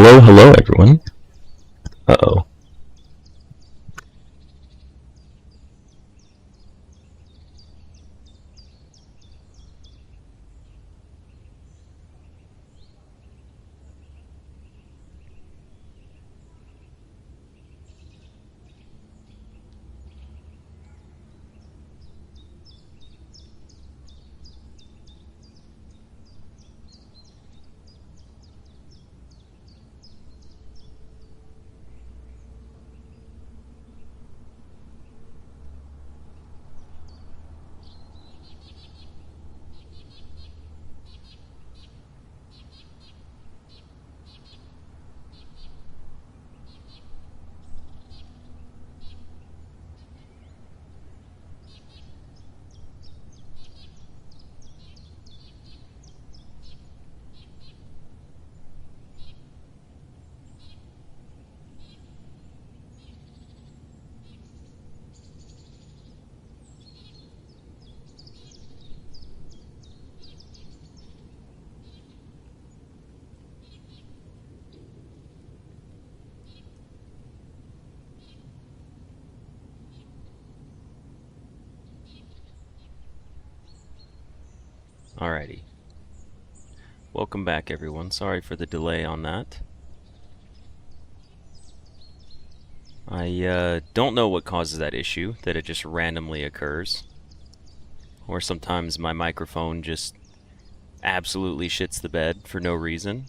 Hello, hello, everyone. Uh-oh. Alrighty. Welcome back, everyone. Sorry for the delay on that. I don't know what causes that issue, that it just randomly occurs. Or sometimes my microphone just absolutely shits the bed for no reason.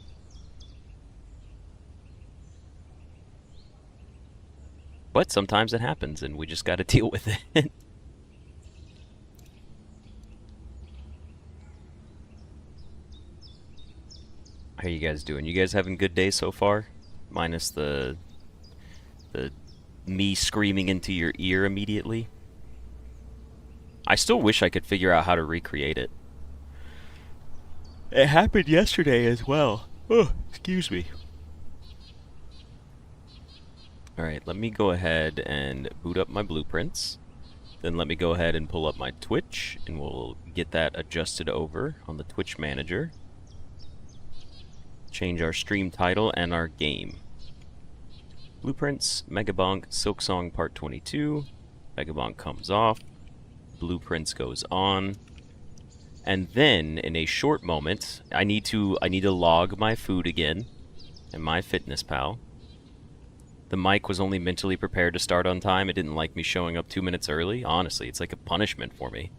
But sometimes it happens, and we just gotta deal with it. How you guys doing? You guys having a good day so far? Minus the me screaming into your ear immediately? I still wish I could figure out how to recreate it. It happened yesterday as well. Oh, excuse me. Alright, let me go ahead and boot up my blueprints. Then let me go ahead and pull up my Twitch, and we'll get that adjusted over on the Twitch manager. Change our stream title and our game. Blueprints, Megabonk, Silksong Part 22. Megabonk comes off. Blueprints goes on. And then, in a short moment, I need to log my food again and my MyFitnessPal. The mic was only mentally prepared to start on time. It didn't like me showing up 2 minutes early. Honestly, it's like a punishment for me.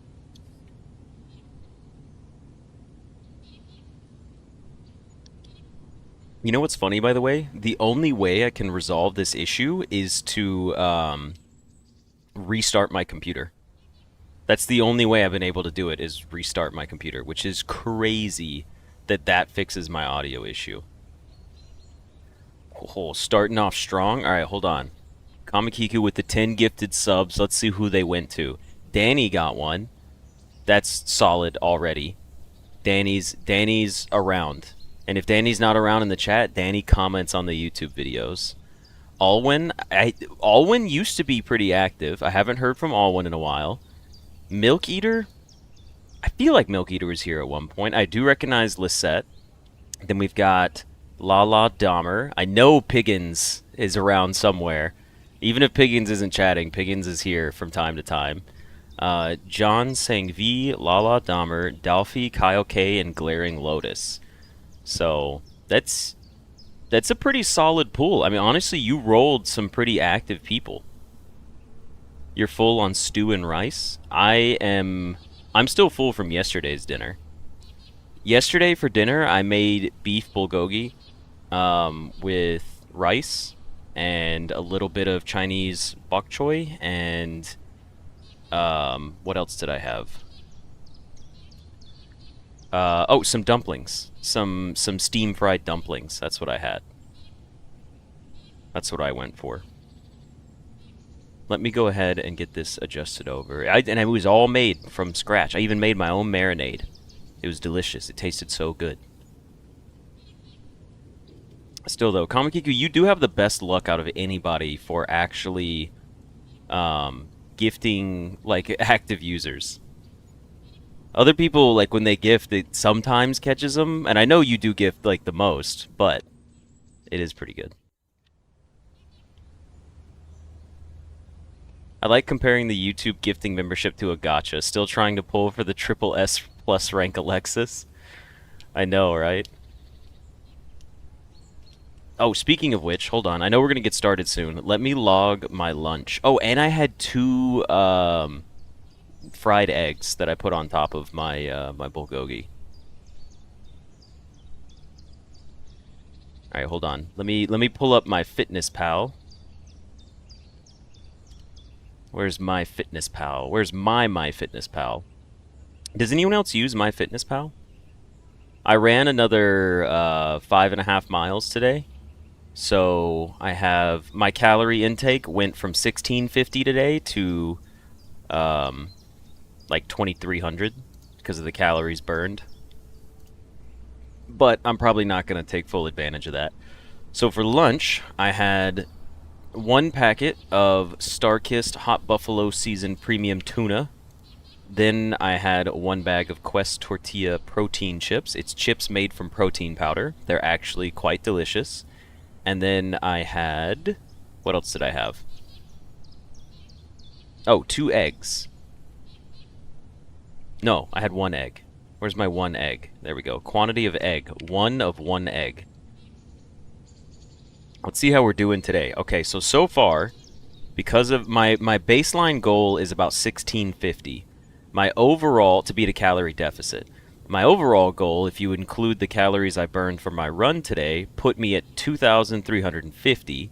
You know what's funny, by the way? The only way I can resolve this issue is to restart my computer. That's the only way I've been able to do it, is restart my computer, which is crazy that that fixes my audio issue. Oh, starting off strong. All right, hold on. Kamakiku with the 10 gifted subs. Let's see who they went to. Danny got one. That's solid already. Danny's around. And if Danny's not around in the chat, Danny comments on the YouTube videos. Alwyn used to be pretty active. I haven't heard from Alwyn in a while. Milk Eater? I feel like Milk Eater was here at one point. I do recognize Lisette. Then we've got Lala Dahmer. I know Piggins is around somewhere. Even if Piggins isn't chatting, Piggins is here from time to time. John Sang V, Lala Dahmer, Dalfi, Kyle K, and Glaring Lotus. So that's a pretty solid pool. I mean, honestly, you rolled some pretty active people. You're full on stew and rice. I'm still full from yesterday's dinner. Yesterday for dinner, I made beef bulgogi with rice and a little bit of Chinese bok choy, and what else did I have? Oh, some dumplings. Some steam-fried dumplings. That's what I had. That's what I went for. Let me go ahead and get this adjusted over. And it was all made from scratch. I even made my own marinade. It was delicious. It tasted so good. Still, though, Kamakiku, you do have the best luck out of anybody for actually gifting, like, active users. Other people, like, when they gift, it sometimes catches them. And I know you do gift, like, the most, but It is pretty good. I like comparing the YouTube gifting membership to a gacha. Still trying to pull for the triple S plus rank Alexis. I know, right? Oh, speaking of which, hold on. I know we're going to get started soon. Let me log my lunch. Oh, and I had two fried eggs that I put on top of my my bulgogi. All right, hold on. Let me pull up my Fitness Pal. Where's my Fitness Pal? Where's my Fitness Pal? Does anyone else use my Fitness Pal? I ran another 5.5 miles today. So I have my calorie intake went from 1650 today to like 2300 because of the calories burned. But I'm probably not going to take full advantage of that. So for lunch, I had one packet of Star-Kissed Hot Buffalo Season Premium Tuna. Then I had one bag of Quest Tortilla protein chips. It's chips made from protein powder. They're actually quite delicious. And then I had... What else did I have? Oh, 2 eggs. No, I had 1 egg. Where's my 1 egg? There we go. Quantity of egg. 1 of 1 egg. Let's see how we're doing today. Okay, so far, because of my baseline goal is about 1650. My overall, to beat a calorie deficit. My overall goal, if you include the calories I burned for my run today, put me at 2,350.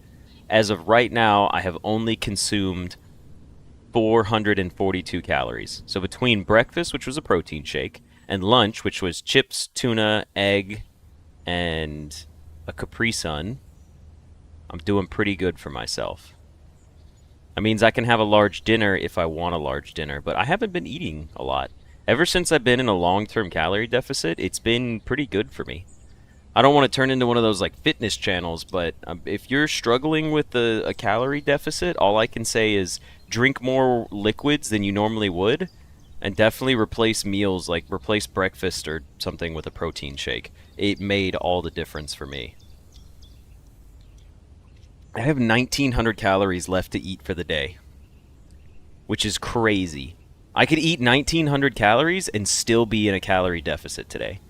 As of right now, I have only consumed 442 calories. So between breakfast, which was a protein shake, and lunch, which was chips, tuna, egg, and a Capri Sun, I'm doing pretty good for myself. That means I can have a large dinner if I want a large dinner, but I haven't been eating a lot. Ever since I've been in a long-term calorie deficit, it's been pretty good for me. I don't want to turn into one of those like fitness channels, but if you're struggling with a calorie deficit, all I can say is drink more liquids than you normally would, and definitely replace meals, like replace breakfast or something with a protein shake. It made all the difference for me. I have 1,900 calories left to eat for the day, which is crazy. I could eat 1,900 calories and still be in a calorie deficit today.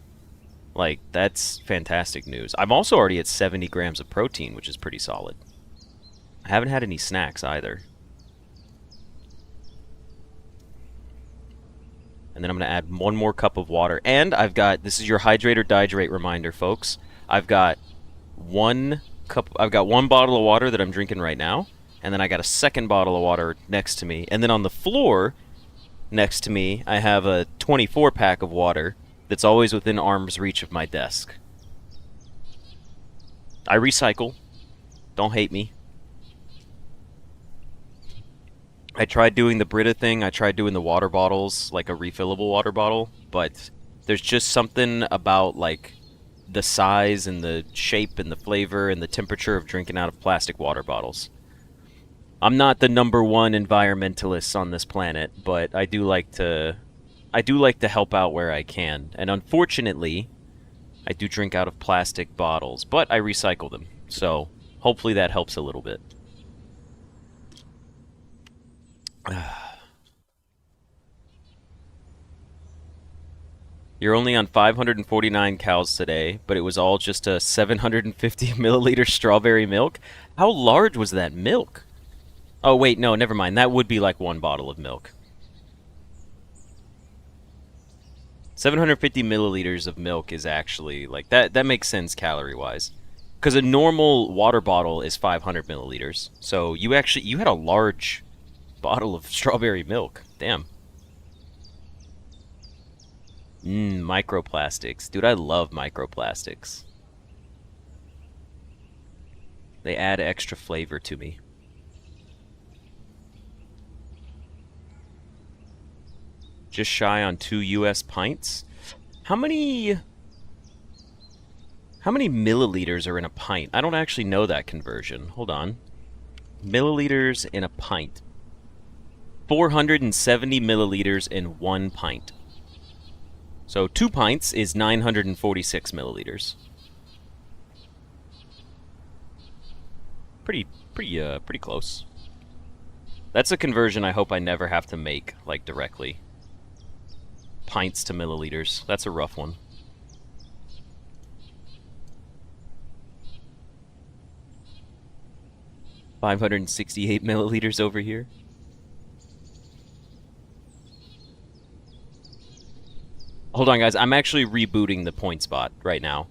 Like, that's fantastic news. I'm also already at 70 grams of protein, which is pretty solid. I haven't had any snacks either. And then I'm going to add 1 more cup of water. And I've got, this is your hydrate or dihydrate reminder, folks. I've got 1 bottle of water that I'm drinking right now. And then I got a 2nd bottle of water next to me. And then on the floor next to me, I have a 24-pack of water that's always within arm's reach of my desk. I recycle. Don't hate me. I tried doing the Brita thing. I tried doing the water bottles, like a refillable water bottle, but there's just something about, like, the size and the shape and the flavor and the temperature of drinking out of plastic water bottles. I'm not the #1 environmentalist on this planet, but I do like to help out where I can. And unfortunately, I do drink out of plastic bottles, but I recycle them. So hopefully that helps a little bit. You're only on 549 calories today, but it was all just a 750 milliliter strawberry milk. How large was that milk? Oh, wait, no, never mind. That would be like 1 bottle of milk. 750 milliliters of milk is actually, like, that makes sense calorie-wise. Because a normal water bottle is 500 milliliters. So you had a large bottle of strawberry milk. Damn. Microplastics. Dude, I love microplastics. They add extra flavor to me. Just shy on 2 US pints. How many milliliters are in a pint? I don't actually know that conversion. Hold on. Milliliters in a pint. 470 milliliters in 1 pint. So 2 pints is 946 milliliters. pretty close. That's a conversion I hope I never have to make, like, directly. Pints to milliliters. That's a rough one. $568 milliliters over here. Hold on, guys. I'm actually rebooting the points bot right now.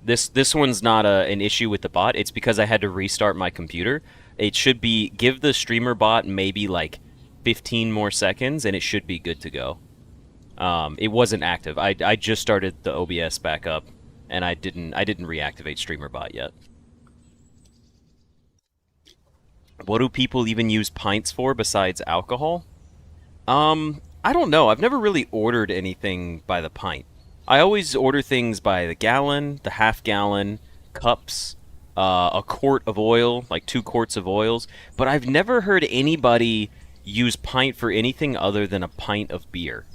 This one's not an issue with the bot. It's because I had to restart my computer. It should be... Give the streamer bot maybe, like, 15 more seconds, and it should be good to go. It wasn't active. I just started the OBS back up, and I didn't reactivate streamer bot yet. What do people even use pints for besides alcohol? I don't know. I've never really ordered anything by the pint. I always order things by the gallon, the half gallon, cups, a quart of oil, like 2 quarts of oils. But I've never heard anybody use pint for anything other than a pint of beer.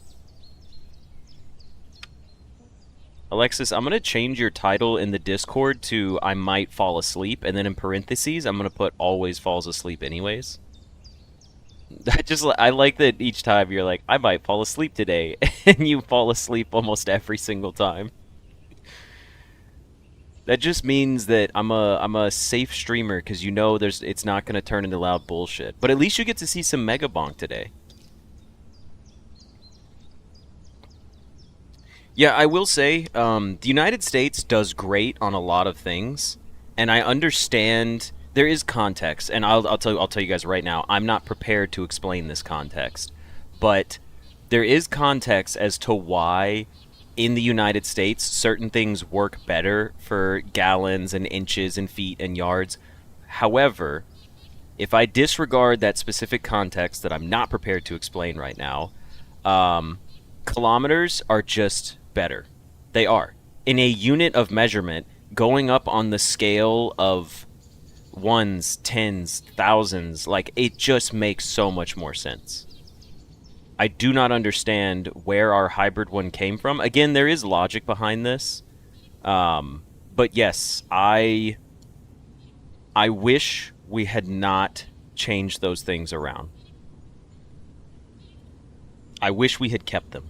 Alexis, I'm going to change your title in the Discord to I might fall asleep, and then in parentheses, I'm going to put always falls asleep anyways. I like that each time you're like, I might fall asleep today, and you fall asleep almost every single time. That just means that I'm a safe streamer, because you know it's not going to turn into loud bullshit. But at least you get to see some Megabonk today. Yeah, I will say, the United States does great on a lot of things, and I understand there is context, and I'll tell you guys right now, I'm not prepared to explain this context, but there is context as to why in the United States certain things work better for gallons and inches and feet and yards. However, if I disregard that specific context that I'm not prepared to explain right now, kilometers are just better. They are. In a unit of measurement, going up on the scale of ones, tens, thousands, like, it just makes so much more sense. I do not understand where our hybrid one came from. Again, there is logic behind this. But yes, I wish we had not changed those things around. I wish we had kept them.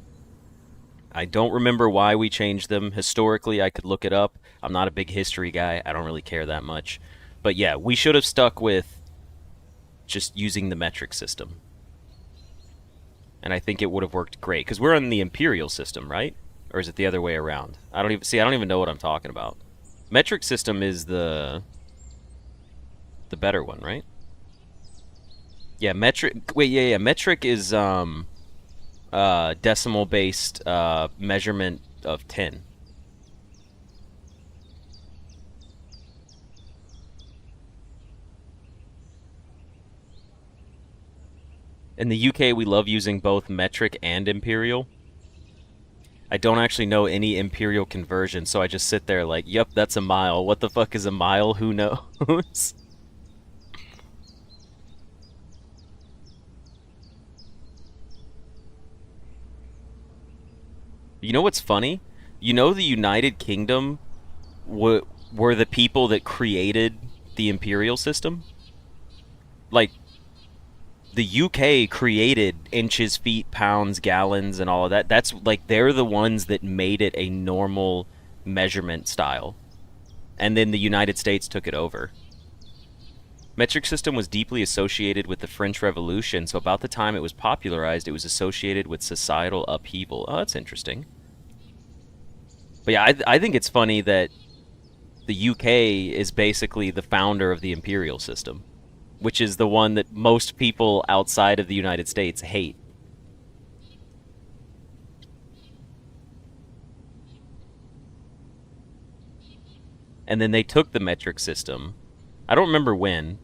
I don't remember why we changed them. Historically, I could look it up. I'm not a big history guy. I don't really care that much. But yeah, we should have stuck with just using the metric system. And I think it would have worked great. Because we're on the imperial system, right? Or is it the other way around? I don't even know what I'm talking about. Metric system is the better one, right? Yeah, metric... Wait, yeah. Metric is decimal-based measurement of 10. In the UK, we love using both metric and imperial. I don't actually know any imperial conversion, so I just sit there like, yep, that's a mile. What the fuck is a mile? Who knows? You know what's funny? You know the United Kingdom were the people that created the imperial system? Like, the UK created inches, feet, pounds, gallons, and all of that. That's like, they're the ones that made it a normal measurement style. And then the United States took it over. Metric system was deeply associated with the French Revolution, so about the time it was popularized, it was associated with societal upheaval. Oh, that's interesting. But yeah, I think it's funny that the UK is basically the founder of the imperial system, which is the one that most people outside of the United States hate. And then they took the metric system. I don't remember when.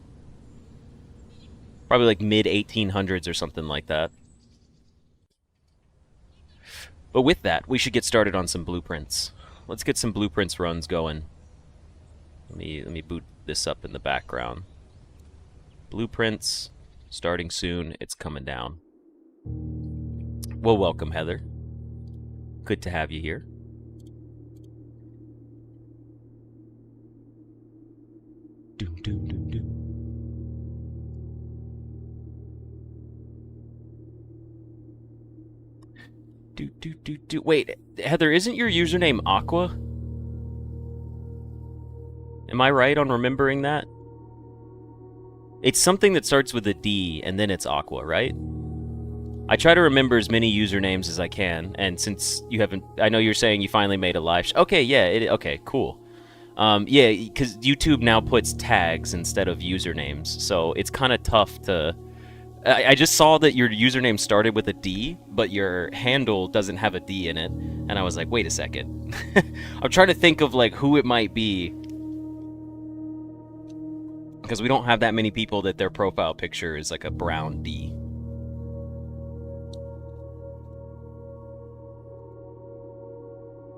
Probably like mid-1800s or something like that. But with that, we should get started on some blueprints. Let's get some blueprints runs going. Let me boot this up in the background. Blueprints, starting soon. It's coming down. Well, welcome, Heather. Good to have you here. Doom, doom, doom, doom. Wait, Heather, isn't your username Aqua? Am I right on remembering that? It's something that starts with a D, and then it's Aqua, right? I try to remember as many usernames as I can, and since you haven't... I know you're saying you finally made a live... Okay, yeah, okay, cool. Yeah, because YouTube now puts tags instead of usernames, so it's kind of tough to... I just saw that your username started with a D, but your handle doesn't have a D in it, and I was like, wait a second. I'm trying to think of, like, who it might be. Because we don't have that many people that their profile picture is like a brown D.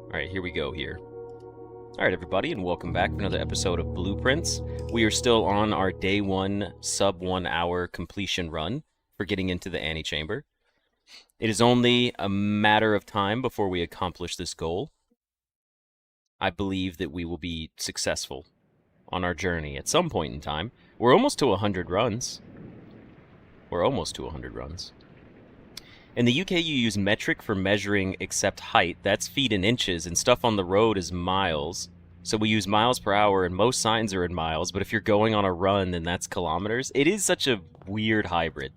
Alright, here we go here. Alright, everybody, and welcome back to another episode of Blueprints. We are still on our day 1 sub 1 hour completion run for getting into the antechamber. It is only a matter of time before we accomplish this goal. I believe that we will be successful on our journey at some point in time. We're almost to 100 runs. In the UK, you use metric for measuring except height. That's feet and inches, and stuff on the road is miles. So we use miles per hour, and most signs are in miles, but if you're going on a run, then that's kilometers. It is such a weird hybrid.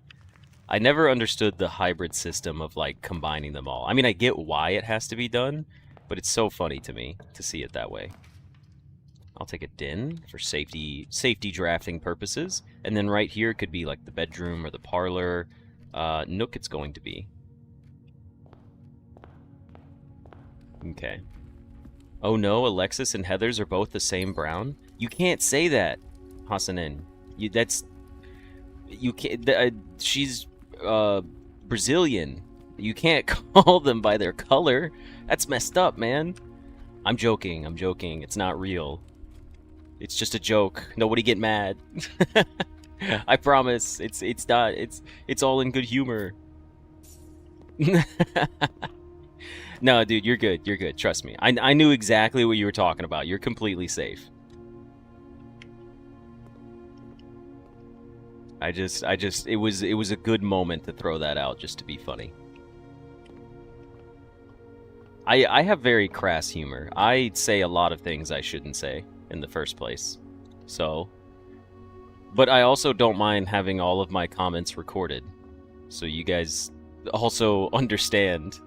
I never understood the hybrid system of, like, combining them all. I mean, I get why it has to be done, but it's so funny to me to see it that way. I'll take a den for safety drafting purposes. And then right here could be like the bedroom or the parlor. Nook it's going to be. Okay. Oh no, Alexis and Heather's are both the same brown? You can't say that, Hassanin. You can't, she's Brazilian. You can't call them by their color. That's messed up, man. I'm joking. It's not real. It's just a joke. Nobody get mad. I promise. It's not. It's all in good humor. No, dude, you're good. You're good. Trust me. I knew exactly what you were talking about. You're completely safe. It was a good moment to throw that out just to be funny. I have very crass humor. I say a lot of things I shouldn't say in the first place. So, but I also don't mind having all of my comments recorded, so you guys also understand.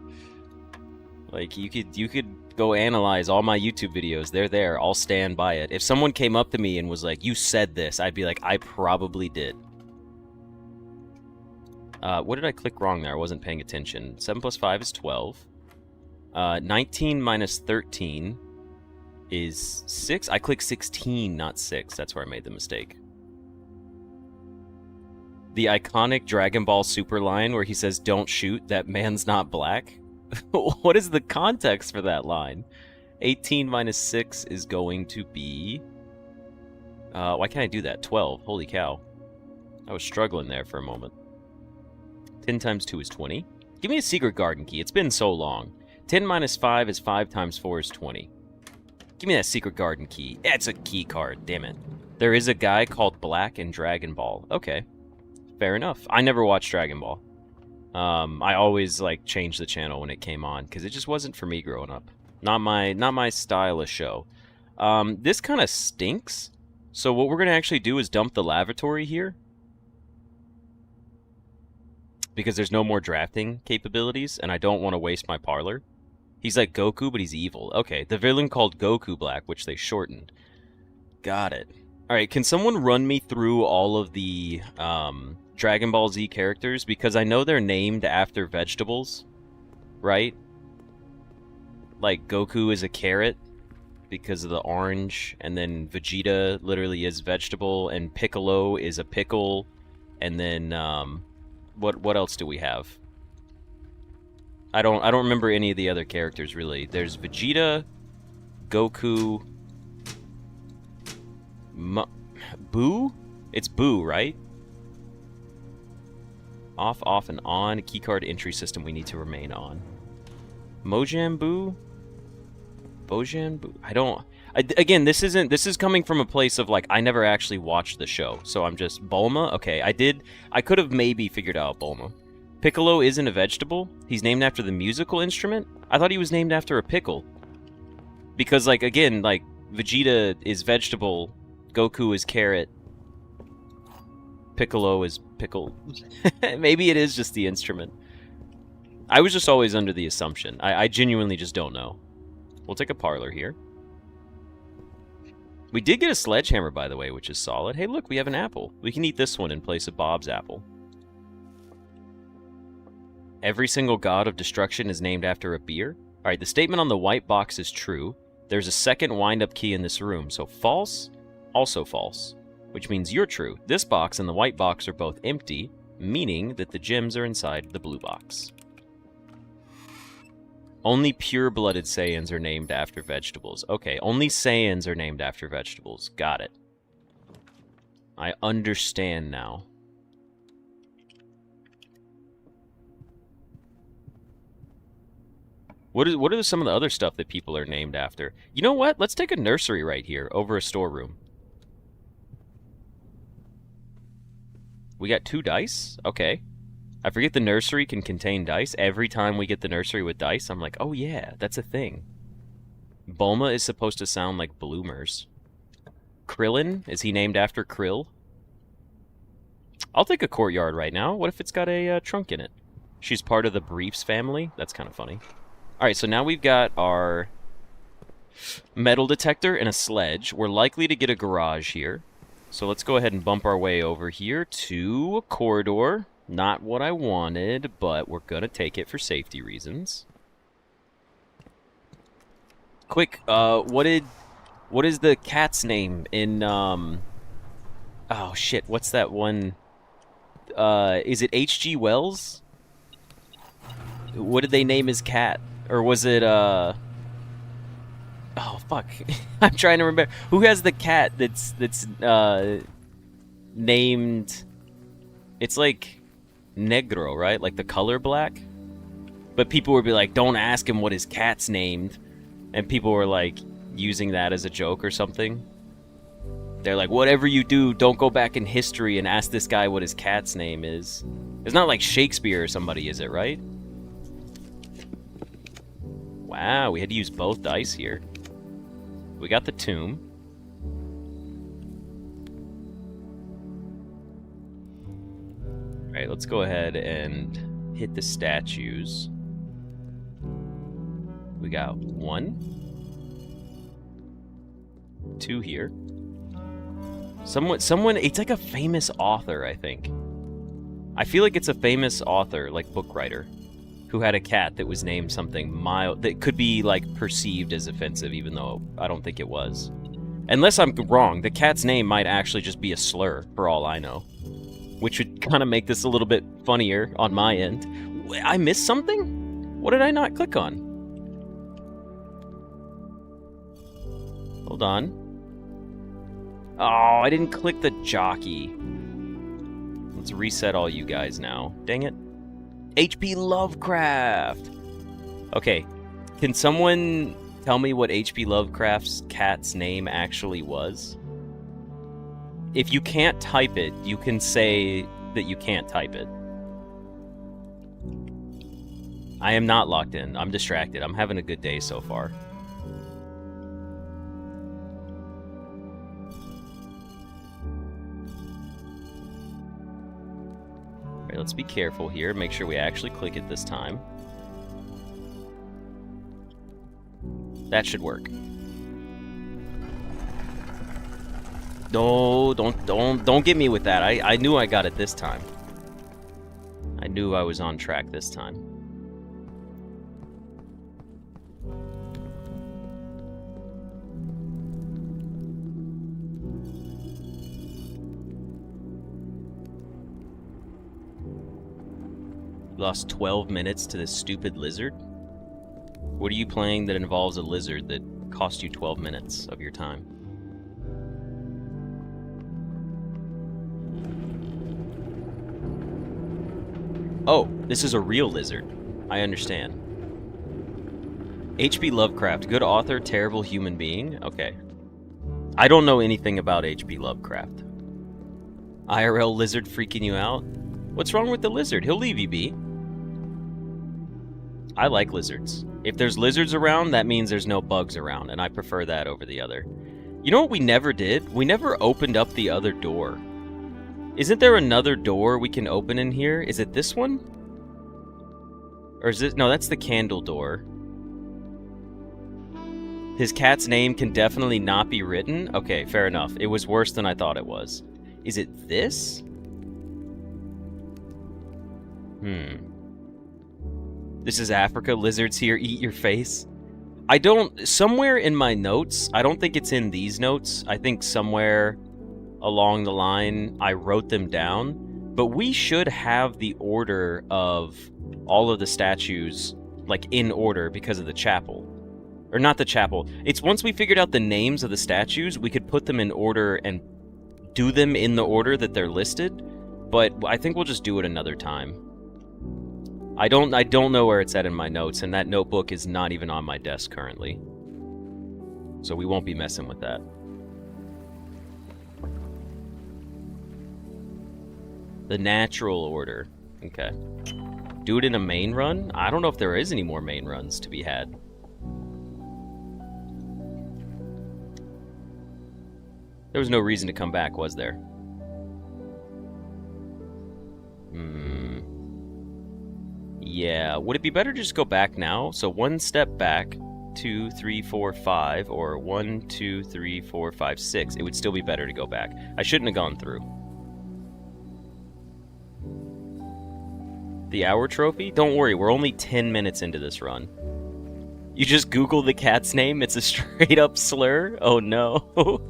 Like, you could go analyze all my YouTube videos. They're there. I'll stand by it. If someone came up to me and was like, "You said this," I'd be like, "I probably did." What did I click wrong there? I wasn't paying attention. 7 plus 5 is 12. 19 minus 13 is 6. I clicked 16, not 6. That's where I made the mistake. The iconic Dragon Ball Super line where he says, "Don't shoot, that man's not black." What is the context for that line? 18 minus 6 is going to be... why can't I do that? 12. Holy cow. I was struggling there for a moment. 10 times 2 is 20. Give me a secret garden key. It's been so long. 10 minus 5 is 5 times 4 is 20. Give me that secret garden key. It's a key card, damn it. There is a guy called Black in Dragon Ball. Okay. Fair enough. I never watched Dragon Ball. I always, like, changed the channel when it came on, because it just wasn't for me growing up. Not my style of show. This kind of stinks. So what we're going to actually do is dump the lavatory here. Because there's no more drafting capabilities, and I don't want to waste my parlor. He's like Goku, but he's evil. Okay, the villain called Goku Black, which they shortened. Got it. Alright, can someone run me through all of the Dragon Ball Z characters? Because I know they're named after vegetables, right? Like, Goku is a carrot because of the orange, and then Vegeta literally is vegetable, and Piccolo is a pickle, and then, what else do we have? I don't remember any of the other characters, really. There's Vegeta, Goku, Boo? It's Boo, right? Off, and on. A keycard entry system we need to remain on. Mojang Boo? Bojan Boo? Again, this is coming from a place of, like, I never actually watched the show, so I'm just... Bulma? Okay, I could have maybe figured out Bulma. Piccolo isn't a vegetable? He's named after the musical instrument? I thought he was named after a pickle. Because, like, again, like, Vegeta is vegetable, Goku is carrot, Piccolo is pickle. Maybe it is just the instrument. I was just always under the assumption. I genuinely just don't know. We'll take a parlor here. We did get a sledgehammer, by the way, which is solid. Hey, look, we have an apple. We can eat this one in place of Bob's apple. Every single god of destruction is named after a beer. All right, the statement on the white box is true. There's a second wind-up key in this room, so false, also false, which means you're true. This box and the white box are both empty, meaning that the gems are inside the blue box. Only pure-blooded Saiyans are named after vegetables. Okay, only Saiyans are named after vegetables. Got it. I understand now. What are some of the other stuff that people are named after? You know what? Let's take a nursery right here over a storeroom. We got 2 dice? Okay. I forget the nursery can contain dice. Every time we get the nursery with dice, I'm like, oh yeah, that's a thing. Bulma is supposed to sound like bloomers. Krillin? Is he named after Krill? I'll take a courtyard right now. What if it's got a trunk in it? She's part of the Briefs family? That's kind of funny. Alright, so now we've got our metal detector and a sledge. We're likely to get a garage here. So let's go ahead and bump our way over here to a corridor. Not what I wanted, but we're gonna take it for safety reasons. Quick, what is the cat's name in, oh shit, what's that one? Is it H.G. Wells? What did they name his cat? Or was it, oh, fuck. I'm trying to remember. Who has the cat that's named... It's like Negro, right? Like the color black? But people would be like, don't ask him what his cat's named. And people were like, using that as a joke or something. They're like, whatever you do, don't go back in history and ask this guy what his cat's name is. It's not like Shakespeare or somebody, is it, right? Wow, we had to use both dice here. We got the tomb. Alright, let's go ahead and hit the statues. We got 1, 2 here. Someone, it's like a famous author, I think. I feel like it's a famous author, like book writer, who had a cat that was named something mild, that could be, like, perceived as offensive, even though I don't think it was. Unless I'm wrong, the cat's name might actually just be a slur, for all I know. Which would kind of make this a little bit funnier on my end. I missed something? What did I not click on? Hold on. Oh, I didn't click the jockey. Let's reset all you guys now. Dang it. H.P. Lovecraft! Okay, can someone tell me what H.P. Lovecraft's cat's name actually was? If you can't type it, you can say that you can't type it. I am not locked in. I'm distracted. I'm having a good day so far. Alright, let's be careful here. Make sure we actually click it this time. That should work. No, don't get me with that. I knew I got it this time. I knew I was on track this time. Lost 12 minutes to this stupid lizard? What are you playing that involves a lizard that cost you 12 minutes of your time? Oh, this is a real lizard. I understand. H.P. Lovecraft, good author, terrible human being? Okay. I don't know anything about H.P. Lovecraft. IRL lizard freaking you out? What's wrong with the lizard? He'll leave you be. I like lizards. If there's lizards around, that means there's no bugs around, and I prefer that over the other. You know what we never did? We never opened up the other door. Isn't there another door we can open in here? Is it this one? Or is it... No, that's the candle door. His cat's name can definitely not be written? Okay, fair enough. It was worse than I thought it was. Is it this? This is Africa. Lizards here. Eat your face. I don't... Somewhere in my notes, I don't think it's in these notes. I think somewhere along the line I wrote them down. But we should have the order of all of the statues, like, in order because of the chapel. Or not the chapel. It's once we figured out the names of the statues, we could put them in order and do them in the order that they're listed. But I think we'll just do it another time. I don't know where it's at in my notes, and that notebook is not even on my desk currently. So we won't be messing with that. The natural order. Okay. Do it in a main run? I don't know if there is any more main runs to be had. There was no reason to come back, was there? Yeah, would it be better to just go back now? So 1 step back, 2, 3, 4, 5, or 1, 2, 3, 4, 5, 6. It would still be better to go back. I shouldn't have gone through. The hour trophy? Don't worry, we're only 10 minutes into this run. You just Google the cat's name, it's a straight up slur? Oh no.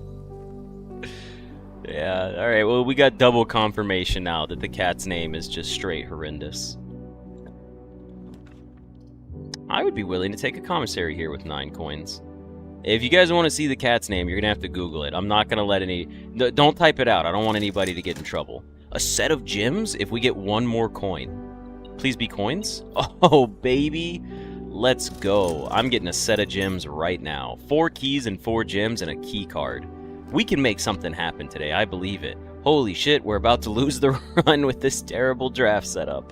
Yeah, alright, well we got double confirmation now that the cat's name is just straight horrendous. I would be willing to take a commissary here with 9 coins. If you guys want to see the cat's name, you're going to have to Google it. I'm not going to let any... Don't type it out. I don't want anybody to get in trouble. A set of gems if we get 1 more coin. Please be coins? Oh, baby. Let's go. I'm getting a set of gems right now. 4 keys and 4 gems and a key card. We can make something happen today. I believe it. Holy shit, we're about to lose the run with this terrible draft setup.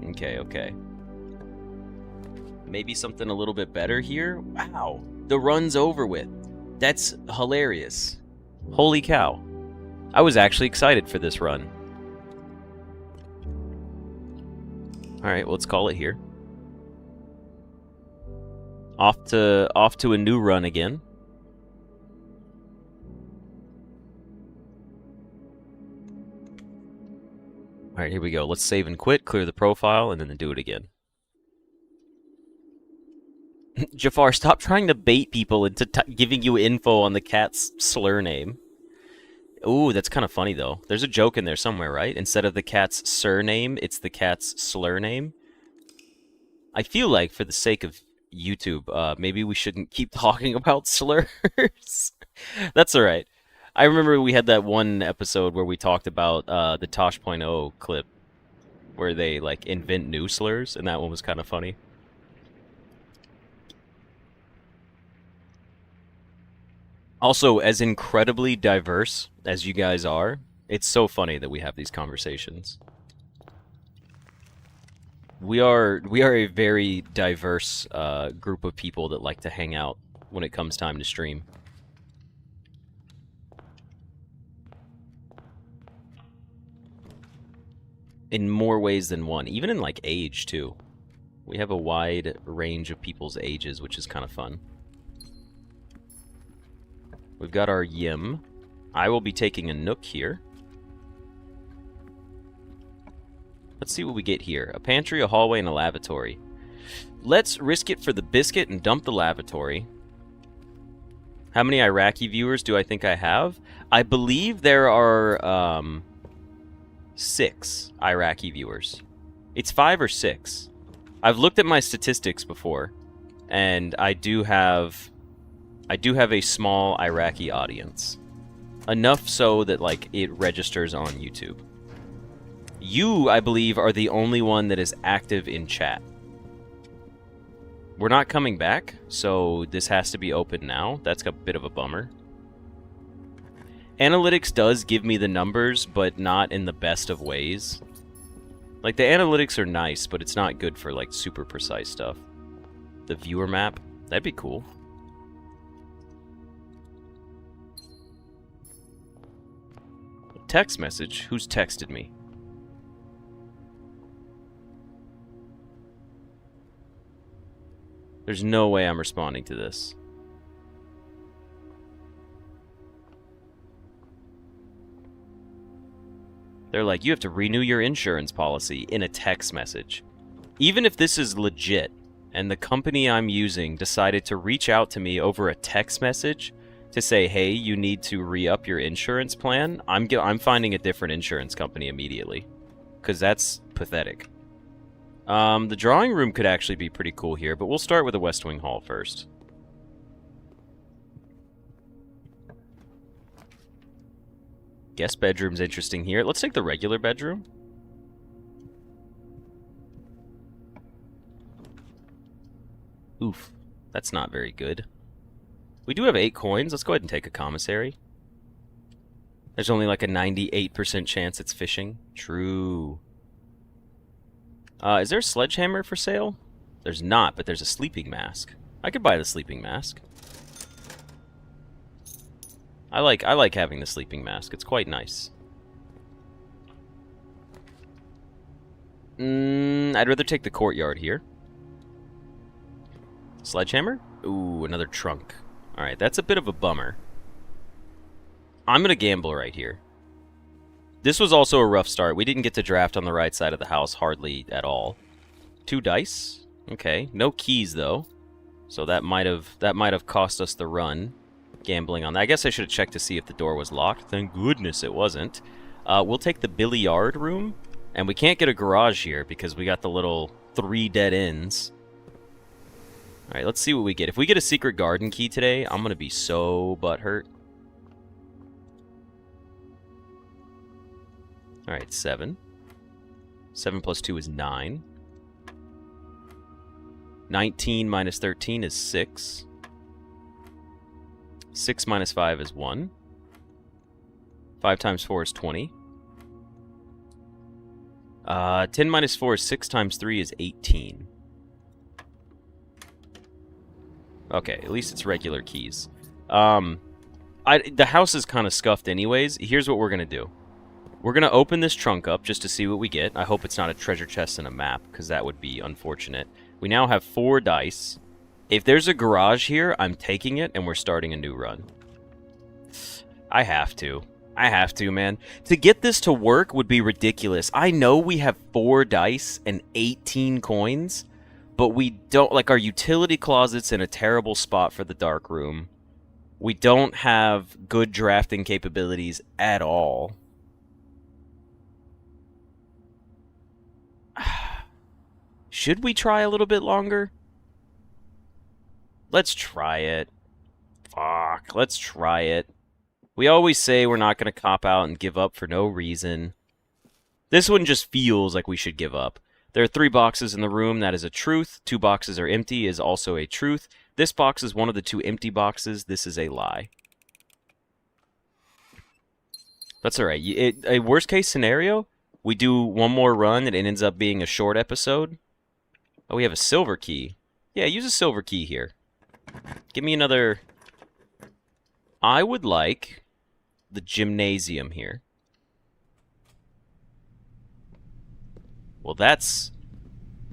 Okay. Maybe something a little bit better here? Wow, the run's over with. That's hilarious. Holy cow. I was actually excited for this run. Alright, let's call it here. Off to a new run again. Alright, here we go. Let's save and quit, clear the profile, and then do it again. Jafar, stop trying to bait people into giving you info on the cat's slur name. Ooh, that's kind of funny, though. There's a joke in there somewhere, right? Instead of the cat's surname, it's the cat's slur name. I feel like, for the sake of YouTube, maybe we shouldn't keep talking about slurs. That's alright. I remember we had that one episode where we talked about the Tosh.0 clip where they, like, invent new slurs, and that one was kind of funny. Also, as incredibly diverse as you guys are, it's so funny that we have these conversations. We are a very diverse group of people that like to hang out when it comes time to stream. In more ways than one, even in, like, age, too. We have a wide range of people's ages, which is kind of fun. We've got our Yim. I will be taking a Nook here. Let's see what we get here. A pantry, a hallway, and a lavatory. Let's risk it for the biscuit and dump the lavatory. How many Iraqi viewers do I think I have? I believe there are, 6 Iraqi viewers. It's 5 or 6. I've looked at my statistics before, and I do have a small Iraqi audience. Enough so that, like, it registers on YouTube. You, I believe, are the only one that is active in chat. We're not coming back, so this has to be open now. That's a bit of a bummer. Analytics does give me the numbers, but not in the best of ways. Like, the analytics are nice, but it's not good for, like, super precise stuff. The viewer map, that'd be cool. Text message? Who's texted me? There's no way I'm responding to this. They're like, you have to renew your insurance policy in a text message. Even if this is legit, and the company I'm using decided to reach out to me over a text message to say, hey, you need to re-up your insurance plan, I'm finding a different insurance company immediately. Because that's pathetic. The drawing room could actually be pretty cool here, but we'll start with the West Wing Hall first. Guest bedroom's interesting here. Let's take the regular bedroom. Oof, that's not very good. We do have 8 coins. Let's go ahead and take a commissary. There's only like a 98% chance it's fishing. True. Is there a sledgehammer for sale? There's not, but there's a sleeping mask. I could buy the sleeping mask. I like having the sleeping mask. It's quite nice. I'd rather take the courtyard here. Sledgehammer? Ooh, another trunk. Alright, that's a bit of a bummer. I'm gonna gamble right here. This was also a rough start. We didn't get to draft on the right side of the house hardly at all. 2 dice. Okay, no keys though. So that might have cost us the run. Gambling on that. I guess I should have checked to see if the door was locked. Thank goodness it wasn't. We'll take the billiard room. And we can't get a garage here because we got the little 3 dead ends. Alright, let's see what we get. If we get a secret garden key today, I'm going to be so butthurt. Alright, 7. 7 plus 2 is 9. 19 minus 13 is 6. 6 minus 5 is 1. 5 times 4 is 20. 10 minus 4 is 6 times 3 is 18. Okay, at least it's regular keys. The house is kind of scuffed anyways. Here's what we're going to do. We're going to open this trunk up just to see what we get. I hope it's not a treasure chest and a map, because that would be unfortunate. We now have 4 dice. If there's a garage here, I'm taking it, and we're starting a new run. I have to. I have to, man. To get this to work would be ridiculous. I know we have 4 dice and 18 coins, but we don't... Like, our utility closet's in a terrible spot for the dark room. We don't have good drafting capabilities at all. Should we try a little bit longer? Let's try it. Fuck, let's try it. We always say we're not going to cop out and give up for no reason. This one just feels like we should give up. There are 3 boxes in the room. That is a truth. 2 boxes are empty is also a truth. This box is one of the 2 empty boxes. This is a lie. That's alright. A worst case scenario, we do one more run and it ends up being a short episode. Oh, we have a silver key. Yeah, use a silver key here. Give me another... I would like the gymnasium here. Well, that's...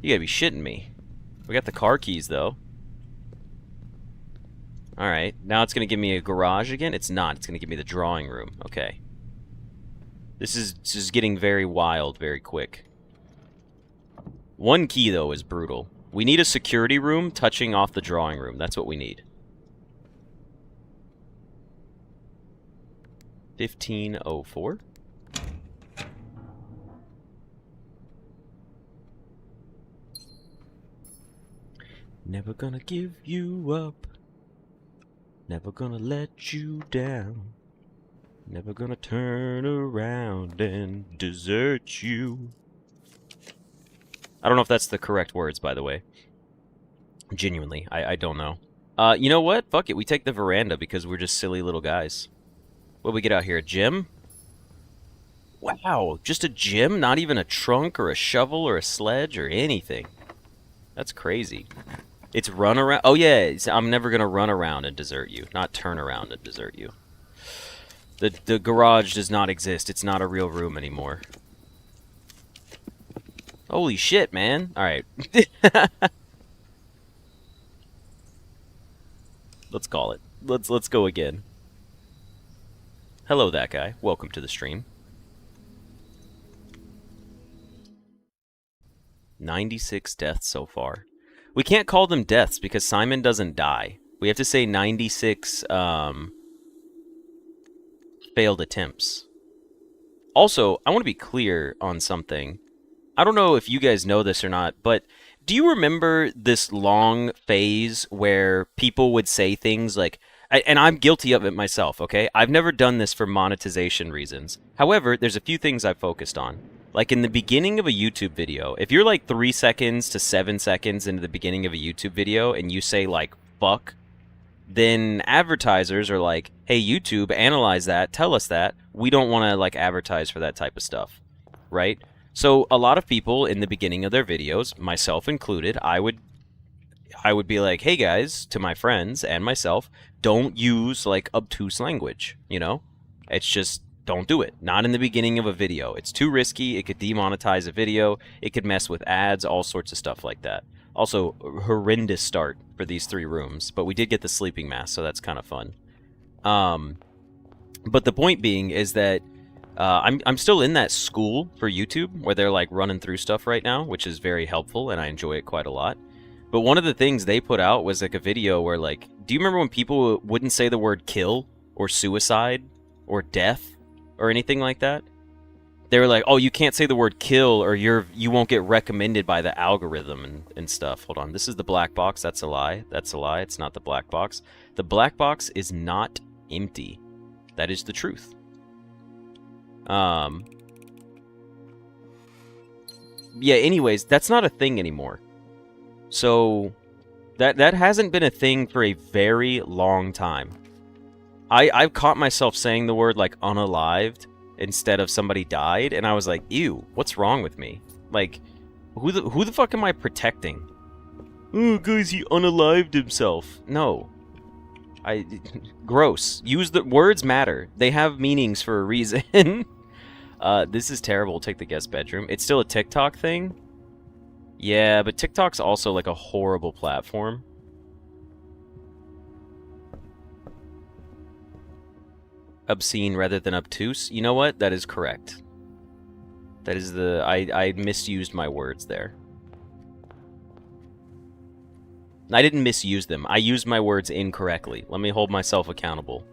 You gotta be shitting me. We got the car keys, though. Alright, now it's gonna give me a garage again? It's not. It's gonna give me the drawing room. Okay. This is getting very wild very quick. 1 key, though, is brutal. We need a security room touching off the drawing room. That's what we need. 1504. Never gonna give you up. Never gonna let you down. Never gonna turn around and desert you. I don't know if that's the correct words, by the way. Genuinely, I don't know. You know what? Fuck it, we take the veranda because we're just silly little guys. What do we get out here? A gym? Wow, just a gym? Not even a trunk or a shovel or a sledge or anything. That's crazy. It's run around. Oh yeah, I'm never gonna run around and desert you, not turn around and desert you. The garage does not exist. It's not a real room anymore. Holy shit, man! All right, let's call it. Let's go again. Hello, that guy. Welcome to the stream. 96 deaths so far. We can't call them deaths because Simon doesn't die. We have to say 96 failed attempts. Also, I want to be clear on something. I don't know if you guys know this or not, but do you remember this long phase where people would say things like, and I'm guilty of it myself, okay? I've never done this for monetization reasons. However, there's a few things I've focused on. Like in the beginning of a YouTube video, if you're like 3 seconds to 7 seconds into the beginning of a YouTube video and you say like, fuck, then advertisers are like, hey, YouTube, analyze that, tell us that. We don't want to like advertise for that type of stuff, right? So a lot of people in the beginning of their videos, myself included, I would be like, hey guys, to my friends and myself, don't use like obtuse language, you know? It's just, don't do it. Not in the beginning of a video. It's too risky. It could demonetize a video. It could mess with ads, all sorts of stuff like that. Also, horrendous start for these 3 rooms, but we did get the sleeping mask, so that's kind of fun. But the point being is that I'm still in that school for YouTube where they're like running through stuff right now, which is very helpful, and I enjoy it quite a lot. But one of the things they put out was like a video where like, do you remember when people wouldn't say the word kill or suicide or death or anything like that? They were like, oh, you can't say the word kill or you won't get recommended by the algorithm and stuff. Hold on. This is the black box. That's a lie. That's a lie. It's not the black box. The black box is not empty. That is the truth. Yeah, anyways, that's not a thing anymore. So that hasn't been a thing for a very long time. I've caught myself saying the word like unalived instead of somebody died, and I was like, ew, what's wrong with me? Like, who the fuck am I protecting? Oh, guys, he unalived himself. No. Gross. Use the words matter. They have meanings for a reason. This is terrible. Take the guest bedroom. It's still a TikTok thing? Yeah, but TikTok's also like a horrible platform. Obscene rather than obtuse. You know what? That is correct. That is the... I misused my words there. I didn't misuse them. I used my words incorrectly. Let me hold myself accountable.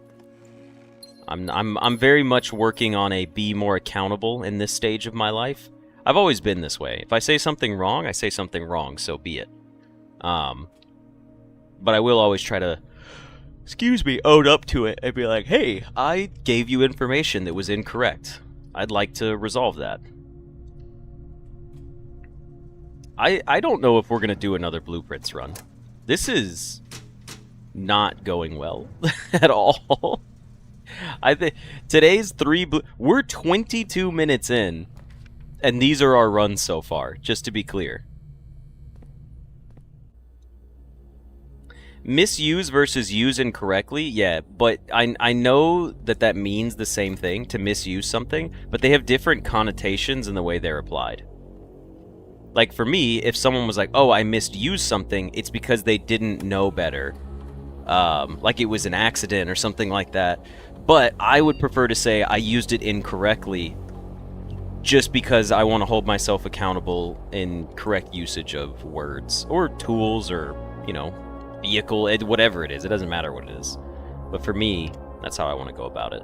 I'm very much working on a be more accountable in this stage of my life. I've always been this way. If I say something wrong, I say something wrong, so be it. But I will always try to, excuse me, own up to it and be like, hey, I gave you information that was incorrect. I'd like to resolve that. I don't know if we're going to do another Blueprints run. This is not going well at all. I think today's we're 22 minutes in, and these are our runs so far, just to be clear. Misuse versus use incorrectly, yeah, but I know that means the same thing, to misuse something, but they have different connotations in the way they're applied. Like for me, if someone was like, oh, I misused something, it's because they didn't know better. Like it was an accident or something like that. But I would prefer to say I used it incorrectly just because I want to hold myself accountable in correct usage of words or tools or, you know, vehicle, whatever it is. It doesn't matter what it is. But for me, that's how I want to go about it.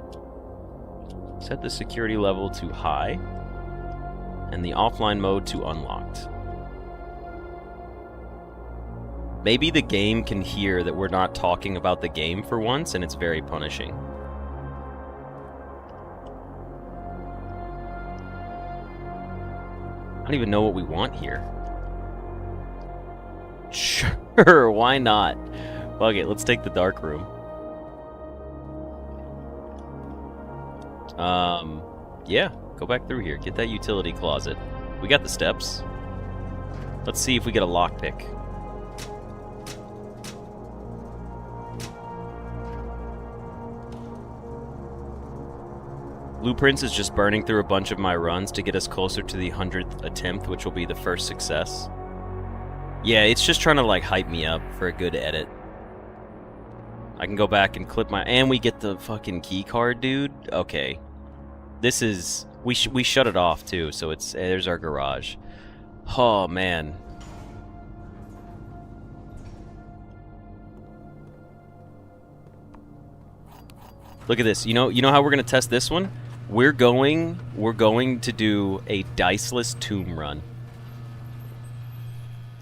Set the security level to high and the offline mode to unlocked. Maybe the game can hear that we're not talking about the game for once, and it's very punishing. I don't even know what we want here. Sure, why not? Fuck it, let's take the dark room. Yeah, go back through here. Get that utility closet. We got the steps. Let's see if we get a lockpick. Blueprints is just burning through a bunch of my runs to get us closer to the 100th attempt, which will be the first success. Yeah, it's just trying to, like, hype me up for a good edit. I can go back and clip my... And we get the fucking key card, dude. Okay. This is... We shut it off, too, so it's... There's our garage. Oh, man. Look at this. You know how we're going to test this one? We're going to do a diceless tomb run.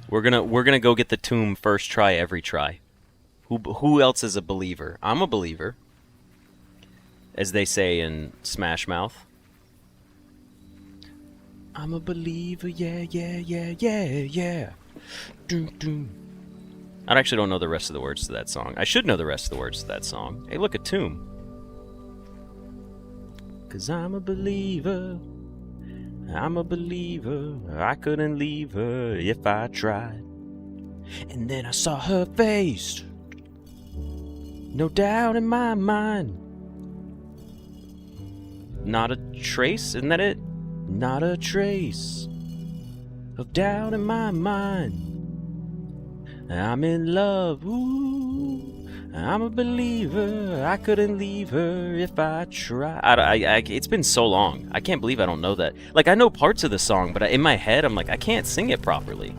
We're gonna go get the tomb first try every try. Who else is a believer? I'm a believer, as they say in Smash Mouth. I'm a believer, yeah, yeah, yeah, yeah, yeah. Doom, doom. I actually don't know the rest of the words to that song. I should know the rest of the words to that song. Hey, look, a tomb. 'Cause I'm a believer. I'm a believer. I couldn't leave her if I tried. And then I saw her face. No doubt in my mind. Not a trace, isn't that it? Not a trace of doubt in my mind. I'm in love. Ooh. I'm a believer. I couldn't leave her if I tried. It's been so long. I can't believe I don't know that. Like, I know parts of the song, but in my head, I'm like, I can't sing it properly.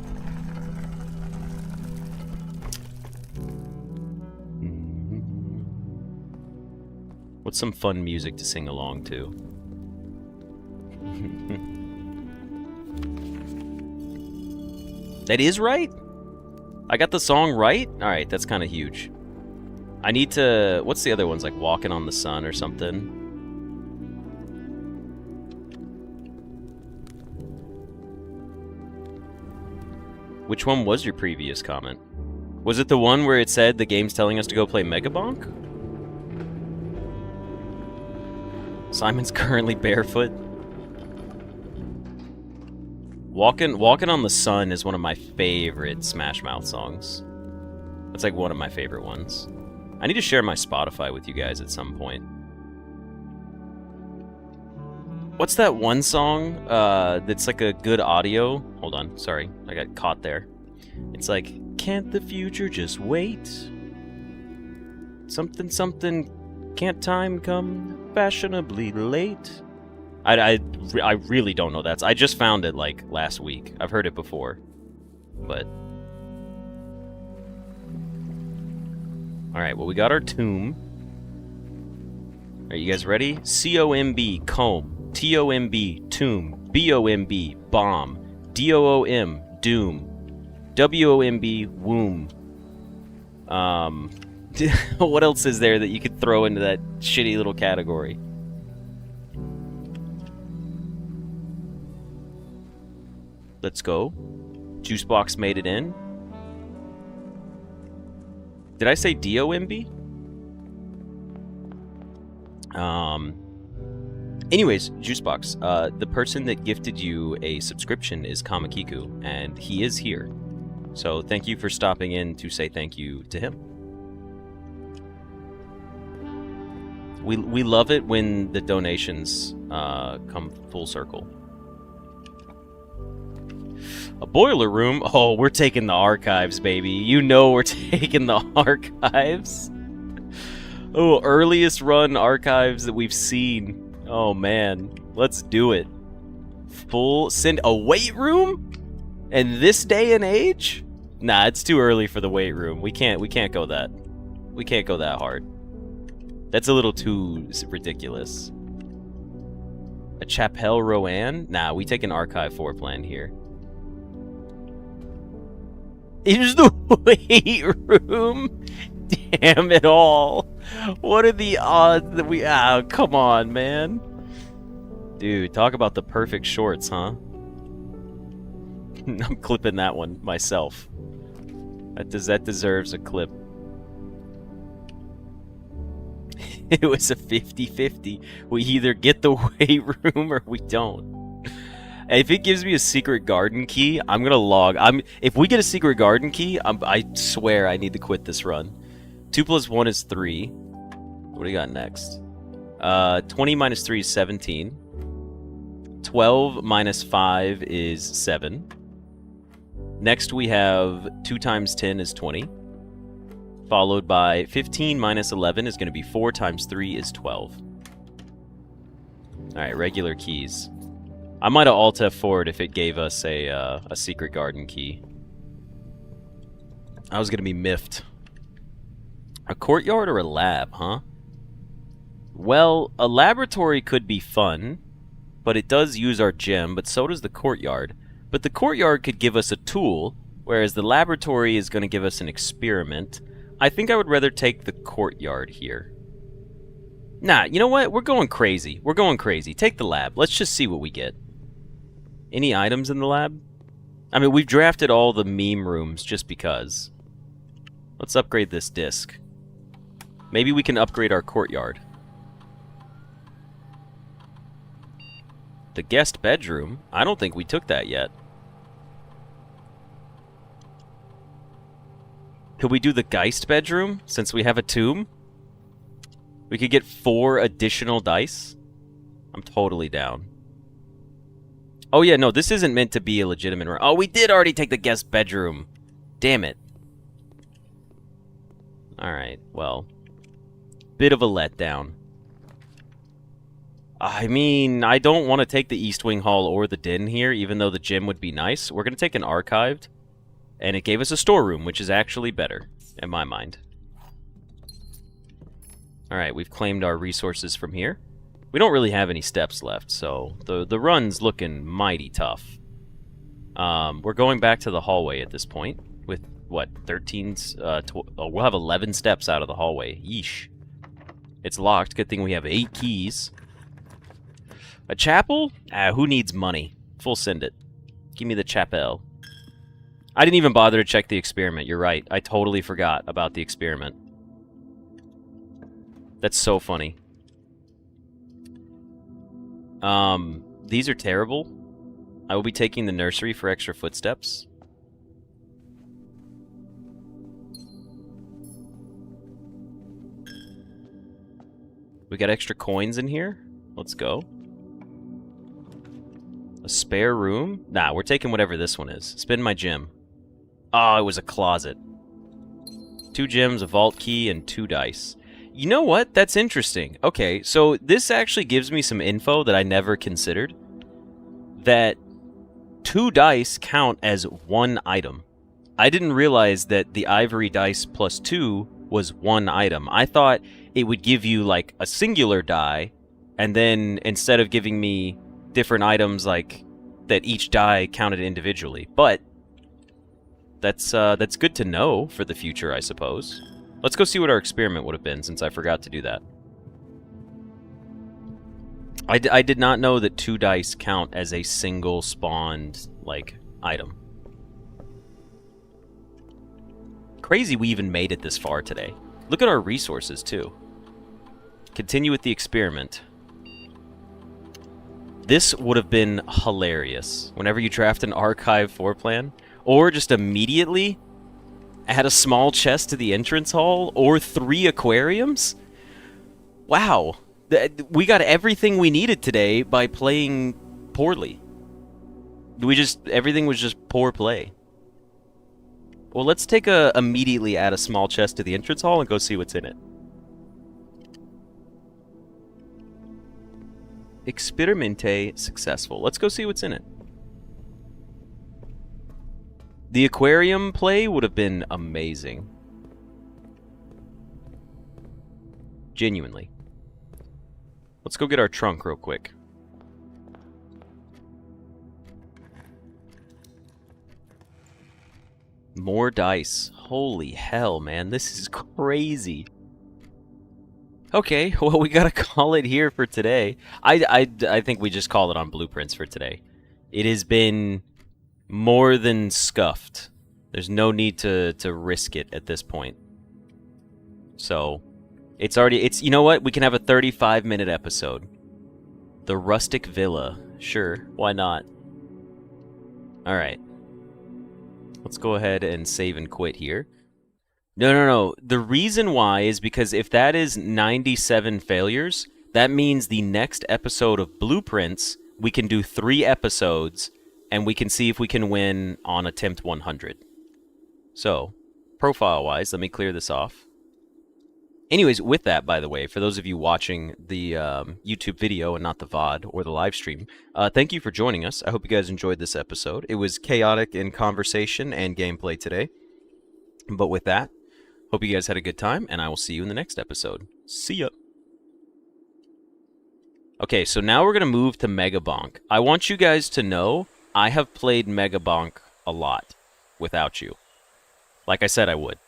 What's some fun music to sing along to? That is right? I got the song right? Alright, that's kind of huge. I need to... What's the other ones? Like Walking on the Sun or something? Which one was your previous comment? Was it the one where it said the game's telling us to go play Megabonk? Simon's currently barefoot. Walking on the Sun is one of my favorite Smash Mouth songs. That's like one of my favorite ones. I need to share my Spotify with you guys at some point. What's that one song that's like a good audio? Hold on, sorry, I got caught there. It's like, can't the future just wait? Something, something, can't time come fashionably late? I really don't know that. I just found it like last week. I've heard it before, but... Alright, well, we got our tomb. Are you guys ready? C-O-M-B, comb. T-O-M-B, tomb. B-O-M-B, bomb. D-O-O-M, doom. W-O-M-B, womb. What else is there that you could throw into that shitty little category? Let's go. Juicebox made it in. Did I say D-O-M-B? Anyways, Juicebox, the person that gifted you a subscription is Kamakiku, and he is here. So thank you for stopping in to say thank you to him. We love it when the donations come full circle. A boiler room? Oh, we're taking the archives, baby. You know we're taking the archives. Oh, earliest run archives that we've seen. Oh, man. Let's do it. Full send a weight room? In this day and age? Nah, it's too early for the weight room. We can't go that. We can't go that hard. That's a little too ridiculous. A Chapelle Rowan? Nah, we take an Archive 4 plan here. Here's the weight room. Damn it all. What are the odds that we... Ah, come on, man. Dude, talk about the perfect shorts, huh? I'm clipping that one myself. That deserves a clip. It was a 50-50. We either get the weight room or we don't. If it gives me a secret garden key, I'm gonna log. If we get a secret garden key, I swear I need to quit this run. 2 + 1 is 3. What do we got next? 20 minus 3 is 17. 12 minus 5 is 7. Next we have 2 times 10 is 20. Followed by 15 minus 11 is going to be 4 times 3 is 12. Alright, regular keys. I might have Alt F4'd if it gave us a secret garden key. I was going to be miffed. A courtyard or a lab, huh? Well, a laboratory could be fun, but it does use our gem, but so does the courtyard. But the courtyard could give us a tool, whereas the laboratory is going to give us an experiment. I think I would rather take the courtyard here. Nah, you know what? We're going crazy. We're going crazy. Take the lab. Let's just see what we get. Any items in the lab? I mean, we've drafted all the meme rooms just because. Let's upgrade this disc. Maybe we can upgrade our courtyard. The guest bedroom? I don't think we took that yet. Could we do the Geist bedroom, since we have a tomb? We could get 4 additional dice? I'm totally down. Oh yeah, no, this isn't meant to be a legitimate room. Oh, we did already take the guest bedroom. Damn it. Alright, well. Bit of a letdown. I mean, I don't want to take the East Wing Hall or the Den here, even though the gym would be nice. We're going to take an Archived, and it gave us a storeroom, which is actually better, in my mind. Alright, we've claimed our resources from here. We don't really have any steps left, so the run's looking mighty tough. We're going back to the hallway at this point, with, what, 13... we'll have 11 steps out of the hallway. Yeesh. It's locked. Good thing we have 8 keys. A chapel? Who needs money? Full send it. Give me the chapel. I didn't even bother to check the experiment. You're right. I totally forgot about the experiment. That's so funny. These are terrible. I will be taking the nursery for extra footsteps. We got extra coins in here. Let's go. A spare room? Nah, we're taking whatever this one is. Spin my gem. Oh, it was a closet. 2 gems, a vault key, and 2 dice. You know what? That's interesting. Okay, so this actually gives me some info that I never considered. That 2 dice count as 1 item. I didn't realize that the ivory dice plus 2 was 1 item. I thought it would give you, like, a singular die, and then instead of giving me different items like that each die counted individually. But that's good to know for the future, I suppose. Let's go see what our experiment would have been, since I forgot to do that. I did not know that 2 dice count as a single spawned, like, item. Crazy we even made it this far today. Look at our resources, too. Continue with the experiment. This would have been hilarious. Whenever you draft an Archive 4 plan, or just immediately add a small chest to the entrance hall, or 3 aquariums. Wow. We got everything we needed today by playing poorly. Everything was just poor play. Well, let's immediately add a small chest to the entrance hall and go see what's in it. Experimente successful. Let's go see what's in it. The aquarium play would have been amazing. Genuinely. Let's go get our trunk real quick. More dice. Holy hell, man. This is crazy. Okay, well, we gotta call it here for today. I think we just call it on Blueprints for today. It has been more than scuffed. There's no need to risk it at this point. So, You know what? We can have a 35-minute episode. The rustic villa. Sure, why not? Alright. Let's go ahead and save and quit here. No. The reason why is because if that is 97 failures, that means the next episode of Blueprints, we can do 3 episodes, and we can see if we can win on attempt 100. So, profile-wise, let me clear this off. Anyways, with that, by the way, for those of you watching the YouTube video and not the VOD or the live stream, thank you for joining us. I hope you guys enjoyed this episode. It was chaotic in conversation and gameplay today. But with that, hope you guys had a good time, and I will see you in the next episode. See ya! Okay, so now we're going to move to Megabonk. I want you guys to know I have played Megabonk a lot without you. Like I said I would.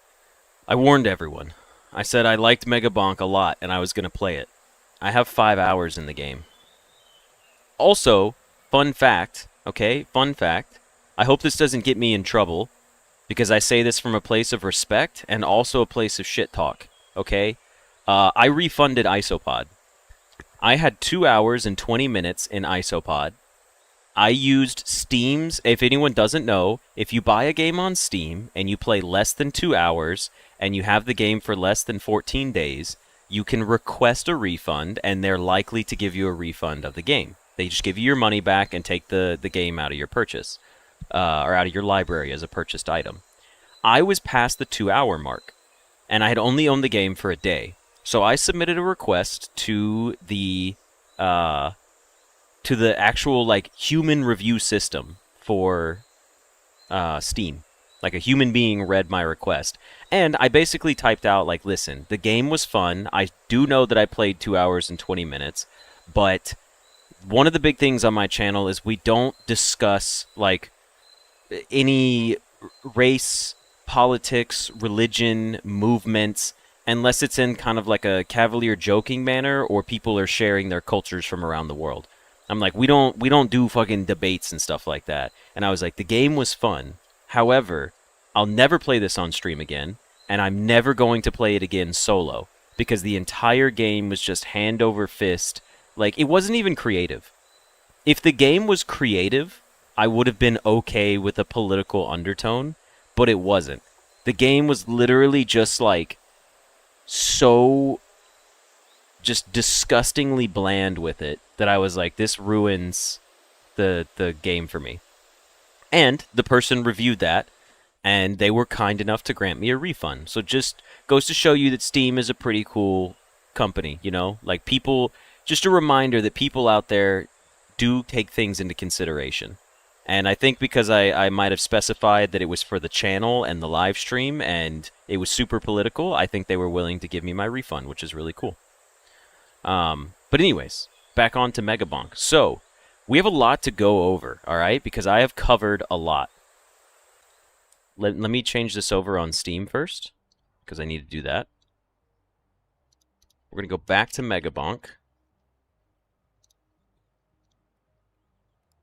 I warned everyone. I said I liked Megabonk a lot, and I was going to play it. I have 5 hours in the game. Also, fun fact, okay? Fun fact. I hope this doesn't get me in trouble, because I say this from a place of respect and also a place of shit talk, okay? I refunded Isopod. I had 2 hours and 20 minutes in Isopod. I used Steam's, if anyone doesn't know, if you buy a game on Steam and you play less than 2 hours and you have the game for less than 14 days, you can request a refund and they're likely to give you a refund of the game. They just give you your money back and take the game out of your purchase. Or out of your library as a purchased item. I was past the 2-hour mark, and I had only owned the game for a day. So I submitted a request to the actual like human review system for Steam. Like a human being read my request, and I basically typed out like, "Listen, the game was fun. I do know that I played 2 hours and 20 minutes, but one of the big things on my channel is we don't discuss like any race, politics, religion, movements, unless it's in kind of like a cavalier joking manner or people are sharing their cultures from around the world." I'm like, we don't do fucking debates and stuff like that. And I was like, the game was fun. However, I'll never play this on stream again, and I'm never going to play it again solo, because the entire game was just hand over fist. Like, it wasn't even creative. If the game was creative, I would have been okay with a political undertone, but it wasn't. The game was literally just like so just disgustingly bland with it that I was like, this ruins the game for me. And the person reviewed that, and they were kind enough to grant me a refund. So just goes to show you that Steam is a pretty cool company, you know? Like, people, just a reminder that people out there do take things into consideration. And I think because I might have specified that it was for the channel and the live stream, and it was super political, I think they were willing to give me my refund, which is really cool. But anyways, back on to Megabonk. So, we have a lot to go over, alright? Because I have covered a lot. Let me change this over on Steam first, because I need to do that. We're going to go back to Megabonk.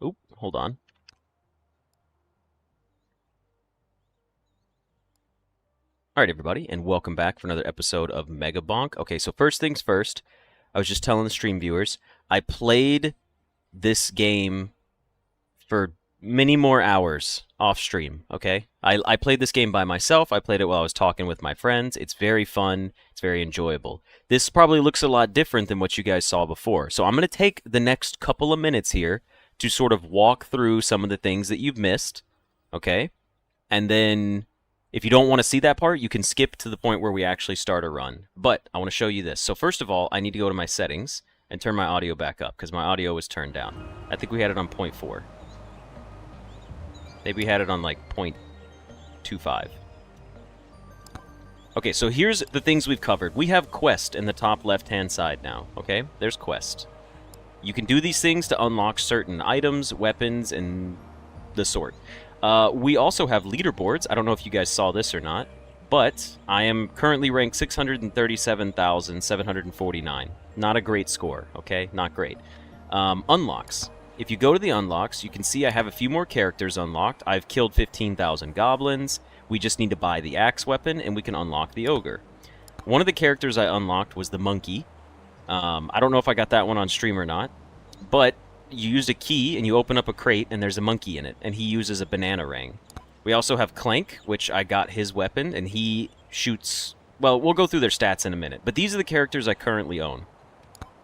Oop, hold on. Alright, everybody, and welcome back for another episode of Megabonk. Okay, so first things first, I was just telling the stream viewers, I played this game for many more hours off stream, okay? I played this game by myself. I played it while I was talking with my friends. It's very fun. It's very enjoyable. This probably looks a lot different than what you guys saw before. So I'm going to take the next couple of minutes here to sort of walk through some of the things that you've missed, okay? And then if you don't want to see that part, you can skip to the point where we actually start a run. But I want to show you this. So first of all, I need to go to my settings and turn my audio back up, because my audio was turned down. I think we had it on 0.4. Maybe we had it on like 0.25. Okay, so here's the things we've covered. We have Quest in the top left-hand side now, okay? There's Quest. You can do these things to unlock certain items, weapons, and the sort. We also have leaderboards. I don't know if you guys saw this or not, but I am currently ranked 637,749. Not a great score, okay? Not great. Unlocks. If you go to the unlocks, you can see I have a few more characters unlocked. I've killed 15,000 goblins. We just need to buy the axe weapon, and we can unlock the ogre. One of the characters I unlocked was the monkey. I don't know if I got that one on stream or not, but you use a key and you open up a crate and there's a monkey in it, and he uses a banana ring. We also have Clank, which I got his weapon, and he shoots... Well, we'll go through their stats in a minute, but these are the characters I currently own.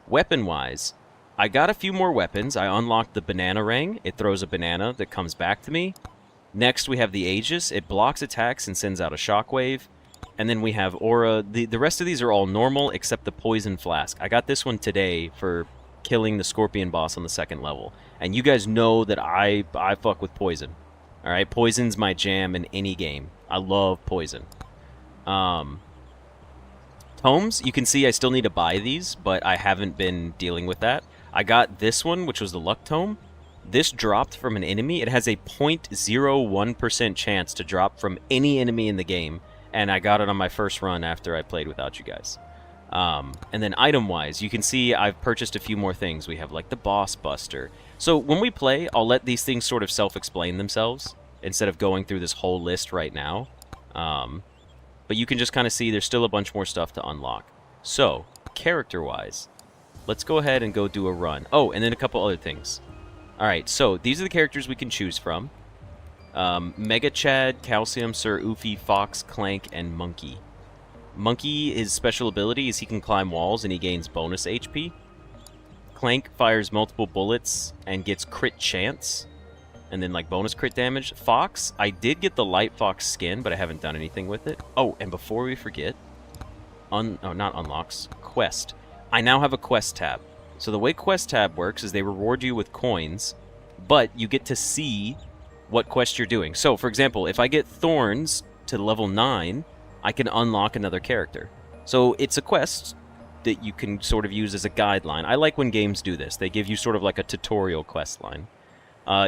Weapon-wise, I got a few more weapons. I unlocked the banana ring. It throws a banana that comes back to me. Next, we have the Aegis. It blocks attacks and sends out a shockwave. And then we have Aura. The rest of these are all normal, except the Poison Flask. I got this one today for killing the Scorpion boss on the 2nd level. And you guys know that I fuck with Poison. Alright, Poison's my jam in any game. I love Poison. Tomes, you can see I still need to buy these, but I haven't been dealing with that. I got this one, which was the Luck Tome. This dropped from an enemy. It has a 0.01% chance to drop from any enemy in the game, and I got it on my first run after I played without you guys. And then item-wise, you can see I've purchased a few more things. We have, like, the Boss Buster. So when we play, I'll let these things sort of self-explain themselves instead of going through this whole list right now. But you can just kind of see there's still a bunch more stuff to unlock. So, character-wise, let's go ahead and go do a run. Oh, and then a couple other things. Alright, so these are the characters we can choose from. Mega Chad, Calcium, Sir Oofy, Fox, Clank, and Monkey. Monkey, his special ability is he can climb walls and he gains bonus HP. Clank fires multiple bullets and gets crit chance, and then like bonus crit damage. Fox, I did get the Light Fox skin, but I haven't done anything with it. Oh, and before we forget, not unlocks, quest. I now have a quest tab. So the way quest tab works is they reward you with coins, but you get to see what quest you're doing. So, for example, if I get Thorns to level 9, I can unlock another character. So it's a quest that you can sort of use as a guideline. I like when games do this. They give you sort of like a tutorial quest line.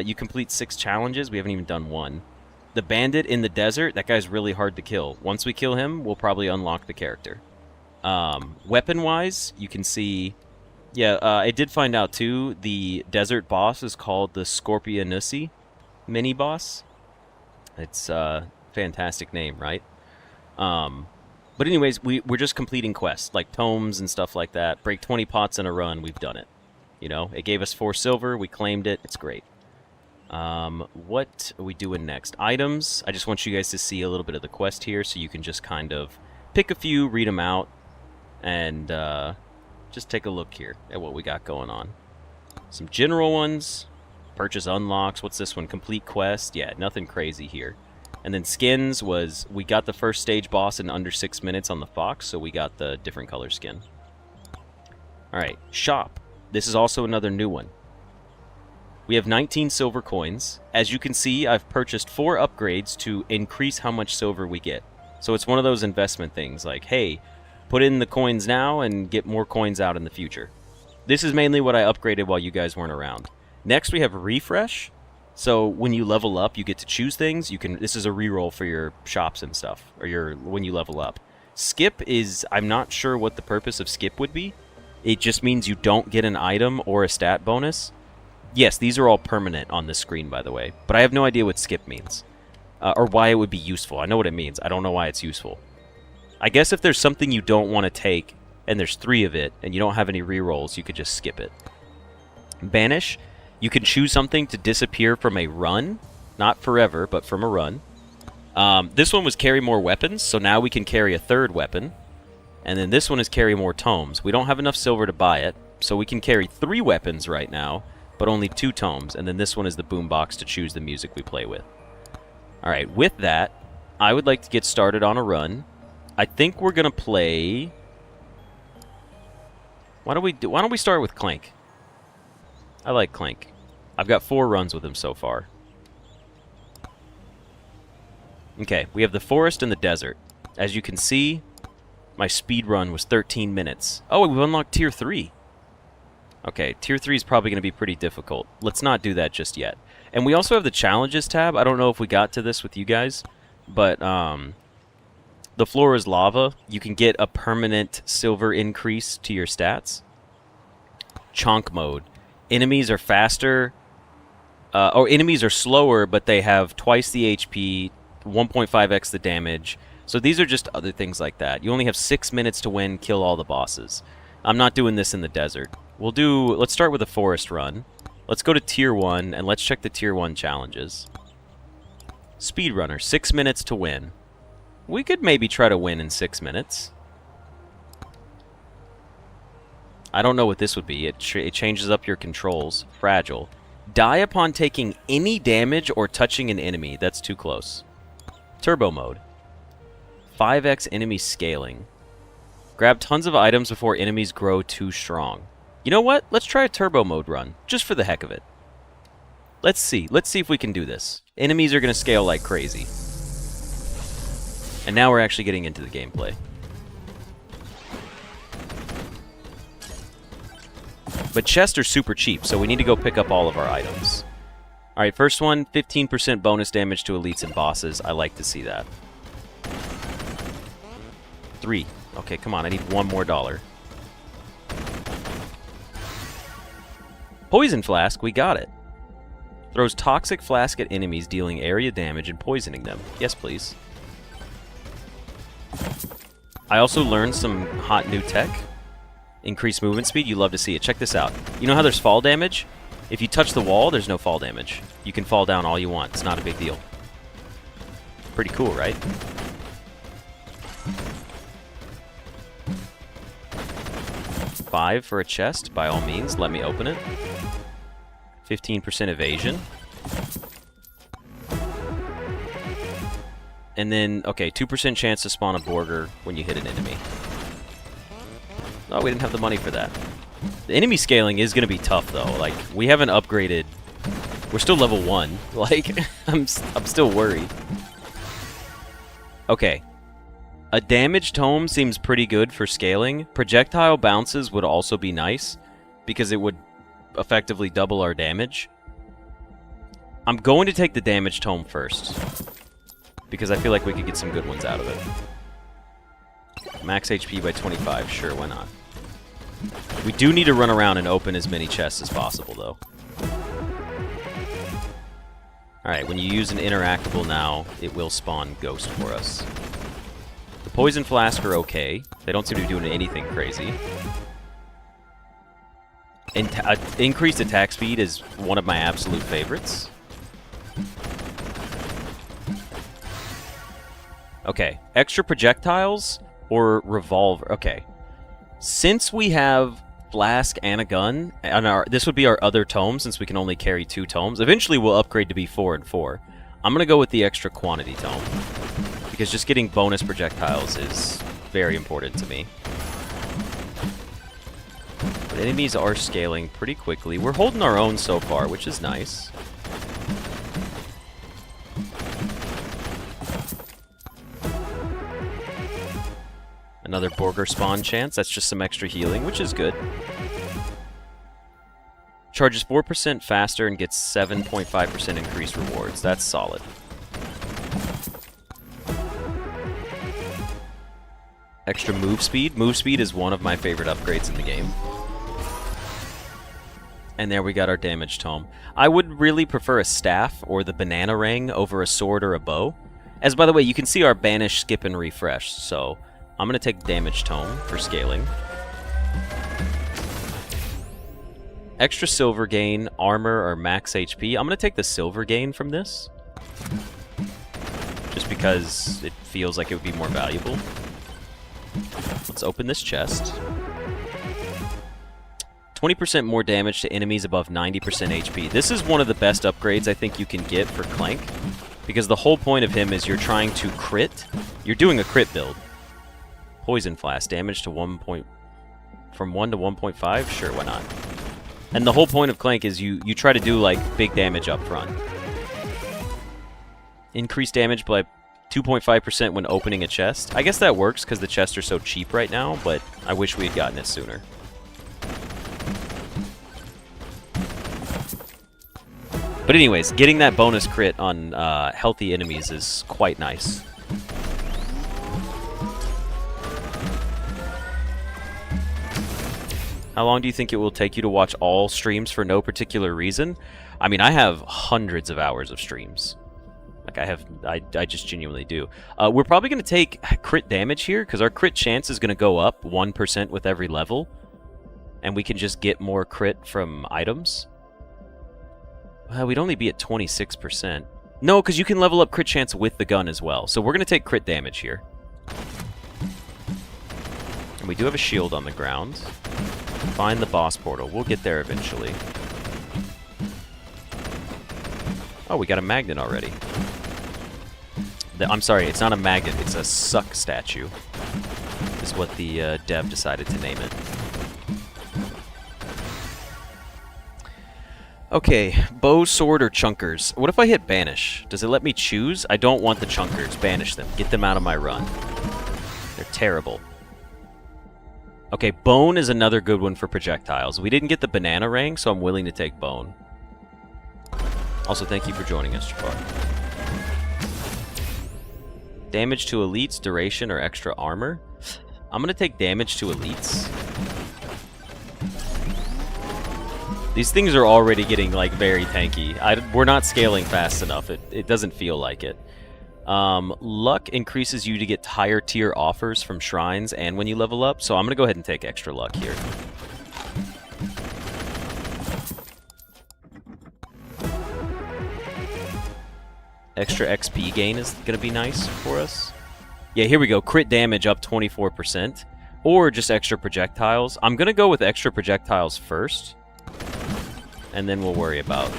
You complete 6 challenges. We haven't even done one. The bandit in the desert, that guy's really hard to kill. Once we kill him, we'll probably unlock the character. Weapon-wise, you can see... Yeah, I did find out, too, the desert boss is called the Scorpionussi mini-boss. It's a fantastic name, right? But anyways, we're just completing quests, like tomes and stuff like that. Break 20 pots in a run, we've done it. You know, it gave us 4 silver, we claimed it, it's great. What are we doing next? Items, I just want you guys to see a little bit of the quest here, so you can just kind of pick a few, read them out, and just take a look here at what we got going on. Some general ones, purchase unlocks, what's this one? Complete quest, yeah, nothing crazy here. And then skins was, we got the first stage boss in under 6 minutes on the Fox, so we got the different color skin. Alright, shop. This is also another new one. We have 19 silver coins. As you can see, I've purchased 4 upgrades to increase how much silver we get. So it's one of those investment things, like, hey, put in the coins now and get more coins out in the future. This is mainly what I upgraded while you guys weren't around. Next, we have refresh. So when you level up, you get to choose things. You can. This is a reroll for your shops and stuff, or when you level up. Skip is, I'm not sure what the purpose of skip would be. It just means you don't get an item or a stat bonus. Yes, these are all permanent on this screen, by the way, but I have no idea what skip means, or why it would be useful. I know what it means. I don't know why it's useful. I guess if there's something you don't want to take, and there's 3 of it, and you don't have any rerolls, you could just skip it. Banish. You can choose something to disappear from a run. Not forever, but from a run. This one was carry more weapons, so now we can carry a 3rd weapon. And then this one is carry more tomes. We don't have enough silver to buy it, so we can carry 3 weapons right now, but only 2 tomes. And then this one is the boombox to choose the music we play with. Alright, with that, I would like to get started on a run. I think we're going to play... Why don't we start with Clank? I like Clank. I've got 4 runs with him so far. Okay, we have the forest and the desert. As you can see, my speed run was 13 minutes. Oh, we've unlocked Tier 3. Okay, Tier 3 is probably going to be pretty difficult. Let's not do that just yet. And we also have the Challenges tab. I don't know if we got to this with you guys, but the floor is lava. You can get a permanent silver increase to your stats. Chonk mode. Enemies are faster, or enemies are slower, but they have twice the HP, 1.5x the damage. So these are just other things like that. You only have 6 minutes to win, kill all the bosses. I'm not doing this in the desert. Let's start with a forest run. Let's go to Tier 1, and let's check the Tier 1 challenges. Speedrunner, 6 minutes to win. We could maybe try to win in 6 minutes. I don't know what this would be. It changes up your controls. Fragile. Die upon taking any damage or touching an enemy. That's too close. Turbo mode. 5x enemy scaling. Grab tons of items before enemies grow too strong. You know what? Let's try a turbo mode run, just for the heck of it. Let's see. Let's see if we can do this. Enemies are going to scale like crazy. And now we're actually getting into the gameplay. But chests are super cheap, so we need to go pick up all of our items. Alright, first one, 15% bonus damage to elites and bosses. I like to see that. 3. Okay, come on, I need one more dollar. Poison Flask, we got it. Throws Toxic Flask at enemies, dealing area damage and poisoning them. Yes, please. I also learned some hot new tech. Increased movement speed, you love to see it. Check this out. You know how there's fall damage? If you touch the wall, there's no fall damage. You can fall down all you want. It's not a big deal. Pretty cool, right? $5 for a chest, by all means. Let me open it. 15% evasion. And then, okay, 2% chance to spawn a Borger when you hit an enemy. Oh, we didn't have the money for that. The enemy scaling is going to be tough, though. Like, we haven't upgraded. We're still level 1. Like, I'm still worried. Okay. A damage tome seems pretty good for scaling. Projectile bounces would also be nice, because it would effectively double our damage. I'm going to take the damage tome first, because I feel like we could get some good ones out of it. Max HP by 25, sure, why not? We do need to run around and open as many chests as possible, though. Alright, when you use an interactable now, it will spawn Ghost for us. The Poison Flask are okay. They don't seem to be doing anything crazy. Increased attack speed is one of my absolute favorites. Okay, extra projectiles or revolver. Okay. Since we have Flask and a gun, and this would be our other tome since we can only carry 2 tomes. Eventually we'll upgrade to be 4 and 4. I'm going to go with the extra quantity tome, because just getting bonus projectiles is very important to me. But enemies are scaling pretty quickly. We're holding our own so far, which is nice. Another Borger spawn chance. That's just some extra healing, which is good. Charges 4% faster and gets 7.5% increased rewards. That's solid. Extra move speed. Move speed is one of my favorite upgrades in the game. And there we got our damage tome. I would really prefer a staff or the banana ring over a sword or a bow. As by the way, you can see our banish, skip, and refresh, so I'm going to take damage tome for scaling. Extra silver gain, armor, or max HP. I'm going to take the silver gain from this, just because it feels like it would be more valuable. Let's open this chest. 20% more damage to enemies above 90% HP. This is one of the best upgrades I think you can get for Clank, because the whole point of him is you're trying to crit. You're doing a crit build. Poison Flask, damage to from 1 to 1.5? Sure, why not? And the whole point of Clank is you try to do, like, big damage up front. Increased damage by 2.5% when opening a chest. I guess that works because the chests are so cheap right now, but I wish we had gotten it sooner. But anyways, getting that bonus crit on healthy enemies is quite nice. How long do you think it will take you to watch all streams for no particular reason? I mean, I have hundreds of hours of streams. Like, I just genuinely do. We're probably going to take crit damage here, because our crit chance is going to go up 1% with every level. And we can just get more crit from items. Well, we'd only be at 26%. No, because you can level up crit chance with the gun as well. So we're going to take crit damage here. And we do have a shield on the ground. Find the boss portal. We'll get there eventually. Oh, we got a magnet already. I'm sorry, it's not a magnet. It's a suck statue. Is what the dev decided to name it. Okay, bow, sword, or chunkers. What if I hit banish? Does it let me choose? I don't want the chunkers. Banish them. Get them out of my run. They're terrible. Okay, bone is another good one for projectiles. We didn't get the banana ring, so I'm willing to take bone. Also, thank you for joining us, Jafar. Damage to elites, duration, or extra armor. I'm going to take damage to elites. These things are already getting, like, very tanky. We're not scaling fast enough. It doesn't feel like it. Luck increases you to get higher tier offers from shrines and when you level up, so I'm going to go ahead and take extra luck here. Extra XP gain is going to be nice for us. Yeah, here we go. Crit damage up 24%. Or just extra projectiles. I'm going to go with extra projectiles first. And then we'll worry about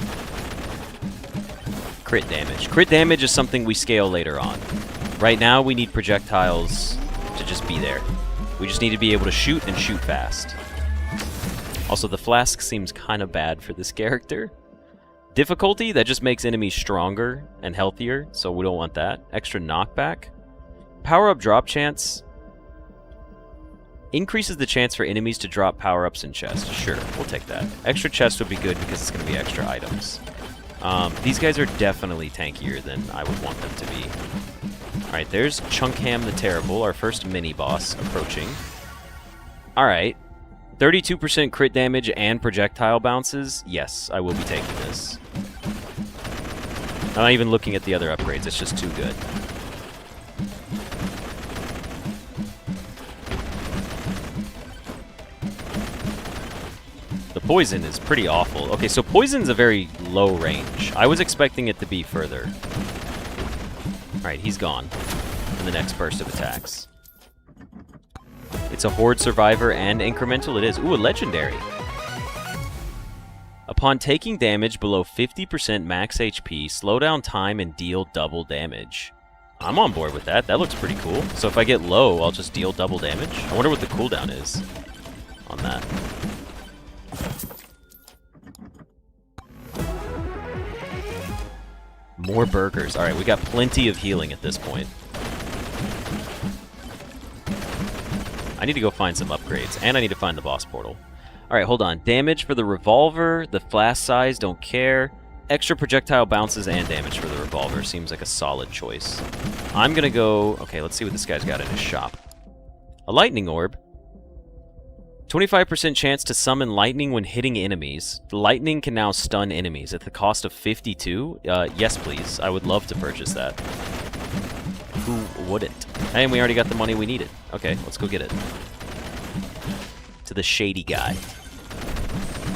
crit damage. Crit damage is something we scale later on. Right now, we need projectiles to just be there. We just need to be able to shoot and shoot fast. Also, the flask seems kind of bad for this character. Difficulty, that just makes enemies stronger and healthier, so we don't want that. Extra knockback. Power-up drop chance increases the chance for enemies to drop power-ups in chests. Sure, we'll take that. Extra chest would be good because it's going to be extra items. These guys are definitely tankier than I would want them to be. Alright, there's Chunkham the Terrible, our first mini-boss approaching. Alright. 32% crit damage and projectile bounces. Yes, I will be taking this. I'm not even looking at the other upgrades. It's just too good. The poison is pretty awful. Okay, so poison's a very low range. I was expecting it to be further. Alright, he's gone in the next burst of attacks. It's a horde survivor and incremental. It is. Ooh, a legendary. Upon taking damage below 50% max HP, slow down time and deal double damage. I'm on board with that. That looks pretty cool. So if I get low, I'll just deal double damage. I wonder what the cooldown is on that. More burgers. Alright, we got plenty of healing at this point. I need to go find some upgrades, and I need to find the boss portal. Alright, hold on. Damage for the revolver, the flask size, don't care. Extra projectile bounces and damage for the revolver seems like a solid choice. I'm gonna go... Okay, let's see what this guy's got in his shop. A lightning orb. 25% chance to summon lightning when hitting enemies. The lightning can now stun enemies at the cost of 52. Yes, please. I would love to purchase that. Who wouldn't? And we already got the money we needed. Okay, let's go get it. To the shady guy.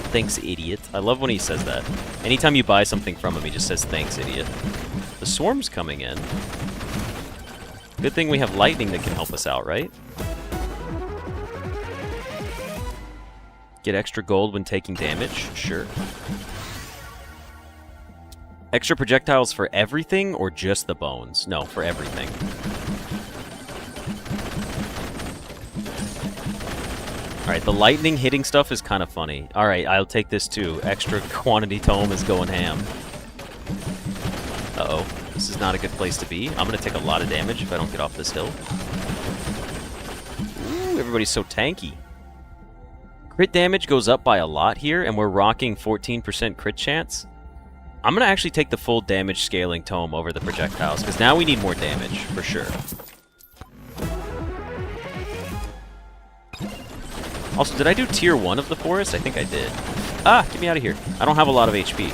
Thanks, idiot. I love when he says that. Anytime you buy something from him, he just says, thanks, idiot. The swarm's coming in. Good thing we have lightning that can help us out, right? Get extra gold when taking damage? Sure. Extra projectiles for everything or just the bones? No, for everything. Alright, the lightning hitting stuff is kind of funny. Alright, I'll take this too. Extra quantity tome is going ham. Uh-oh. This is not a good place to be. I'm going to take a lot of damage if I don't get off this hill. Ooh, everybody's so tanky. Crit damage goes up by a lot here, and we're rocking 14% crit chance. I'm going to actually take the full damage scaling tome over the projectiles, because now we need more damage, for sure. Also, did I do tier 1 of the forest? I think I did. Ah, get me out of here. I don't have a lot of HP.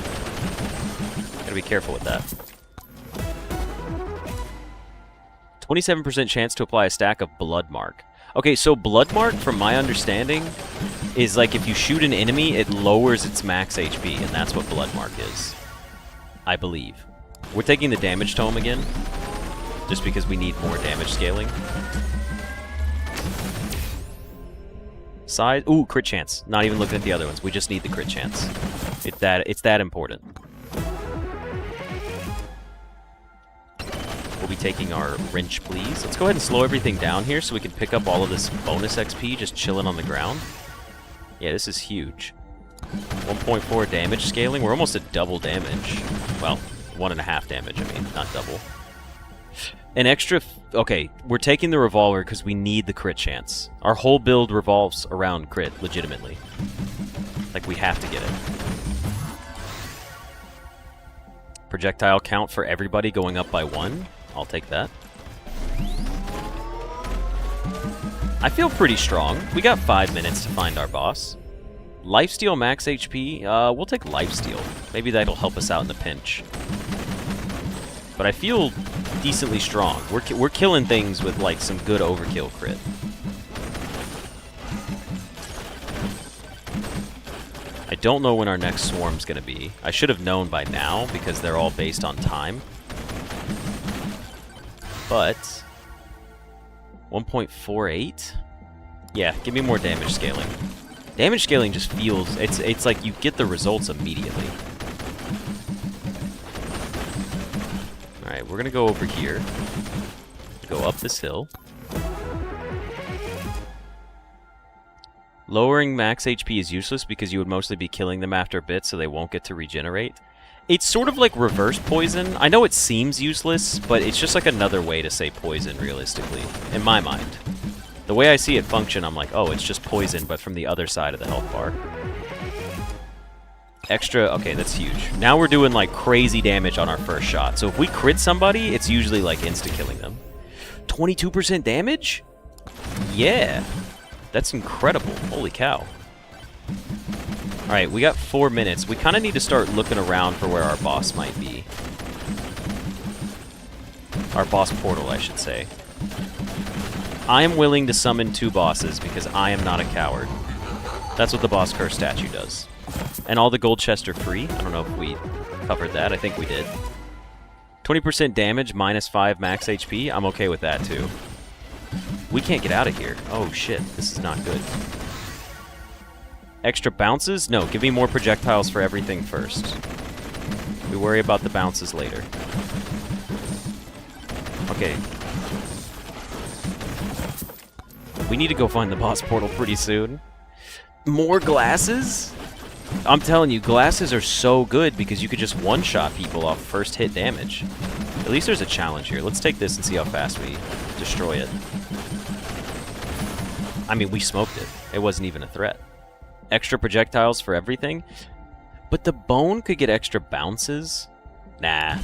Gotta be careful with that. 27% chance to apply a stack of Blood Mark. Okay, so Blood Mark, from my understanding, is like if you shoot an enemy, it lowers its max HP, and that's what Blood Mark is. I believe. We're taking the damage tome again, just because we need more damage scaling. Size, ooh, crit chance. Not even looking at the other ones. We just need the crit chance. It's that important. We'll be taking our wrench, please. Let's go ahead and slow everything down here so we can pick up all of this bonus XP just chilling on the ground. Yeah, this is huge. 1.4 damage scaling. We're almost at double damage. Well, 1.5 damage, I mean, not double. An extra... Okay, we're taking the revolver because we need the crit chance. Our whole build revolves around crit, legitimately. Like, we have to get it. Projectile count for everybody going up by 1. I'll take that. I feel pretty strong. We got 5 minutes to find our boss. Lifesteal max HP, we'll take lifesteal. Maybe that'll help us out in the pinch. But I feel decently strong. We're killing things with like some good overkill crit. I don't know when our next swarm's gonna be. I should have known by now because they're all based on time. But 1.48? Yeah, give me more damage scaling. Damage scaling just feels it's like you get the results immediately. Alright, we're gonna go over here. Go up this hill. Lowering max HP is useless because you would mostly be killing them after a bit, so they won't get to regenerate. It's sort of like reverse poison. I know it seems useless, but it's just like another way to say poison, realistically, in my mind. The way I see it function, I'm like, oh, it's just poison, but from the other side of the health bar. Extra, okay, that's huge. Now we're doing like crazy damage on our first shot. So if we crit somebody, it's usually like insta-killing them. 22% damage? Yeah. That's incredible. Holy cow. Alright, we got 4 minutes. We kind of need to start looking around for where our boss might be. Our boss portal, I should say. I am willing to summon 2 bosses because I am not a coward. That's what the boss curse statue does. And all the gold chests are free. I don't know if we covered that. I think we did. 20% damage, minus 5 max HP. I'm okay with that, too. We can't get out of here. Oh, shit. This is not good. Extra bounces? No, give me more projectiles for everything first. We worry about the bounces later. Okay. We need to go find the boss portal pretty soon. More glasses? I'm telling you, glasses are so good because you could just one-shot people off first hit damage. At least there's a challenge here. Let's take this and see how fast we destroy it. I mean, we smoked it. It wasn't even a threat. Extra projectiles for everything? But the bone could get extra bounces? Nah.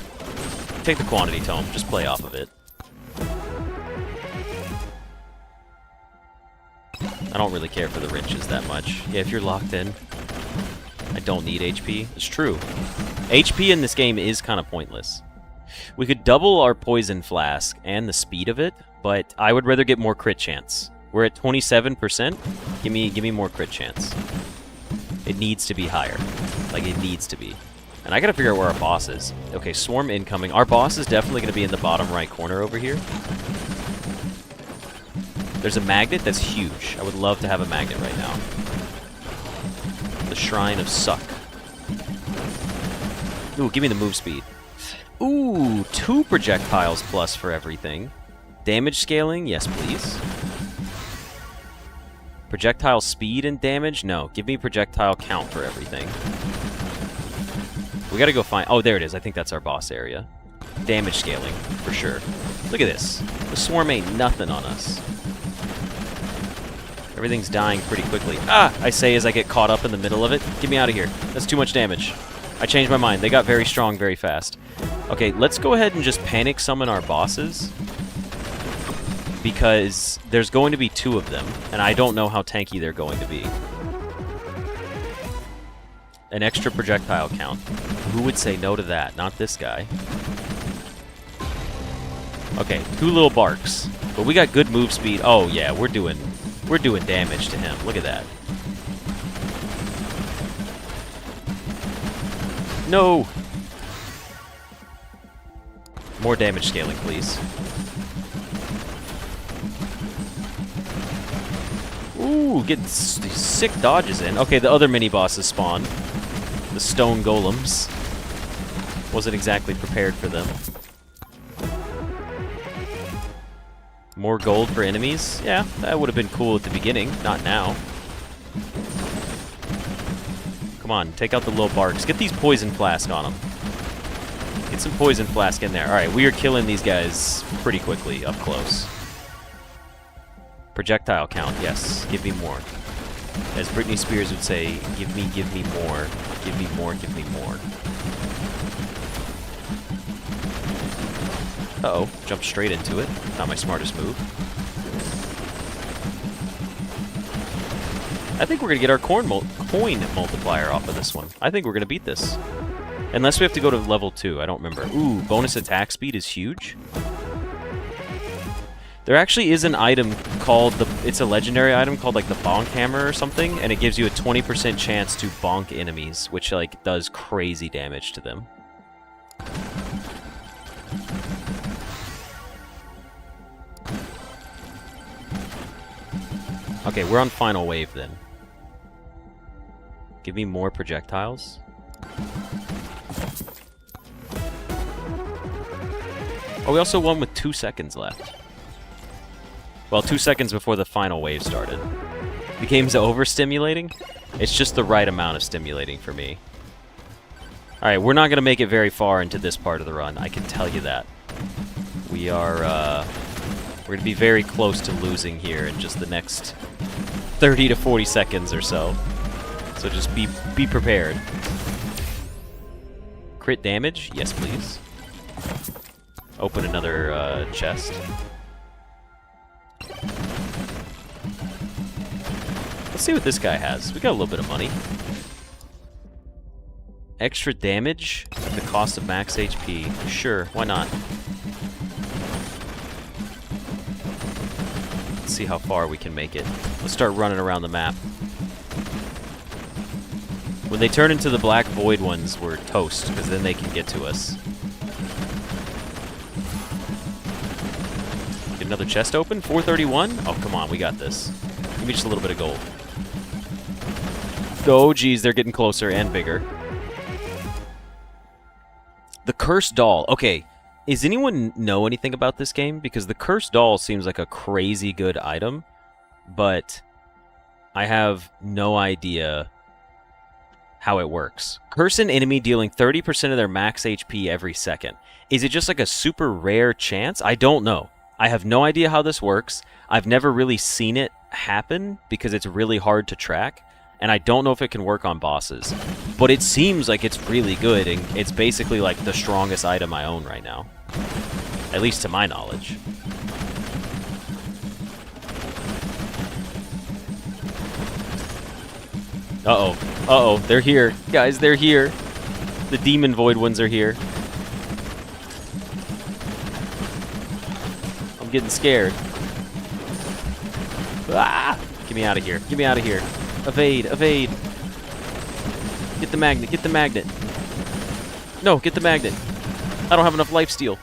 Take the quantity tome. Just play off of it. I don't really care for the wrenches that much. Yeah, if you're locked in, I don't need HP. It's true. HP in this game is kind of pointless. We could double our poison flask and the speed of it, but I would rather get more crit chance. We're at 27%. Give me more crit chance. It needs to be higher. Like, it needs to be. And I gotta figure out where our boss is. Okay, swarm incoming. Our boss is definitely gonna be in the bottom right corner over here. There's a magnet that's huge. I would love to have a magnet right now. The Shrine of Suck. Ooh, give me the move speed. Ooh, 2 projectiles plus for everything. Damage scaling? Yes, please. Projectile speed and damage? No. Give me projectile count for everything. We gotta go find... Oh, there it is. I think that's our boss area. Damage scaling, for sure. Look at this. The swarm ain't nothing on us. Everything's dying pretty quickly. Ah! I say as I get caught up in the middle of it. Get me out of here. That's too much damage. I changed my mind. They got very strong very fast. Okay, let's go ahead and just panic summon our bosses. Because there's going to be 2 of them, and I don't know how tanky they're going to be. An extra projectile count. Who would say no to that? Not this guy. Okay, 2 little barks. But we got good move speed. Oh yeah, we're doing damage to him. Look at that. No! More damage scaling, please. Ooh, getting these sick dodges in. Okay, the other mini-bosses spawn. The stone golems. Wasn't exactly prepared for them. More gold for enemies? Yeah, that would have been cool at the beginning. Not now. Come on, take out the little barks. Get these poison flask on them. Get some poison flask in there. Alright, we are killing these guys pretty quickly up close. Projectile count, yes. Give me more. As Britney Spears would say, give me more. Give me more, give me more. Uh-oh, jumped straight into it. Not my smartest move. I think we're going to get our coin multiplier off of this one. I think we're going to beat this. Unless we have to go to level 2, I don't remember. Ooh, bonus attack speed is huge. There actually is an item called it's a legendary item called like the bonk hammer or something, and it gives you a 20% chance to bonk enemies, which like does crazy damage to them. Okay, we're on final wave then. Give me more projectiles. Oh, we also won with 2 seconds left. Well, 2 seconds before the final wave started. The game's overstimulating. It's just the right amount of stimulating for me. Alright, we're not going to make it very far into this part of the run. I can tell you that. We are, we're going to be very close to losing here in just the next 30 to 40 seconds or so. So just be prepared. Crit damage? Yes, please. Open another chest. Let's see what this guy has. We got a little bit of money. Extra damage at the cost of max HP. Sure, why not? Let's see how far we can make it. Let's start running around the map. When they turn into the black void ones, we're toast, because then they can get to us. Get another chest open? 431? Oh, come on, we got this. Give me just a little bit of gold. Oh, geez, they're getting closer and bigger. The Cursed Doll. Okay, does anyone know anything about this game? Because the Cursed Doll seems like a crazy good item, but I have no idea how it works. Curse an enemy dealing 30% of their max HP every second. Is it just like a super rare chance? I don't know. I have no idea how this works. I've never really seen it happen because it's really hard to track, and I don't know if it can work on bosses. But it seems like it's really good, and it's basically like the strongest item I own right now. At least to my knowledge. Uh-oh. Uh-oh. They're here. Guys, they're here. The Demon Void ones are here. I'm getting scared. Ah! Get me out of here. Get me out of here. Evade. Evade. Get the magnet. Get the magnet. No, get the magnet. I don't have enough lifesteal.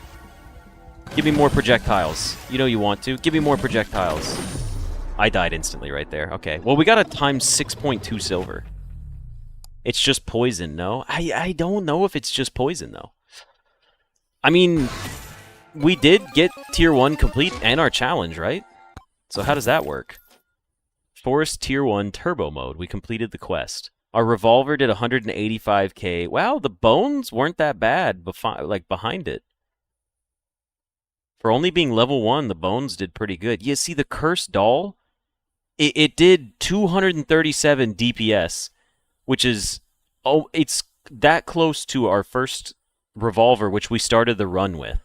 Give me more projectiles. You know you want to. Give me more projectiles. I died instantly right there. Okay. Well, we got a times 6.2 silver. It's just poison, no? I don't know if it's just poison, though. I mean, we did get Tier 1 complete and our challenge, right? So how does that work? Forest Tier 1 Turbo Mode. We completed the quest. Our revolver did 185k. Wow, the bones weren't that bad behind it. For only being level 1, the bones did pretty good. You see, the Cursed Doll, it did 237 DPS, which is, oh, it's that close to our first revolver, which we started the run with.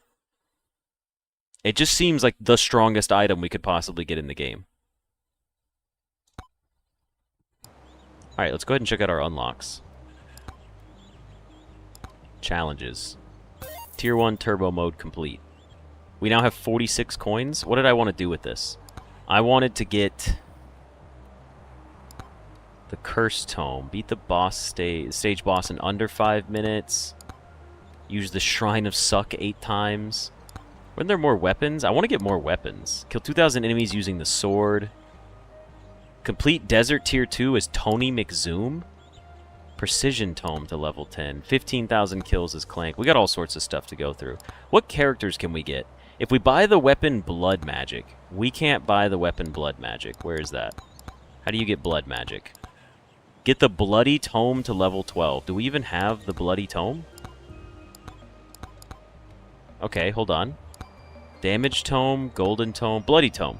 It just seems like the strongest item we could possibly get in the game. Alright, let's go ahead and check out our unlocks. Challenges. Tier 1 Turbo Mode complete. We now have 46 coins. What did I want to do with this? I wanted to get the Curse Tome. Beat the boss stage boss in under 5 minutes. Use the Shrine of Suck 8 times. Weren't there more weapons? I want to get more weapons. Kill 2,000 enemies using the sword. Complete Desert Tier 2 as Tony McZoom. Precision Tome to level 10. 15,000 kills as Clank. We got all sorts of stuff to go through. What characters can we get? If we buy the weapon Blood Magic, we can't buy the weapon Blood Magic. Where is that? How do you get Blood Magic? Get the Bloody Tome to level 12. Do we even have the Bloody Tome? Okay, hold on. Damage Tome, Golden Tome, Bloody Tome.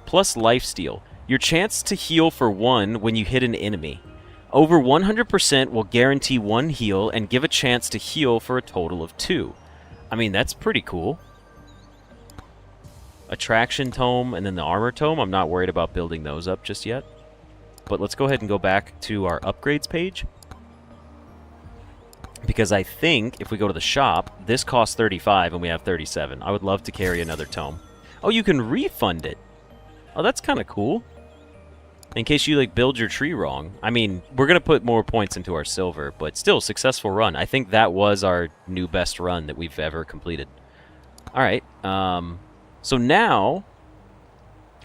Plus Lifesteal. Your chance to heal for 1 when you hit an enemy. Over 100% will guarantee 1 heal and give a chance to heal for a total of 2. I mean, that's pretty cool. Attraction Tome and then the Armor Tome. I'm not worried about building those up just yet. But let's go ahead and go back to our upgrades page. Because I think if we go to the shop, this costs 35 and we have 37. I would love to carry another tome. Oh, you can refund it. Oh, that's kind of cool. In case you like build your tree wrong. I mean, we're going to put more points into our silver, but still, successful run. I think that was our new best run that we've ever completed. All right. So now,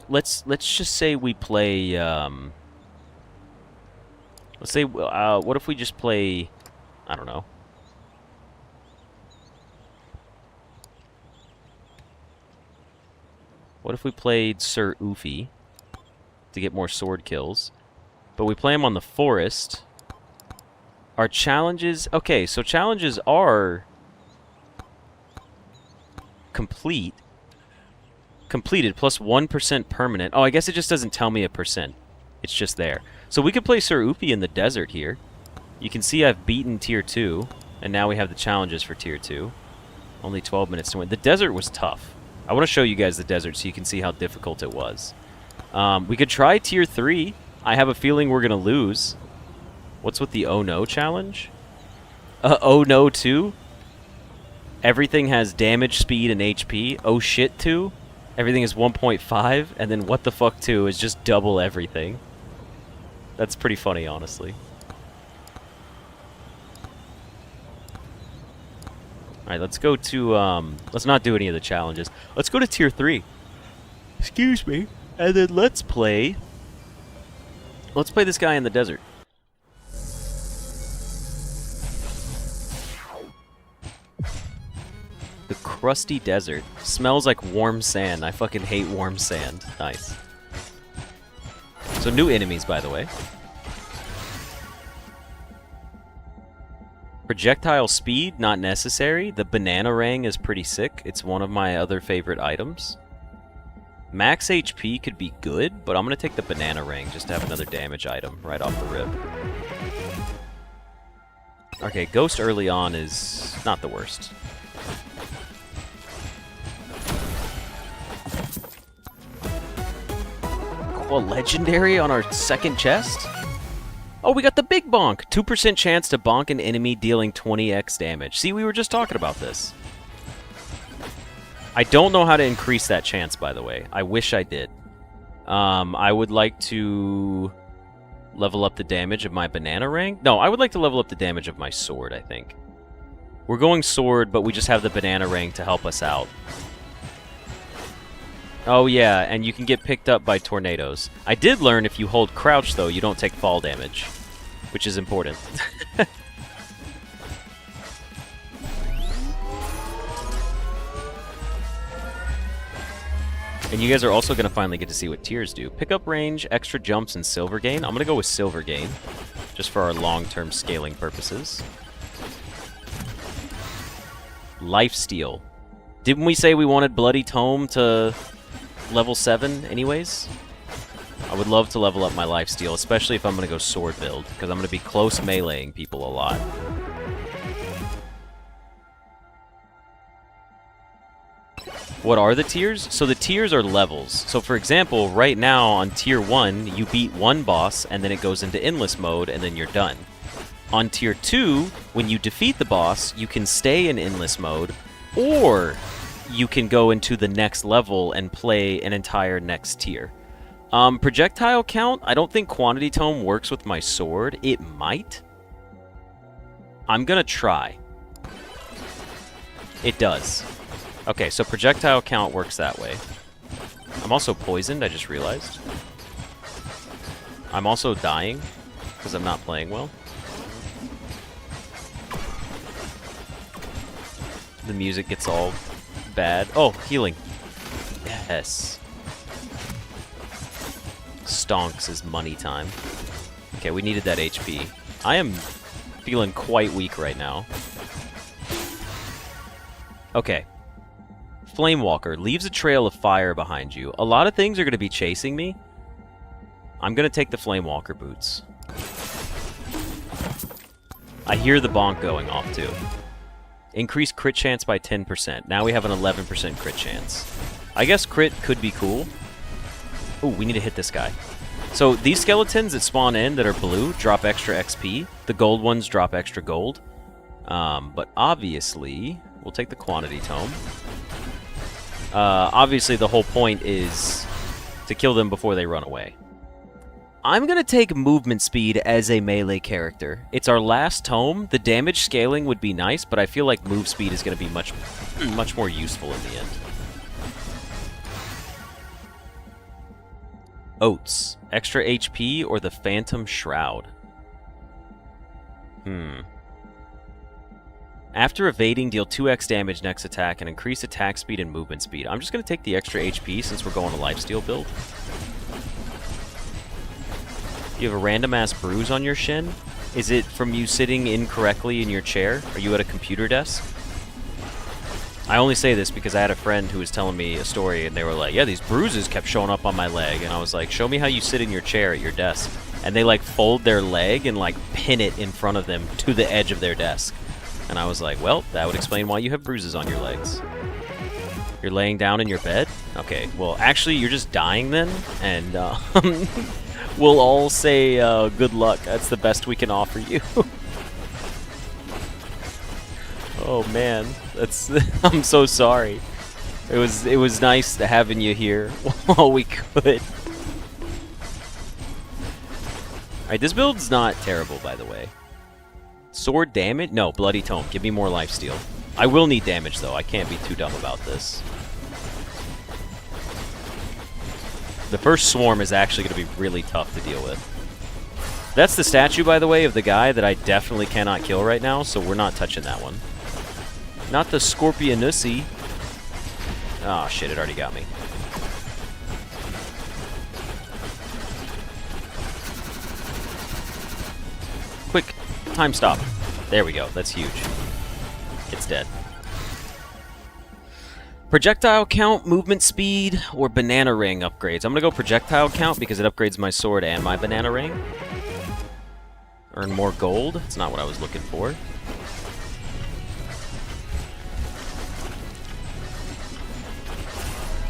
let's just say we play... let's say, what if we just play... I don't know. What if we played Sir Oofy to get more sword kills? But we play him on the forest. Our challenges... Okay, so challenges are... completed plus 1% permanent. Oh, I guess it just doesn't tell me a percent. It's just there. So we could play Sir Oofy in the desert here. You can see I've beaten Tier 2, and now we have the challenges for Tier 2. Only 12 minutes to win. The desert was tough. I want to show you guys the desert so you can see how difficult it was. We could try Tier 3. I have a feeling we're going to lose. What's with the Oh No challenge? Oh No 2? Everything has damage, speed, and HP. Oh Shit 2? Everything is 1.5, and then What the Fuck 2 is just double everything. That's pretty funny, honestly. Alright, let's go to, let's not do any of the challenges. Let's go to Tier 3. Excuse me. And then let's play this guy in the desert. The crusty desert. Smells like warm sand. I fucking hate warm sand. Nice. So new enemies, by the way. Projectile speed, not necessary. The banana ring is pretty sick. It's one of my other favorite items. Max HP could be good, but I'm going to take the banana ring just to have another damage item right off the rip. Okay, Ghost early on is not the worst. Well, legendary on our second chest? Oh, we got the big bonk! 2% chance to bonk an enemy dealing 20x damage. See, we were just talking about this. I don't know how to increase that chance, by the way. I wish I did. I would like to level up the damage of my banana ring. No, I would like to level up the damage of my sword, I think. We're going sword, but we just have the banana ring to help us out. Oh yeah, and you can get picked up by tornadoes. I did learn if you hold crouch, though, you don't take fall damage, which is important. And you guys are also going to finally get to see what tiers do. Pickup range, extra jumps, and silver gain. I'm going to go with silver gain, just for our long-term scaling purposes. Lifesteal. Didn't we say we wanted Bloody Tome to level 7 anyways? I would love to level up my lifesteal, especially if I'm going to go sword build, because I'm going to be close meleeing people a lot. What are the tiers? So the tiers are levels. So for example, right now on Tier 1, you beat one boss, and then it goes into endless mode, and then you're done. On Tier 2, when you defeat the boss, you can stay in endless mode, or you can go into the next level and play an entire next tier. Projectile count, I don't think Quantity Tome works with my sword. It might. I'm gonna try. It does. Okay, so projectile count works that way. I'm also poisoned, I just realized. I'm also dying, because I'm not playing well. The music gets all bad. Oh, healing. Yes. Stonks is money time. Okay, we needed that HP. I am feeling quite weak right now. Okay. Flamewalker leaves a trail of fire behind you. A lot of things are going to be chasing me. I'm going to take the Flamewalker boots. I hear the bonk going off too. Increase crit chance by 10%. Now we have an 11% crit chance. I guess crit could be cool. Ooh, we need to hit this guy. So these skeletons that spawn in that are blue drop extra XP. The gold ones drop extra gold. But obviously, we'll take the Quantity Tome. Obviously, the whole point is to kill them before they run away. I'm going to take movement speed as a melee character. It's our last tome. The damage scaling would be nice, but I feel like move speed is going to be much more useful in the end. Oats. Extra HP or the Phantom Shroud? After evading, deal 2x damage next attack and increase attack speed and movement speed. I'm just going to take the extra HP since we're going a lifesteal build. You have a random-ass bruise on your shin? Is it from you sitting incorrectly in your chair? Are you at a computer desk? I only say this because I had a friend who was telling me a story, and they were like, yeah, these bruises kept showing up on my leg. And I was like, show me how you sit in your chair at your desk. And they, like, fold their leg and, like, pin it in front of them to the edge of their desk. And I was like, well, that would explain why you have bruises on your legs. You're laying down in your bed? Okay, well, actually, you're just dying then, and, we'll all say good luck. That's the best we can offer you. Oh man, that's I'm so sorry. It was nice having you here while we could. Alright, this build's not terrible, by the way. Sword damage? No, Bloody Tome. Give me more lifesteal. I will need damage, though. I can't be too dumb about this. The first swarm is actually going to be really tough to deal with. That's the statue, by the way, of the guy that I definitely cannot kill right now, so we're not touching that one. Not the Scorpionussi. Oh, shit, it already got me. Quick, time stop. There we go, that's huge. It's dead. Projectile count, movement speed, or banana ring upgrades. I'm going to go projectile count because it upgrades my sword and my banana ring. Earn more gold. That's not what I was looking for.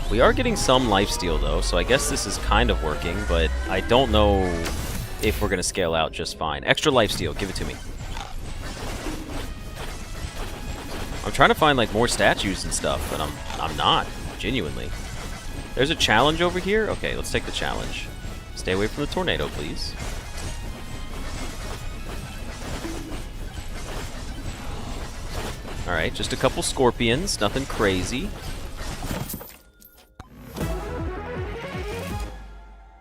We are getting some lifesteal, though, so I guess this is kind of working, but I don't know if we're going to scale out just fine. Extra lifesteal, give it to me. I'm trying to find, like, more statues and stuff, but I'm not, genuinely. There's a challenge over here? Okay, let's take the challenge. Stay away from the tornado, please. Alright, just a couple scorpions, nothing crazy.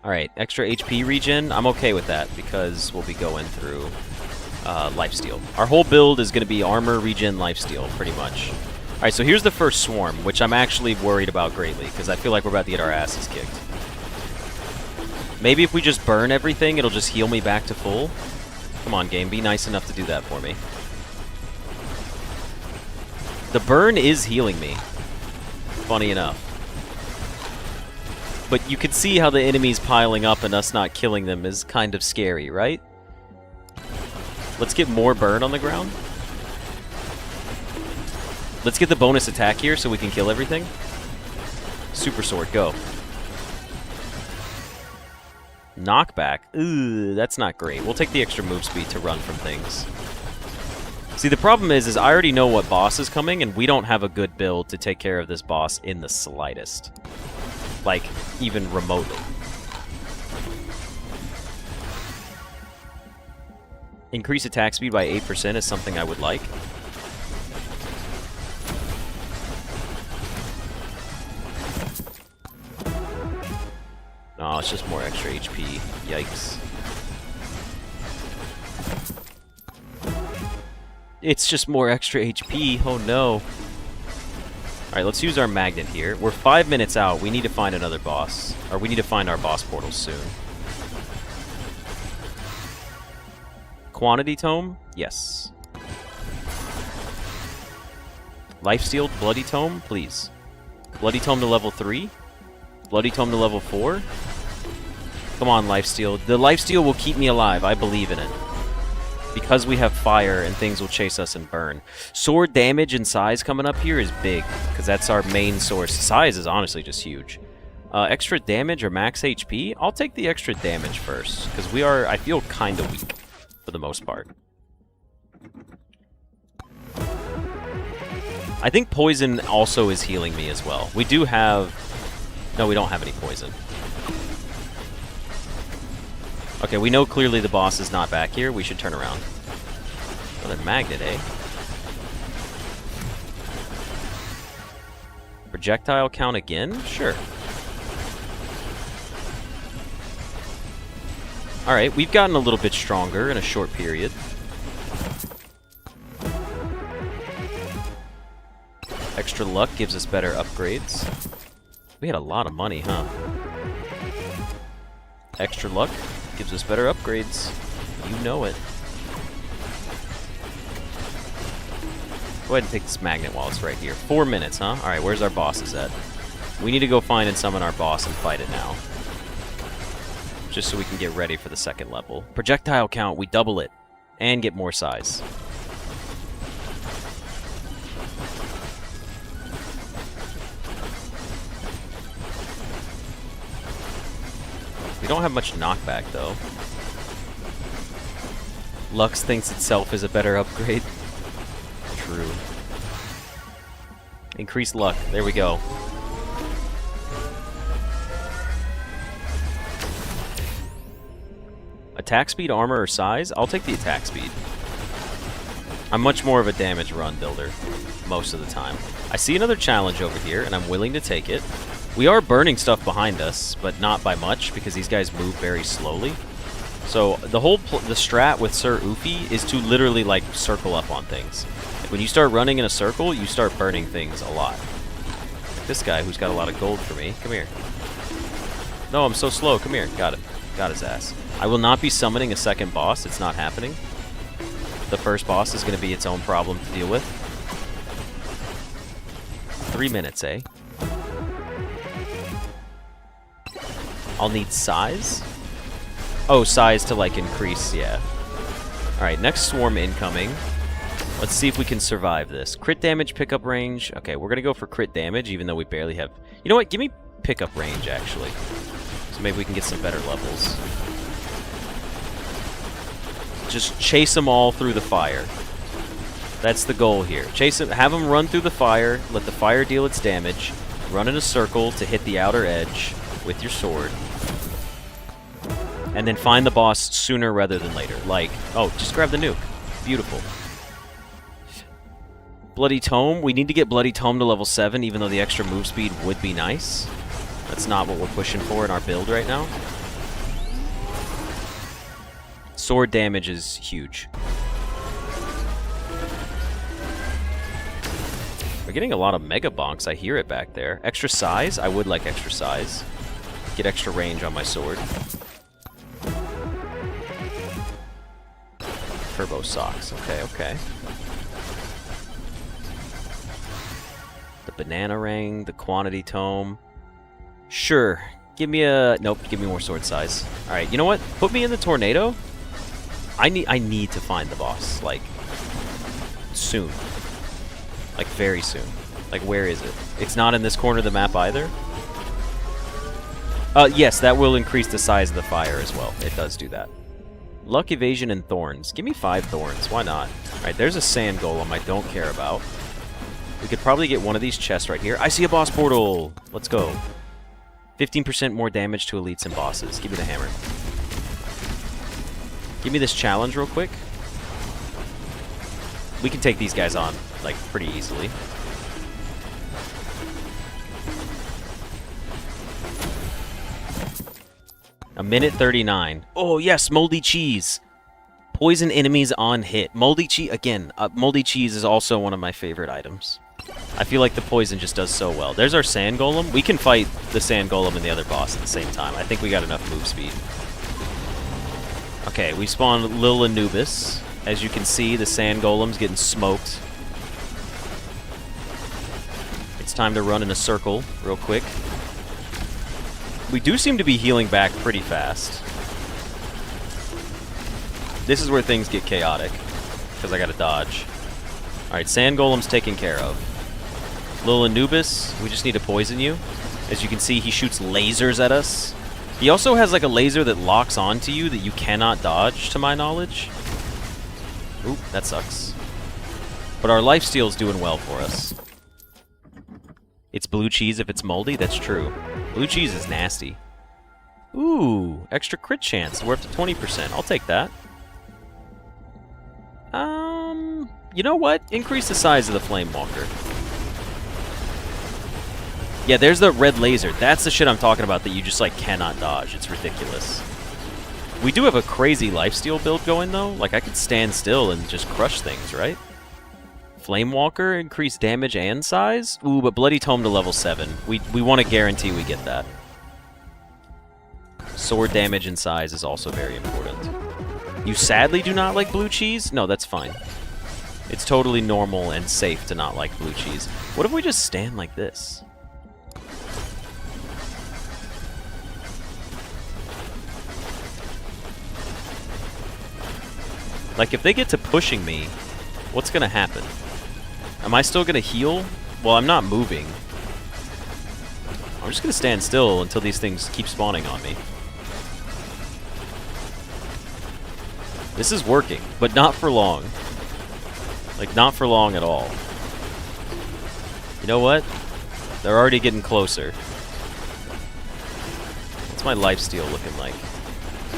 Alright, extra HP regen, I'm okay with that, because we'll be going through lifesteal. Our whole build is going to be armor, regen, lifesteal, pretty much. Alright, so here's the first swarm, which I'm actually worried about greatly, because I feel like we're about to get our asses kicked. Maybe if we just burn everything, it'll just heal me back to full. Come on, game, be nice enough to do that for me. The burn is healing me, funny enough. But you can see how the enemies piling up and us not killing them is kind of scary, right? Let's get more burn on the ground. Let's get the bonus attack here so we can kill everything. Super sword, go. Knockback. Ooh, that's not great. We'll take the extra move speed to run from things. See, the problem is I already know what boss is coming, and we don't have a good build to take care of this boss in the slightest. Like, even remotely. Increase attack speed by 8% is something I would like. No, it's just more extra HP. Yikes. It's just more extra HP. Oh no. Alright, let's use our magnet here. We're 5 minutes out. We need to find another boss. Or we need to find our boss portal soon. Quantity Tome? Yes. Lifesteal, Bloody Tome? Please. Bloody Tome to level 3? Bloody Tome to level 4? Come on, Lifesteal. The Lifesteal will keep me alive. I believe in it. Because we have fire and things will chase us and burn. Sword damage and size coming up here is big, because that's our main source. Size is honestly just huge. Extra damage or max HP? I'll take the extra damage first, because we are, I feel, kind of weak, for the most part. I think poison also is healing me as well. We do have... No, we don't have any poison. Okay, we know clearly the boss is not back here. We should turn around. Another magnet, eh? Projectile count again? Sure. Alright, we've gotten a little bit stronger in a short period. Extra luck gives us better upgrades. We had a lot of money, huh? Extra luck gives us better upgrades. You know it. Go ahead and take this magnet while it's right here. 4 minutes, huh? Alright, where's our bosses at? We need to go find and summon our boss and fight it now. Just so we can get ready for the second level. Projectile count, we double it. And get more size. We don't have much knockback, though. Lux thinks itself is a better upgrade. True. Increased luck. There we go. Attack speed, armor, or size? I'll take the attack speed. I'm much more of a damage run builder most of the time. I see another challenge over here, and I'm willing to take it. We are burning stuff behind us, but not by much, because these guys move very slowly. So the whole the strat with Sir Oofy is to literally, like, circle up on things. Like, when you start running in a circle, you start burning things a lot. Like this guy who's got a lot of gold for me. Come here. No, I'm so slow. Come here. Got it. Got his ass. I will not be summoning a second boss. It's not happening. The first boss is going to be its own problem to deal with. 3 minutes, eh? I'll need size? Oh, size to, like, increase, yeah. Alright, next swarm incoming. Let's see if we can survive this. Crit damage, pickup range. Okay, we're gonna go for crit damage, even though we barely have... You know what? Give me pickup range, actually. So maybe we can get some better levels. Just chase them all through the fire. That's the goal here. Chase them, have them run through the fire, let the fire deal its damage, run in a circle to hit the outer edge with your sword. And then find the boss sooner rather than later. Like, oh, just grab the nuke. Beautiful. Bloody Tome. We need to get Bloody Tome to level 7, even though the extra move speed would be nice. That's not what we're pushing for in our build right now. Sword damage is huge. We're getting a lot of Megabonks. I hear it back there. Extra size? I would like extra size. Get extra range on my sword. Turbo socks. Okay, okay. The banana ring, the quantity tome. Sure. Give me a... Nope, give me more sword size. Alright, you know what? Put me in the tornado. I need to find the boss. Like, soon. Like, very soon. Like, where is it? It's not in this corner of the map either? Yes, that will increase the size of the fire as well. It does do that. Luck, evasion, and thorns. Give me 5 thorns. Why not? Alright, there's a sand golem I don't care about. We could probably get one of these chests right here. I see a boss portal! Let's go. 15% more damage to elites and bosses. Give me the hammer. Give me this challenge real quick. We can take these guys on, like, pretty easily. A minute 39. Oh, yes, moldy cheese. Poison enemies on hit. Moldy cheese, again, moldy cheese is also one of my favorite items. I feel like the poison just does so well. There's our sand golem. We can fight the sand golem and the other boss at the same time. I think we got enough move speed. Okay, we spawned Lil Anubis. As you can see, the sand golem's getting smoked. It's time to run in a circle real quick. We do seem to be healing back pretty fast. This is where things get chaotic, because I gotta dodge. Alright, sand golem's taken care of. Lil Anubis, we just need to poison you. As you can see, he shoots lasers at us. He also has like a laser that locks onto you that you cannot dodge, to my knowledge. Oop, that sucks. But our lifesteal's doing well for us. It's blue cheese if it's moldy? That's true. Blue cheese is nasty. Ooh, extra crit chance. We're up to 20%. I'll take that. You know what? Increase the size of the Flame Walker. Yeah, there's the red laser. That's the shit I'm talking about that you just, like, cannot dodge. It's ridiculous. We do have a crazy lifesteal build going, though. Like, I could stand still and just crush things, right? Flame Walker, increase damage and size? Ooh, but Bloody Tome to level 7. We want to guarantee we get that. Sword damage and size is also very important. You sadly do not like blue cheese? No, that's fine. It's totally normal and safe to not like blue cheese. What if we just stand like this? Like, if they get to pushing me, what's going to happen? Am I still going to heal? Well, I'm not moving. I'm just going to stand still until these things keep spawning on me. This is working, but not for long. Like, not for long at all. You know what? They're already getting closer. What's my lifesteal looking like?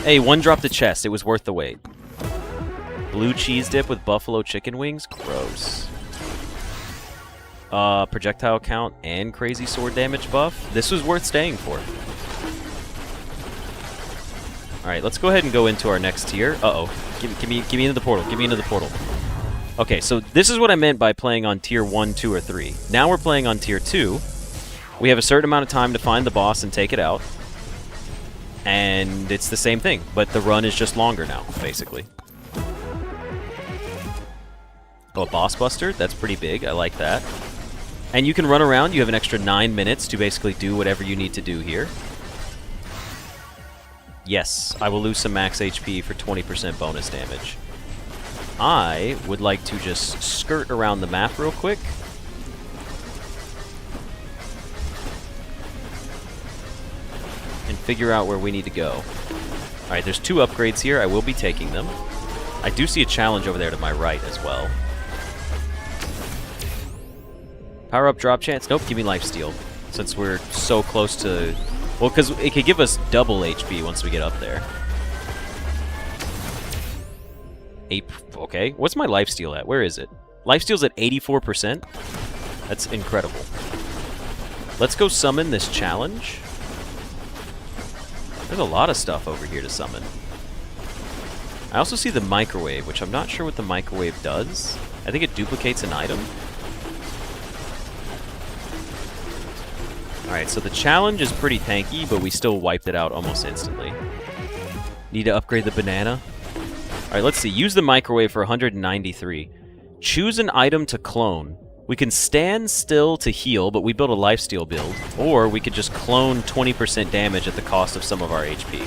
Hey, one dropped a chest. It was worth the wait. Blue cheese dip with buffalo chicken wings? Gross. Projectile count and crazy sword damage buff? This was worth staying for. Alright, let's go ahead and go into our next tier. Uh-oh. Give me into the portal. Give me into the portal. Okay, so this is what I meant by playing on tier 1, 2, or 3. Now we're playing on tier 2. We have a certain amount of time to find the boss and take it out. And it's the same thing, but the run is just longer now, basically. Oh, a boss buster? That's pretty big. I like that. And you can run around. You have an extra 9 minutes to basically do whatever you need to do here. Yes, I will lose some max HP for 20% bonus damage. I would like to just skirt around the map real quick. And figure out where we need to go. Alright, there's 2 upgrades here. I will be taking them. I do see a challenge over there to my right as well. Power up drop chance? Nope, give me lifesteal. Since we're so close to... Well, because it could give us double HP once we get up there. Okay, what's my lifesteal at? Where is it? Lifesteal's at 84%? That's incredible. Let's go summon this challenge. There's a lot of stuff over here to summon. I also see the microwave, which I'm not sure what the microwave does. I think it duplicates an item. Alright, so the challenge is pretty tanky, but we still wiped it out almost instantly. Need to upgrade the banana. Alright, let's see. Use the microwave for 193. Choose an item to clone. We can stand still to heal, but we built a lifesteal build. Or we could just clone 20% damage at the cost of some of our HP.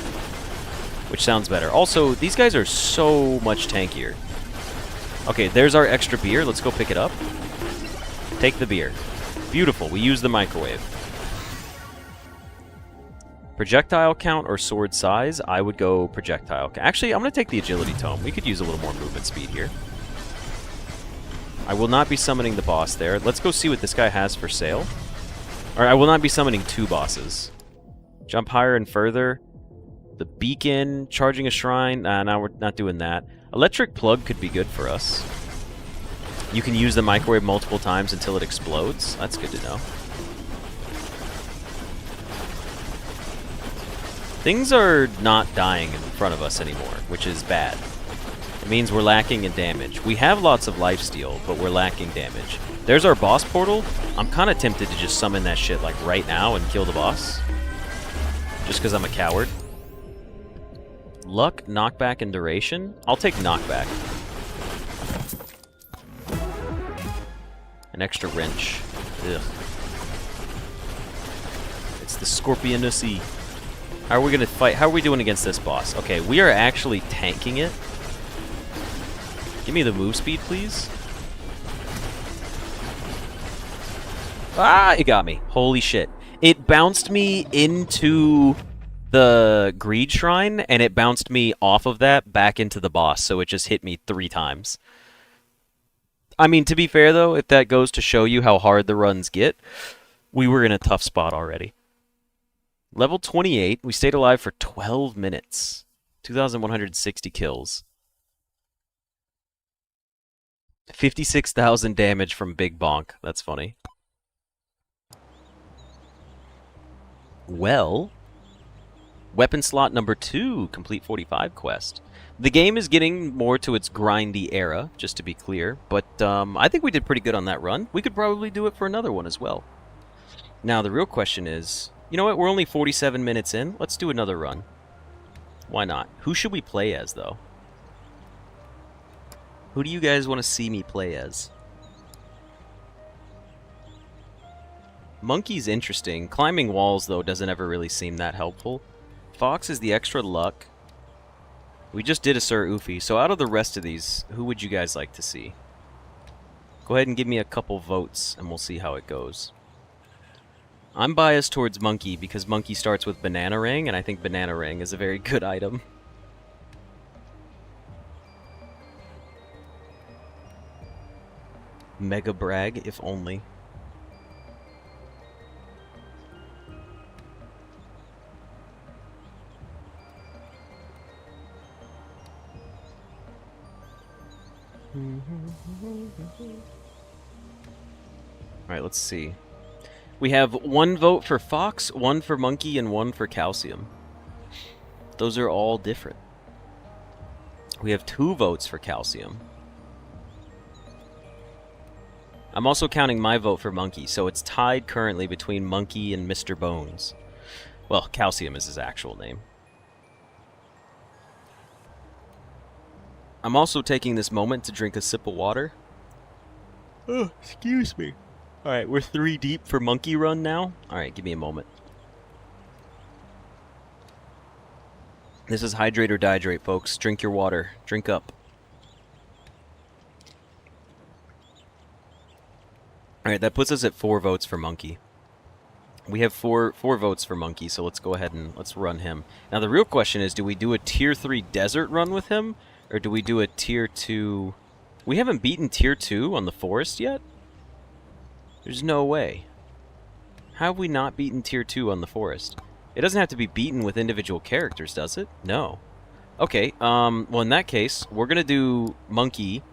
Which sounds better. Also, these guys are so much tankier. Okay, there's our extra beer. Let's go pick it up. Take the beer. Beautiful. We use the microwave. Projectile count or sword size? I would go projectile count. Actually, I'm going to take the agility tome. We could use a little more movement speed here. I will not be summoning the boss there. Let's go see what this guy has for sale. Or I will not be summoning 2 bosses. Jump higher and further. The beacon, charging a shrine. No, we're not doing that. Electric plug could be good for us. You can use the microwave multiple times until it explodes. That's good to know. Things are not dying in front of us anymore, which is bad. It means we're lacking in damage. We have lots of lifesteal, but we're lacking damage. There's our boss portal. I'm kind of tempted to just summon that shit like right now and kill the boss. Just because I'm a coward. Luck, knockback, and duration. I'll take knockback. An extra wrench. Ugh. It's the Scorpionussy. How are we gonna fight? How are we doing against this boss? Okay, we are actually tanking it. Give me the move speed, please. Ah, it got me. Holy shit. It bounced me into the Greed Shrine, and it bounced me off of that back into the boss, so it just hit me 3 times. I mean, to be fair, though, if that goes to show you how hard the runs get, we were in a tough spot already. Level 28, we stayed alive for 12 minutes. 2,160 kills. 56,000 damage from Big Bonk. That's funny. Well, weapon slot number 2, complete 45 quest. The game is getting more to its grindy era, just to be clear, but I think we did pretty good on that run. We could probably do it for another one as well. Now, the real question is, you know what, we're only 47 minutes in. Let's do another run. Why not? Who should we play as, though? Who do you guys want to see me play as? Monkey's interesting. Climbing walls, though, doesn't ever really seem that helpful. Fox is the extra luck. We just did a Sir Oofy, so out of the rest of these, who would you guys like to see? Go ahead and give me a couple votes, and we'll see how it goes. I'm biased towards Monkey because Monkey starts with Banana Ring, and I think Banana Ring is a very good item. Mega Brag, if only. Alright, let's see. We have 1 vote for Fox, 1 for Monkey, and 1 for Calcium. Those are all different. We have 2 votes for Calcium. I'm also counting my vote for Monkey, so it's tied currently between Monkey and Mr. Bones. Well, Calcium is his actual name. I'm also taking this moment to drink a sip of water. Oh, excuse me. Alright, we're 3 deep for Monkey Run now. Alright, give me a moment. This is hydrate or dihydrate, folks. Drink your water. Drink up. Alright, that puts us at 4 votes for Monkey. We have four votes for Monkey, so let's go ahead and let's run him. Now, the real question is, do we do a Tier 3 Desert run with him? Or do we do a Tier 2... We haven't beaten Tier 2 on the Forest yet? There's no way. How have we not beaten Tier 2 on the Forest? It doesn't have to be beaten with individual characters, does it? No. Okay, well, in that case, we're gonna do Monkey,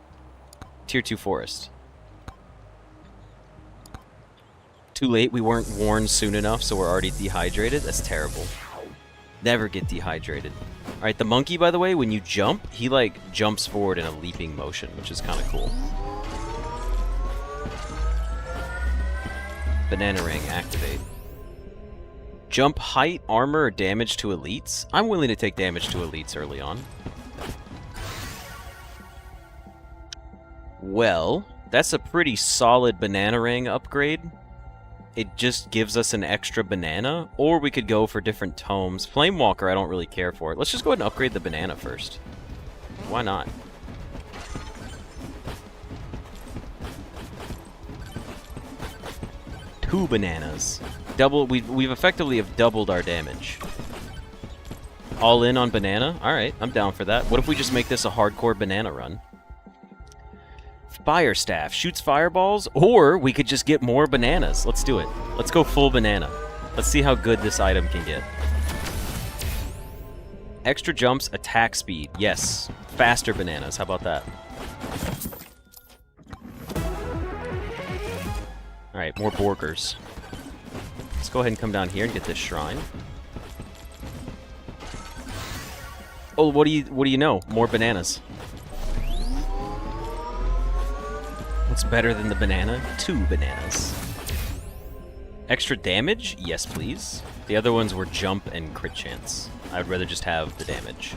Tier 2 Forest. Too late, we weren't warned soon enough, so we're already dehydrated? That's terrible. Never get dehydrated. Alright, the Monkey, by the way, when you jump, he, like, jumps forward in a leaping motion, which is kind of cool. Banana Ring, activate. Jump height, armor, or damage to elites? I'm willing to take damage to elites early on. Well, that's a pretty solid Banana Ring upgrade. It just gives us an extra banana, or we could go for different tomes. Flamewalker, I don't really care for it. Let's just go ahead and upgrade the banana first. Why not? Two bananas. We've effectively have doubled our damage. All in on banana? Alright, I'm down for that. What if we just make this a hardcore banana run? Fire Staff shoots fireballs, or we could just get more bananas. Let's do it. Let's go full banana. Let's see how good this item can get. Extra jumps, attack speed. Yes. Faster bananas. How about that? Alright, more Borgers. Let's go ahead and come down here and get this shrine. Oh, what do you know? More bananas. What's better than the banana? 2 bananas. Extra damage? Yes, please. The other ones were jump and crit chance. I would rather just have the damage.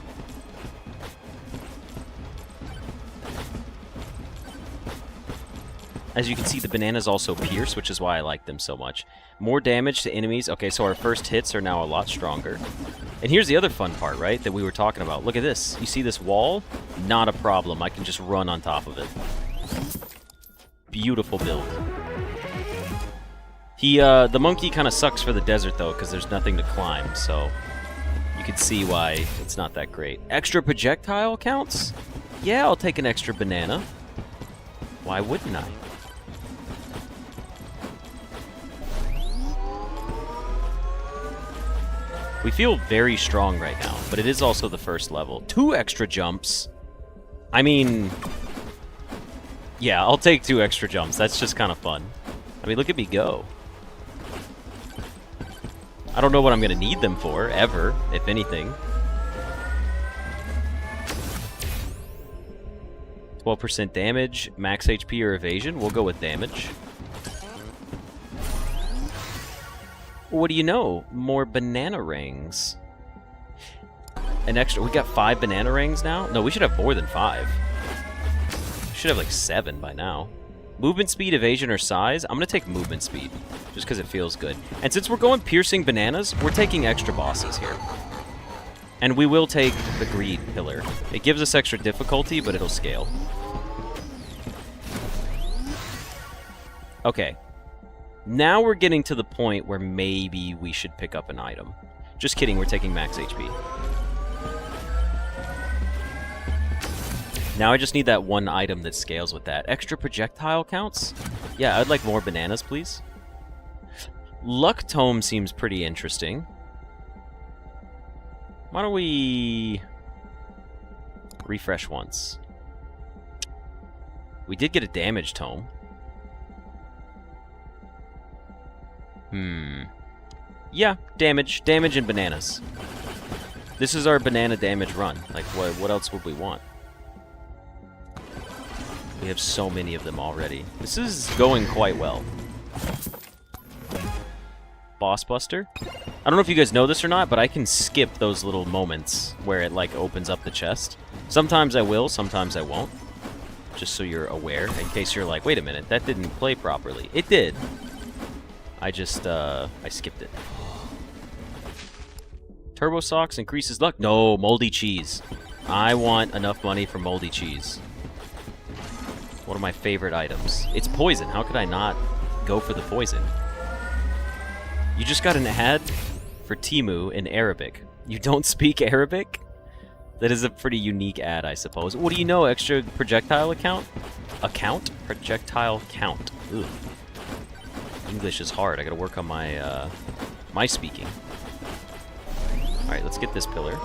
As you can see, the bananas also pierce, which is why I like them so much. More damage to enemies. Okay, so our first hits are now a lot stronger. And here's the other fun part, right, that we were talking about. Look at this. You see this wall? Not a problem. I can just run on top of it. Beautiful build. The monkey kind of sucks for the desert, though, because there's nothing to climb, so you can see why it's not that great. Extra projectile counts? Yeah, I'll take an extra banana. Why wouldn't I? We feel very strong right now, but it is also the first level. 2 extra jumps. I mean, yeah, I'll take 2 extra jumps. That's just kind of fun. I mean, look at me go. I don't know what I'm going to need them for, ever, if anything. 12% damage, max HP or evasion. We'll go with damage. What do you know? More banana rings. An extra... We got 5 banana rings now? No, we should have more than 5. We should have like 7 by now. Movement speed, evasion, or size? I'm going to take movement speed, just because it feels good. And since we're going piercing bananas, we're taking extra bosses here. And we will take the greed pillar. It gives us extra difficulty, but it'll scale. Okay. Now we're getting to the point where maybe we should pick up an item. Just kidding, we're taking max HP. Now I just need that one item that scales with that. Extra projectile counts? Yeah, I'd like more bananas, please. Luck Tome seems pretty interesting. Why don't we refresh once? We did get a damage tome. Yeah, damage and bananas. This is our banana damage run. Like, what else would we want? We have so many of them already. This is going quite well. Boss Buster. I don't know if you guys know this or not, but I can skip those little moments where it, like, opens up the chest. Sometimes I will, sometimes I won't. Just so you're aware, in case you're like, wait a minute, that didn't play properly. It did. I just, I skipped it. Turbo Socks increases luck. No, moldy cheese. I want enough money for moldy cheese. One of my favorite items. It's poison. How could I not go for the poison? You just got an ad for Temu in Arabic. You don't speak Arabic? That is a pretty unique ad, I suppose. What do you know? Extra projectile account? Account? Projectile count. Ugh. English is hard. I gotta work on my, my speaking. Alright, let's get this pillar.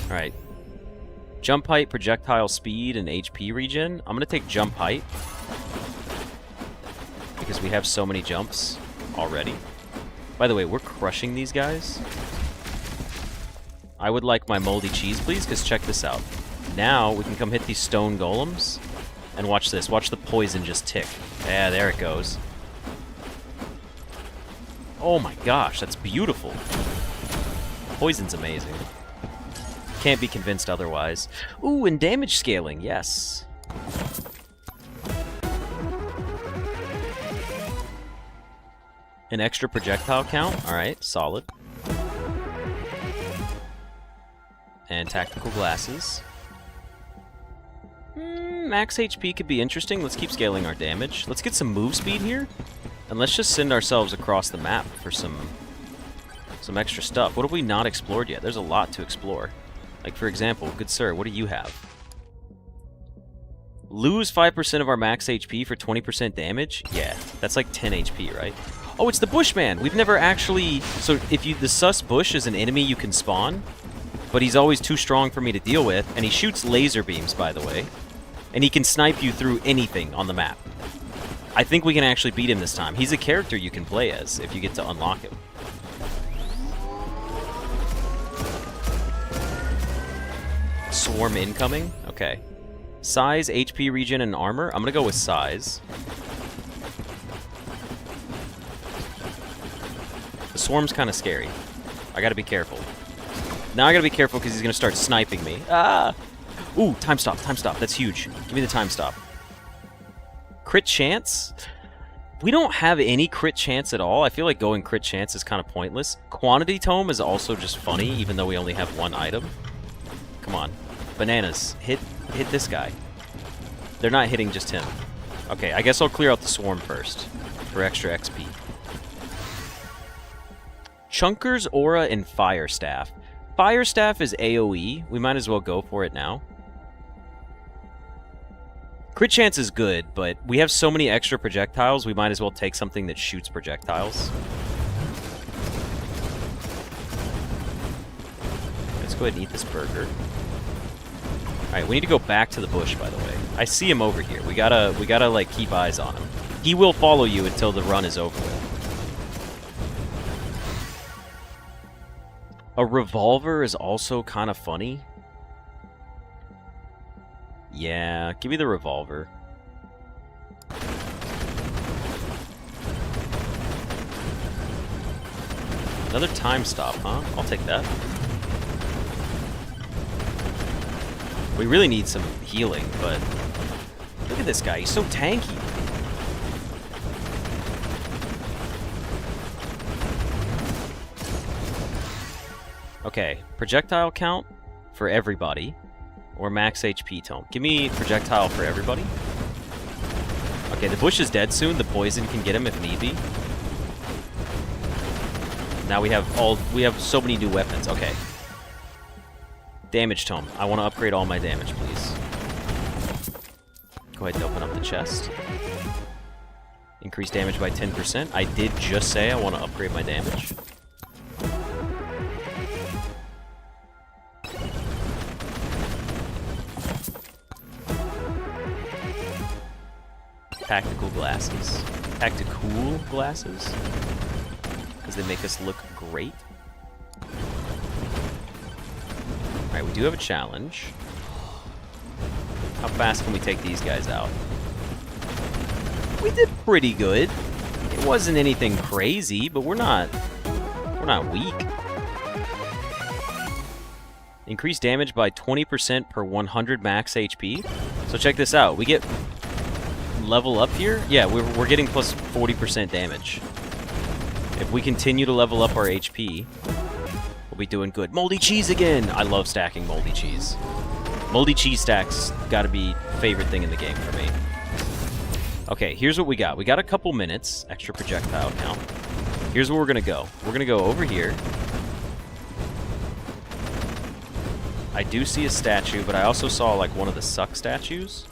Alright. Jump height, projectile speed, and HP regen. I'm gonna take jump height. Because we have so many jumps already. By the way, we're crushing these guys. I would like my moldy cheese, please, because check this out. Now, we can come hit these stone golems. And watch this. Watch the poison just tick. Yeah, there it goes. Oh my gosh, that's beautiful. Poison's amazing. Can't be convinced otherwise. Ooh, and damage scaling, yes. An extra projectile count? Alright, solid. And tactical glasses. Max HP could be interesting. Let's keep scaling our damage. Let's get some move speed here. And let's just send ourselves across the map for some some extra stuff. What have we not explored yet? There's a lot to explore. Like, for example, good sir, what do you have? Lose 5% of our max HP for 20% damage? Yeah, that's like 10 HP, right? Oh, it's the Bushman! We've never actually... So, if the sus bush is an enemy you can spawn, but he's always too strong for me to deal with, and he shoots laser beams, by the way, and he can snipe you through anything on the map. I think we can actually beat him this time. He's a character you can play as if you get to unlock him. Swarm incoming? Okay. Size, HP regen, and armor? I'm gonna go with size. The swarm's kind of scary. I gotta be careful. Now I gotta be careful because he's gonna start sniping me. Ah! Ooh, time stop, time stop. That's huge. Give me the time stop. Crit chance? We don't have any crit chance at all. I feel like going crit chance is kind of pointless. Quantity tome is also just funny, even though we only have one item. Come on. Bananas. Hit this guy. They're not hitting just him. Okay, I guess I'll clear out the swarm first for extra XP. Chunker's Aura and Fire Staff. Fire Staff is AoE. We might as well go for it now. Crit chance is good, but we have so many extra projectiles, we might as well take something that shoots projectiles. Let's go ahead and eat this burger. Alright, we need to go back to the bush, by the way. I see him over here. We gotta like keep eyes on him. He will follow you until the run is over with. A revolver is also kind of funny. Yeah, give me the revolver. Another time stop, huh? I'll take that. We really need some healing, but look at this guy. He's so tanky. Okay, projectile count for everybody, or max HP tome. Give me projectile for everybody. Okay, the bush is dead soon. The poison can get him if need be. Now we have so many new weapons. Okay. Damage tome. I want to upgrade all my damage, please. Go ahead and open up the chest. Increase damage by 10%. I did just say I want to upgrade my damage. Tactical glasses. Tactical glasses? Because they make us look great. Alright, we do have a challenge. How fast can we take these guys out? We did pretty good. It wasn't anything crazy, but we're not weak. Increase damage by 20% per 100 max HP. So check this out. We get level up here. Yeah, we're getting plus 40% damage. If we continue to level up our HP, we'll be doing good. Moldy cheese again! I love stacking moldy cheese. Moldy cheese stacks gotta be favorite thing in the game for me. Okay, here's what we got. We got a couple minutes, extra projectile count. Here's where we're gonna go. We're gonna go over here. I do see a statue, but I also saw like one of the suck statues.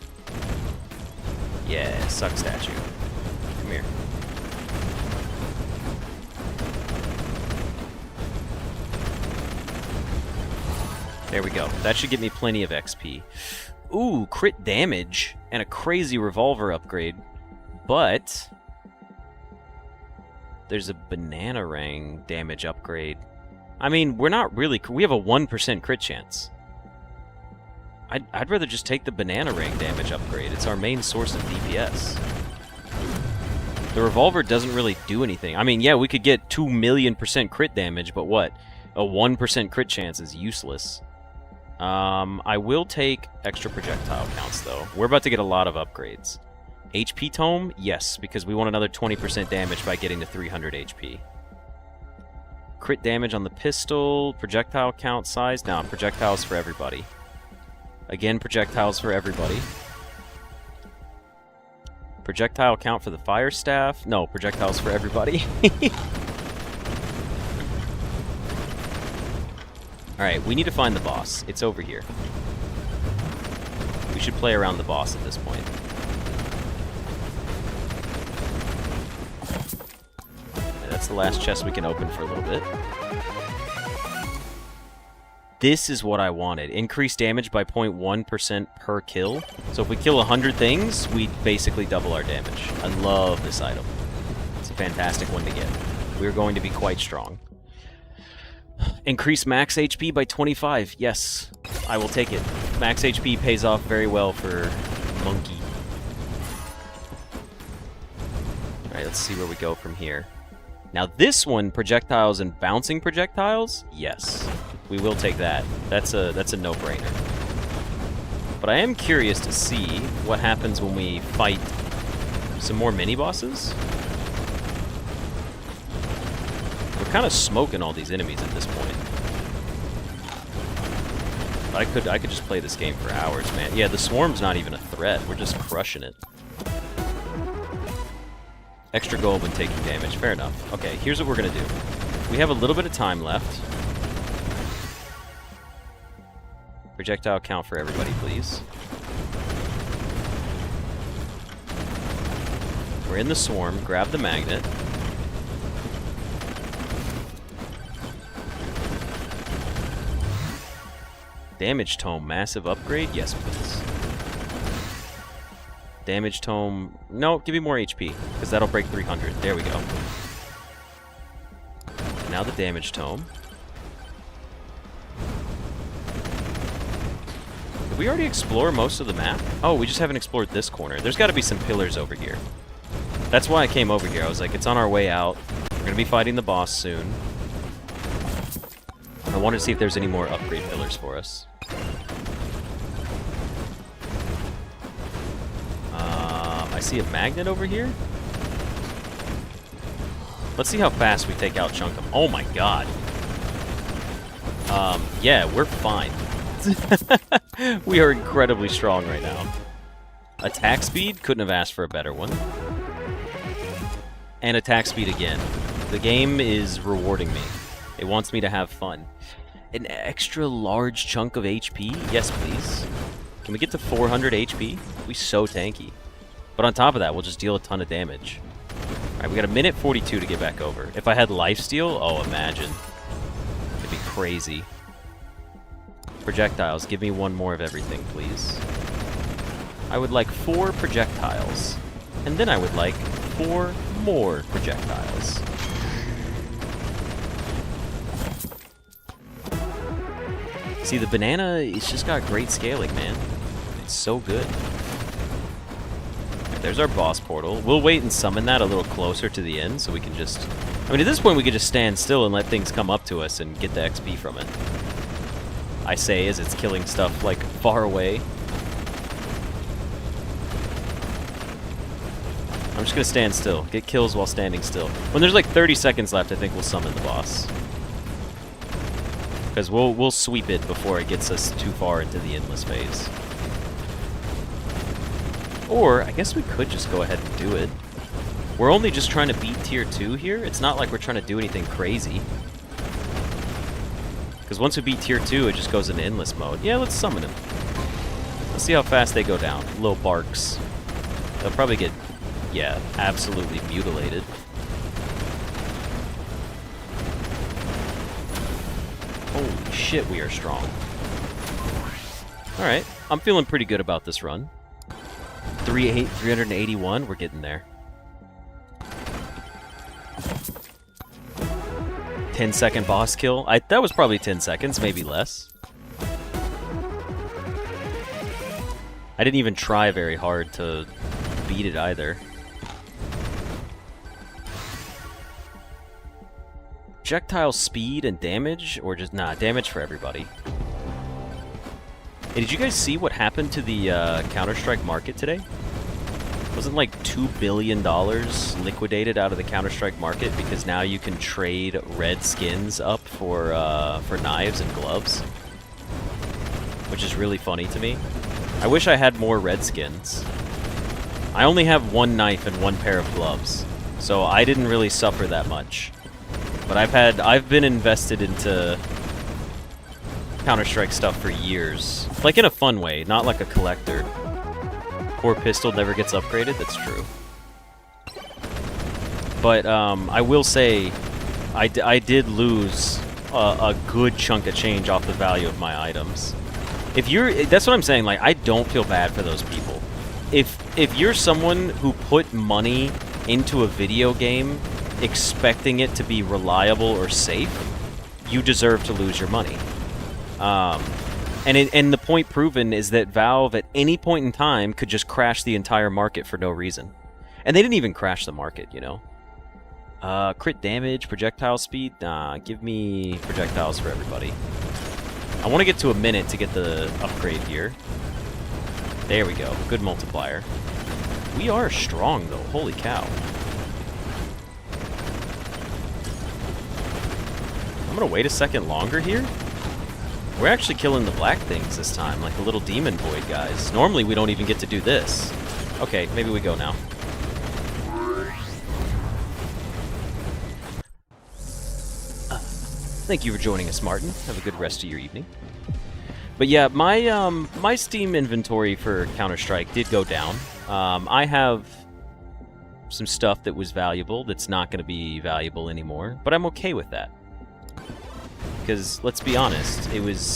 Yeah, suck statue. Come here. There we go. That should get me plenty of XP. Ooh, crit damage and a crazy revolver upgrade. But there's a banana-rang damage upgrade. I mean, we're not really... We have a 1% crit chance. I'd rather just take the banana ring damage upgrade. It's our main source of DPS. The revolver doesn't really do anything. I mean, yeah, we could get 2,000,000% crit damage, but what? A 1% crit chance is useless. I will take extra projectile counts, though. We're about to get a lot of upgrades. HP tome? Yes, because we want another 20% damage by getting to 300 HP. Crit damage on the pistol. Projectile count size? No, projectiles for everybody. Again, projectiles for everybody. Projectile count for the fire staff. No, projectiles for everybody. Alright, we need to find the boss. It's over here. We should play around the boss at this point. And that's the last chest we can open for a little bit. This is what I wanted. Increased damage by 0.1% per kill. So if we kill 100 things, we basically double our damage. I love this item. It's a fantastic one to get. We're going to be quite strong. Increase max HP by 25. Yes, I will take it. Max HP pays off very well for Monkey. Alright, let's see where we go from here. Now this one, projectiles and bouncing projectiles, yes. We will take that. That's a no-brainer. But I am curious to see what happens when we fight some more mini-bosses. We're kind of smoking all these enemies at this point. I could just play this game for hours, man. Yeah, the swarm's not even a threat. We're just crushing it. Extra gold when taking damage. Fair enough. Okay, here's what we're gonna do. We have a little bit of time left. Projectile count for everybody, please. We're in the swarm. Grab the magnet. Damage tome, massive upgrade? Yes, please. Damage tome... No, give me more HP, because that'll break 300. There we go. Now the damage tome. Did we already explore most of the map? Oh, we just haven't explored this corner. There's got to be some pillars over here. That's why I came over here. I was like, it's on our way out. We're going to be fighting the boss soon. I wanted to see if there's any more upgrade pillars for us. I see a magnet over here. Let's see how fast we take out Chunkum. Oh my god. Yeah, we're fine. We are incredibly strong right now. Attack speed? Couldn't have asked for a better one. And attack speed again. The game is rewarding me. It wants me to have fun. An extra large chunk of HP? Yes, please. Can we get to 400 HP? We so tanky. But on top of that, we'll just deal a ton of damage. Alright, we got a minute 42 to get back over. If I had lifesteal, oh, imagine. It'd be crazy. Projectiles, give me one more of everything, please. I would like 4 projectiles. And then I would like 4 more projectiles. See, the banana, it's just got great scaling, man. It's so good. Right, there's our boss portal. We'll wait and summon that a little closer to the end so we can just... I mean, at this point, we could just stand still and let things come up to us and get the XP from it. I say as it's killing stuff, like, far away. I'm just gonna stand still. Get kills while standing still. When there's like 30 seconds left, I think we'll summon the boss. Because we'll sweep it before it gets us too far into the endless phase. Or, I guess we could just go ahead and do it. We're only just trying to beat Tier 2 here. It's not like we're trying to do anything crazy. Because once we beat Tier 2, it just goes into endless mode. Yeah, let's summon him. Let's see how fast they go down. Little barks. They'll probably get, yeah, absolutely mutilated. Holy shit, we are strong. Alright, I'm feeling pretty good about this run. 381, we're getting there. 10-second boss kill. That was probably 10 seconds, maybe less. I didn't even try very hard to beat it either. Projectile speed and damage, or just, nah, damage for everybody. Hey, did you guys see what happened to the Counter-Strike market today? Wasn't like $2 billion liquidated out of the Counter-Strike market because now you can trade red skins up for knives and gloves? Which is really funny to me. I wish I had more red skins. I only have 1 knife and 1 pair of gloves, so I didn't really suffer that much. But I've been invested into Counter-Strike stuff for years. Like, in a fun way, not like a collector. Poor pistol never gets upgraded, that's true. But, I will say, I did lose a good chunk of change off the value of my items. If you're... That's what I'm saying, like, I don't feel bad for those people. If you're someone who put money into a video game expecting it to be reliable or safe, you deserve to lose your money. And the point proven is that Valve at any point in time could just crash the entire market for no reason. And they didn't even crash the market, you know? Crit damage, projectile speed? Nah, give me projectiles for everybody. I want to get to a minute to get the upgrade here. There we go. Good multiplier. We are strong, though. Holy cow. I'm going to wait a second longer here. We're actually killing the black things this time, like the little demon void guys. Normally, we don't even get to do this. Okay, maybe we go now. Thank you for joining us, Martin. Have a good rest of your evening. But yeah, my Steam inventory for Counter-Strike did go down. I have some stuff that was valuable that's not going to be valuable anymore, but I'm okay with that. Because, let's be honest,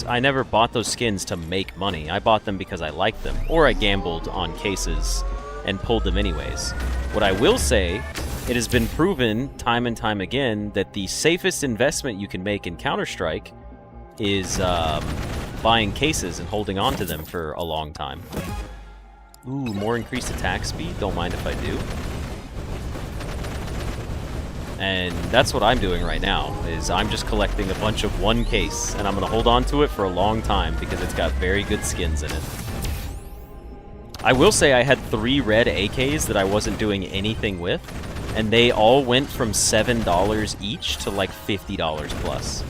I never bought those skins to make money. I bought them because I liked them, or I gambled on cases and pulled them anyways. What I will say, it has been proven time and time again that the safest investment you can make in Counter-Strike is buying cases and holding on to them for a long time. Ooh, more increased attack speed? Don't mind if I do. And that's what I'm doing right now, is I'm just collecting a bunch of one case, and I'm going to hold on to it for a long time because it's got very good skins in it. I will say I had 3 red AKs that I wasn't doing anything with, and they all went from $7 each to like $50 plus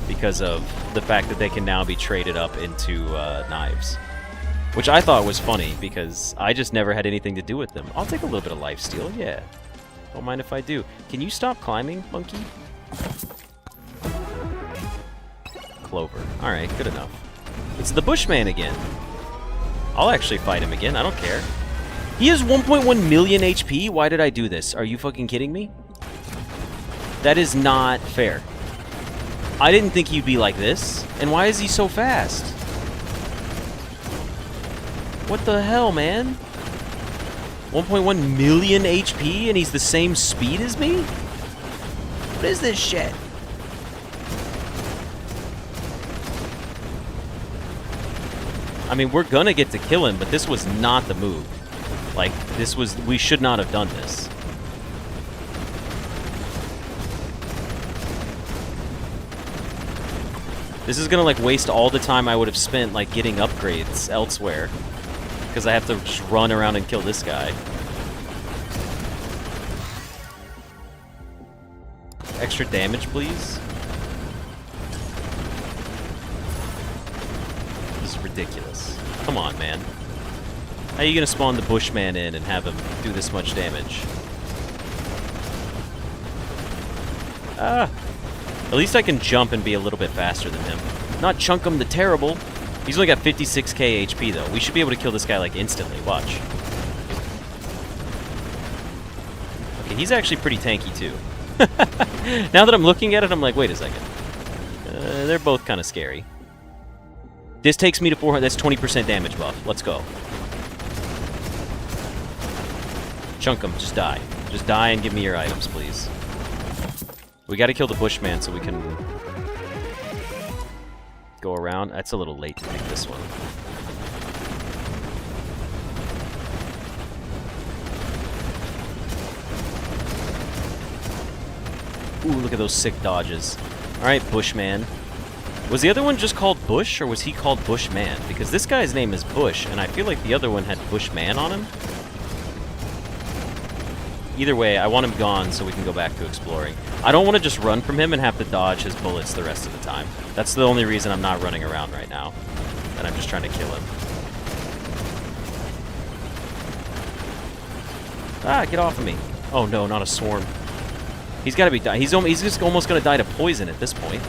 because of the fact that they can now be traded up into knives. Which I thought was funny because I just never had anything to do with them. I'll take a little bit of lifesteal, yeah. Don't mind if I do. Can you stop climbing, monkey? Clover. Alright, good enough. It's the Bushman again. I'll actually fight him again, I don't care. He has 1.1 million HP? Why did I do this? Are you fucking kidding me? That is not fair. I didn't think he'd be like this. And why is he so fast? What the hell, man? 1.1 million HP and he's the same speed as me? What is this shit? I mean, we're gonna get to kill him, but this was not the move. Like, we should not have done this. This is gonna, like, waste all the time I would have spent, like, getting upgrades elsewhere. Because I have to just run around and kill this guy. Extra damage, please. This is ridiculous. Come on, man. How are you gonna spawn the Bushman in and have him do this much damage? Ah! At least I can jump and be a little bit faster than him. Not Chunkum the Terrible. He's only got 56k HP, though. We should be able to kill this guy, like, instantly. Watch. Okay, he's actually pretty tanky, too. Now that I'm looking at it, I'm like, wait a second. They're both kind of scary. This takes me to 400. That's 20% damage buff. Let's go. Chunk him. Just die. Just die and give me your items, please. We gotta kill the Bushman so we can go around. That's a little late to pick this one. Ooh, look at those sick dodges. Alright, Bushman. Was the other one just called Bush, or was he called Bushman? Because this guy's name is Bush, and I feel like the other one had Bushman on him. Either way, I want him gone so we can go back to exploring. I don't want to just run from him and have to dodge his bullets the rest of the time. That's the only reason I'm not running around right now. And I'm just trying to kill him. Ah, get off of me. Oh no, not a swarm. He's got to be dying. He's just almost going to die to poison at this point.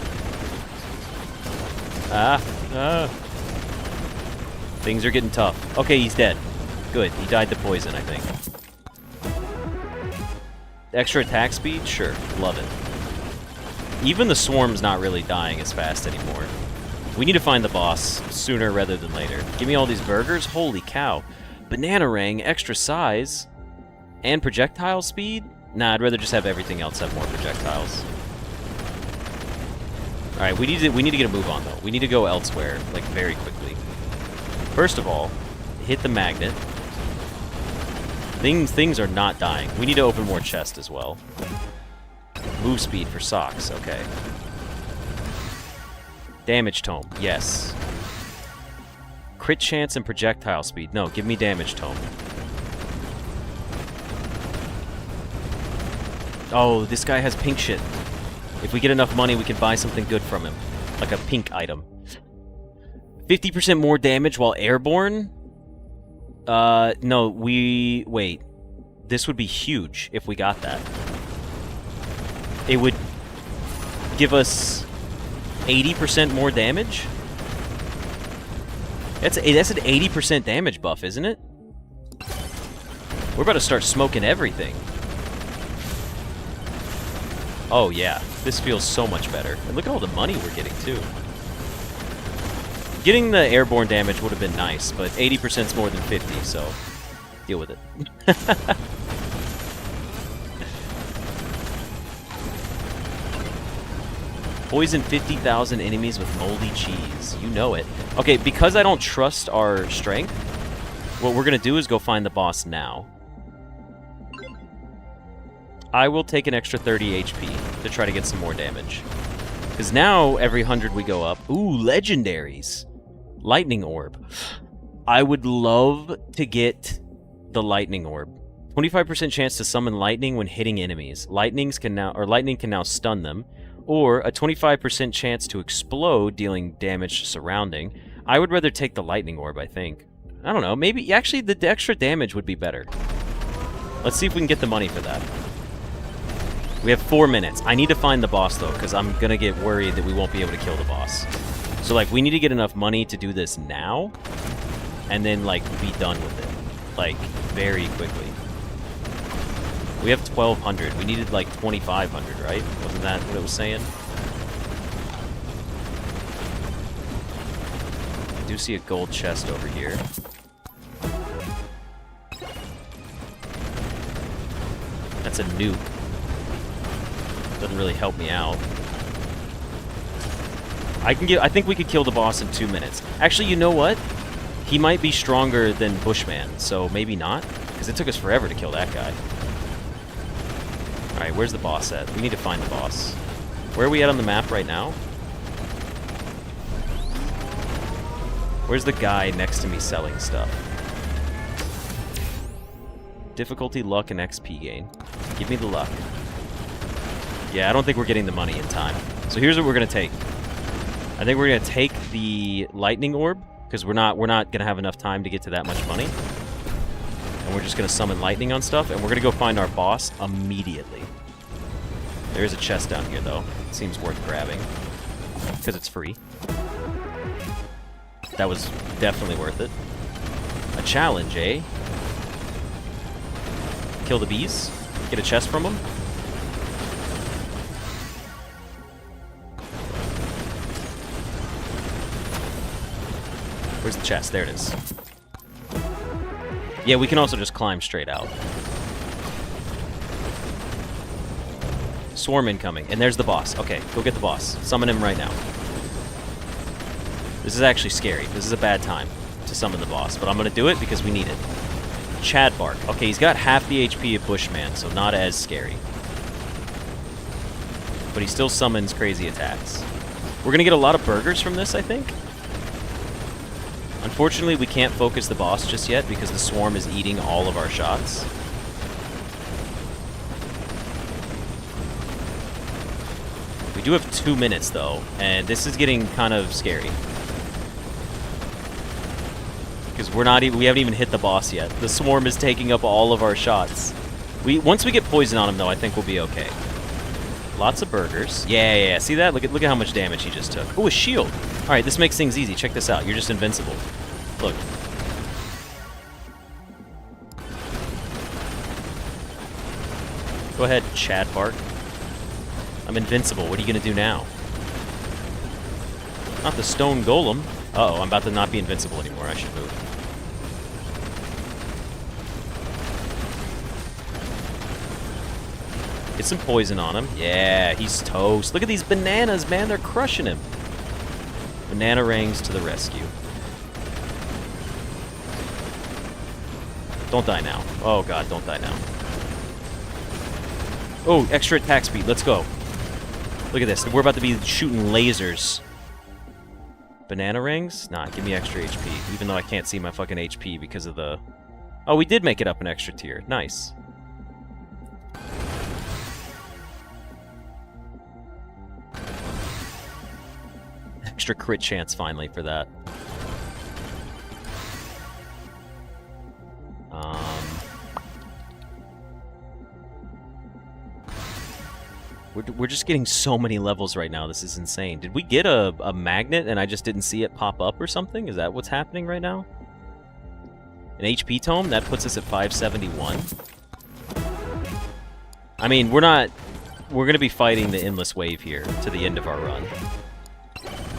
Ah, Things are getting tough. Okay, he's dead. Good. He died to poison, I think. Extra attack speed? Sure. Love it. Even the swarm's not really dying as fast anymore. We need to find the boss sooner rather than later. Give me all these burgers? Holy cow. Banana ring, extra size, and projectile speed? Nah, I'd rather just have everything else have more projectiles. Alright, we need to get a move on, though. We need to go elsewhere, like, very quickly. First of all, hit the magnet. Things are not dying. We need to open more chests as well. Move speed for socks, okay. Damage tome, yes. Crit chance and projectile speed. No, give me damage tome. Oh, this guy has pink shit. If we get enough money, we can buy something good from him. Like a pink item. 50% more damage while airborne? No, wait. This would be huge if we got that. It would give us 80% more damage? That's an 80% damage buff, isn't it? We're about to start smoking everything. Oh, yeah. This feels so much better. And look at all the money we're getting, too. Getting the airborne damage would have been nice, but 80% is more than 50, so deal with it. Poison 50,000 enemies with moldy cheese. You know it. Okay, because I don't trust our strength, what we're going to do is go find the boss now. I will take an extra 30 HP to try to get some more damage. Because now, every 100 we go up... Ooh, legendaries! Lightning Orb. I would love to get the Lightning Orb. 25% chance to summon lightning when hitting enemies. Lightning can now stun them. Or a 25% chance to explode, dealing damage to surrounding. I would rather take the Lightning Orb, I think. I don't know, maybe... Actually, the extra damage would be better. Let's see if we can get the money for that. We have 4 minutes. I need to find the boss, though, because I'm going to get worried that we won't be able to kill the boss. So, like, we need to get enough money to do this now, and then, like, be done with it. Like, very quickly. We have 1,200. We needed, like, 2,500, right? Wasn't that what it was saying? I do see a gold chest over here. That's a nuke. Doesn't really help me out. I think we could kill the boss in 2 minutes. Actually, you know what? He might be stronger than Bushman, so maybe not. Because it took us forever to kill that guy. Alright, where's the boss at? We need to find the boss. Where are we at on the map right now? Where's the guy next to me selling stuff? Difficulty, luck, and XP gain. Give me the luck. Yeah, I don't think we're getting the money in time. So here's what we're going to take. I think we're going to take the lightning orb, because we're not going to have enough time to get to that much money. And we're just going to summon lightning on stuff, and we're going to go find our boss immediately. There is a chest down here, though. It seems worth grabbing, because it's free. That was definitely worth it. A challenge, eh? Kill the bees? Get a chest from them? Where's the chest? There it is. Yeah, we can also just climb straight out. Swarm incoming. And there's the boss. Okay, go get the boss. Summon him right now. This is actually scary. This is a bad time to summon the boss, but I'm going to do it because we need it. Chad Bark. Okay, he's got half the HP of Bushman, so not as scary. But he still summons crazy attacks. We're going to get a lot of burgers from this, I think. Unfortunately, we can't focus the boss just yet because the swarm is eating all of our shots. We do have 2 minutes, though, and this is getting kind of scary. Because we haven't even hit the boss yet. The swarm is taking up all of our shots. Once we get poison on him, though, I think we'll be okay. Lots of burgers. Yeah. See that? Look at how much damage he just took. Oh, a shield. Alright, this makes things easy. Check this out. You're just invincible. Look. Go ahead, Chad Bark. I'm invincible. What are you going to do now? Not the stone golem. Uh-oh, I'm about to not be invincible anymore. I should move. Get some poison on him. Yeah, he's toast. Look at these bananas, man. They're crushing him. Banana rings to the rescue. Don't die now. Oh, God, don't die now. Oh, extra attack speed. Let's go. Look at this. We're about to be shooting lasers. Banana rings? Nah, give me extra HP. Even though I can't see my fucking HP because of the... Oh, we did make it up an extra tier. Nice. Extra crit chance finally for that. We're just getting so many levels right now. This is insane. Did we get a magnet and I just didn't see it pop up or something? Is that what's happening right now? An HP tome? That puts us at 571. I mean, we're going to be fighting the endless wave here to the end of our run.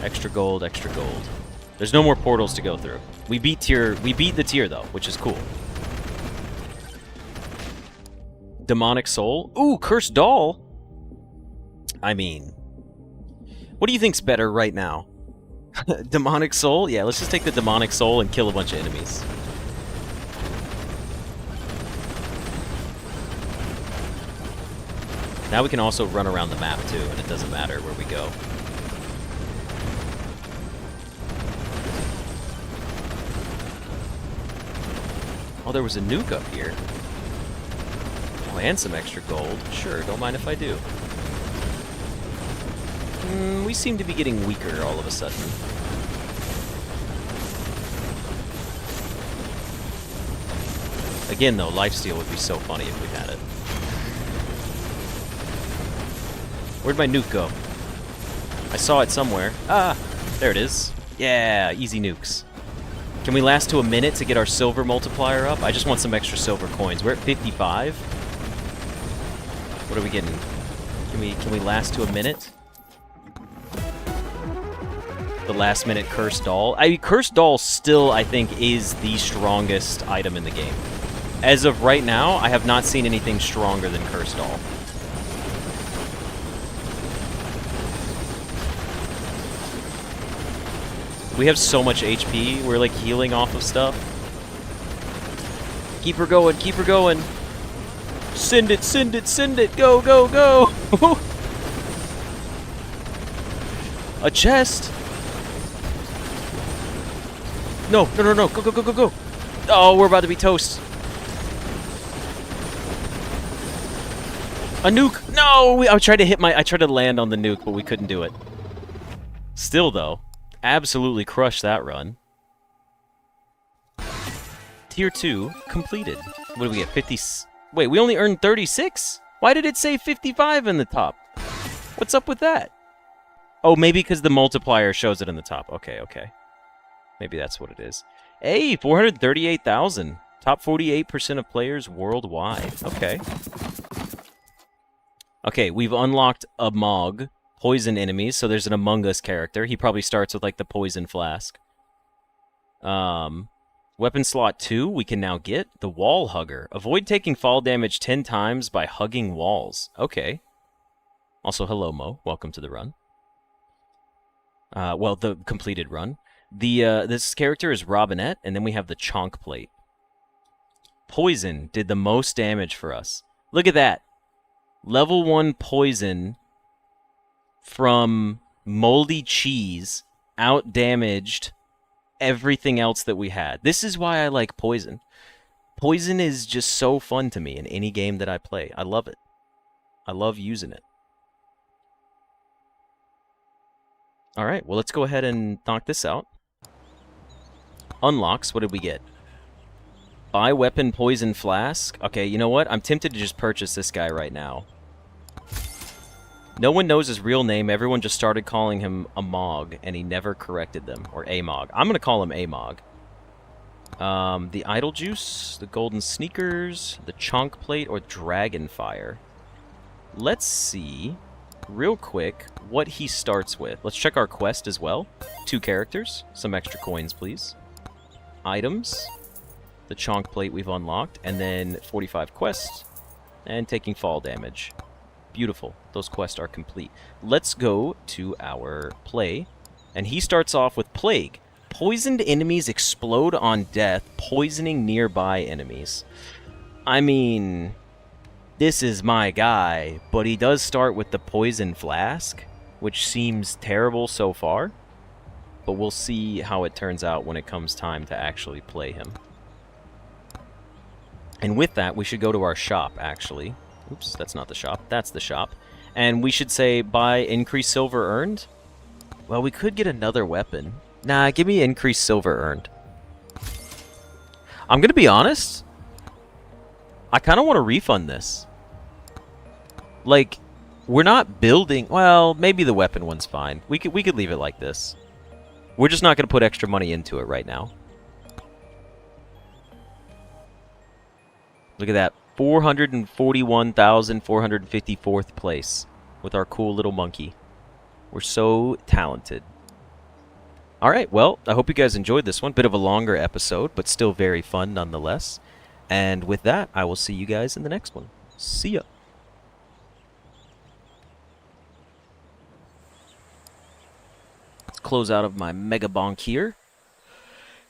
Extra gold, extra gold. There's no more portals to go through. We beat the tier though, which is cool. Demonic soul? Ooh, cursed doll. I mean, what do you think's better right now? Demonic soul? Yeah, let's just take the demonic soul and kill a bunch of enemies. Now we can also run around the map too, and it doesn't matter where we go. Oh, there was a nuke up here. Oh, and some extra gold. Sure, don't mind if I do. We seem to be getting weaker all of a sudden. Again, though, lifesteal would be so funny if we had it. Where'd my nuke go? I saw it somewhere. Ah! There it is. Yeah, easy nukes. Can we last to a minute to get our silver multiplier up? I just want some extra silver coins. We're at 55. What are we getting? Can we last to a minute? The last minute cursed doll. Cursed doll still, I think, is the strongest item in the game. As of right now, I have not seen anything stronger than cursed doll. We have so much HP. We're like healing off of stuff. Keep her going. Keep her going. Send it. Send it. Send it. Go. Go. Go. A chest. No. No. No. No. Go. Go. Go. Go. Go. Oh, we're about to be toast. A nuke. No. I tried to land on the nuke, but we couldn't do it. Still, though. Absolutely crushed that run. Tier 2 completed. What do we get? 50... Wait, we only earned 36? Why did it say 55 in the top? What's up with that? Oh, maybe because the multiplier shows it in the top. Okay, okay. Maybe that's what it is. Hey, 438,000. Top 48% of players worldwide. Okay. Okay, we've unlocked a Mog. Poison enemies, so there's an Among Us character. He probably starts with, like, the poison flask. Weapon slot 2, we can now get the Wall Hugger. Avoid taking fall damage 10 times by hugging walls. Okay. Also, hello, Mo. Welcome to the run. Well, the completed run. This character is Robinette, and then we have the Chonk Plate. Poison did the most damage for us. Look at that. Level 1 poison... from moldy cheese out-damaged everything else that we had. This is why I like poison. Poison is just so fun to me in any game that I play. I love it. I love using it. Alright, well, let's go ahead and knock this out. Unlocks, what did we get? Buy weapon poison flask. Okay, you know what? I'm tempted to just purchase this guy right now. No one knows his real name. Everyone just started calling him Amog, and he never corrected them. Or Amog. I'm going to call him Amog. The Idle Juice, the Golden Sneakers, the Chonk Plate, or Dragon Fire. Let's see, real quick, what he starts with. Let's check our quest as well. 2 characters. Some extra coins, please. Items. The Chonk Plate we've unlocked. And then 45 quests. And taking fall damage. Beautiful. Those quests are complete. Let's go to our play. And he starts off with Plague. Poisoned enemies explode on death, poisoning nearby enemies. I mean, this is my guy, but he does start with the Poison Flask, which seems terrible so far. But we'll see how it turns out when it comes time to actually play him. And with that, we should go to our shop, actually. Oops, that's not the shop. That's the shop. And we should say, buy increased silver earned. Well, we could get another weapon. Nah, give me increased silver earned. I'm going to be honest. I kind of want to refund this. Like, we're not building... Well, maybe the weapon one's fine. We could leave it like this. We're just not going to put extra money into it right now. Look at that. 441,454th place with our cool little monkey. We're so talented. Alright, well, I hope you guys enjoyed this one. Bit of a longer episode, but still very fun nonetheless. And with that, I will see you guys in the next one. See ya. Let's close out of my Megabonk here.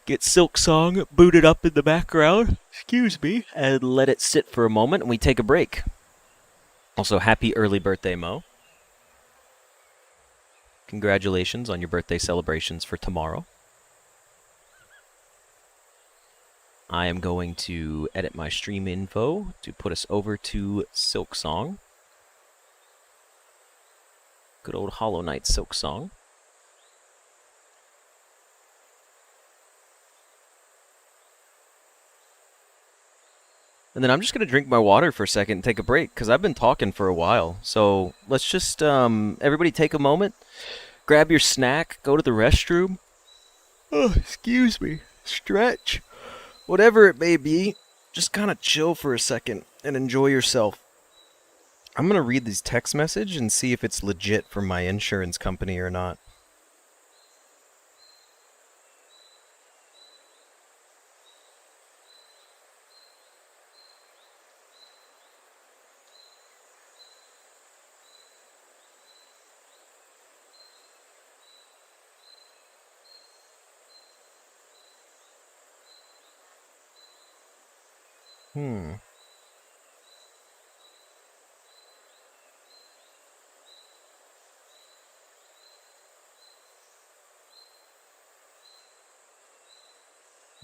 Get Silksong booted up in the background, excuse me, and let it sit for a moment and we take a break. Also, happy early birthday, Mo. Congratulations on your birthday celebrations for tomorrow. I am going to edit my stream info to put us over to Silksong. Good old Hollow Knight Silksong. And then I'm just going to drink my water for a second and take a break, because I've been talking for a while. So let's just, everybody take a moment, grab your snack, go to the restroom. Oh, excuse me. Stretch. Whatever it may be, just kind of chill for a second and enjoy yourself. I'm going to read this text message and see if it's legit from my insurance company or not.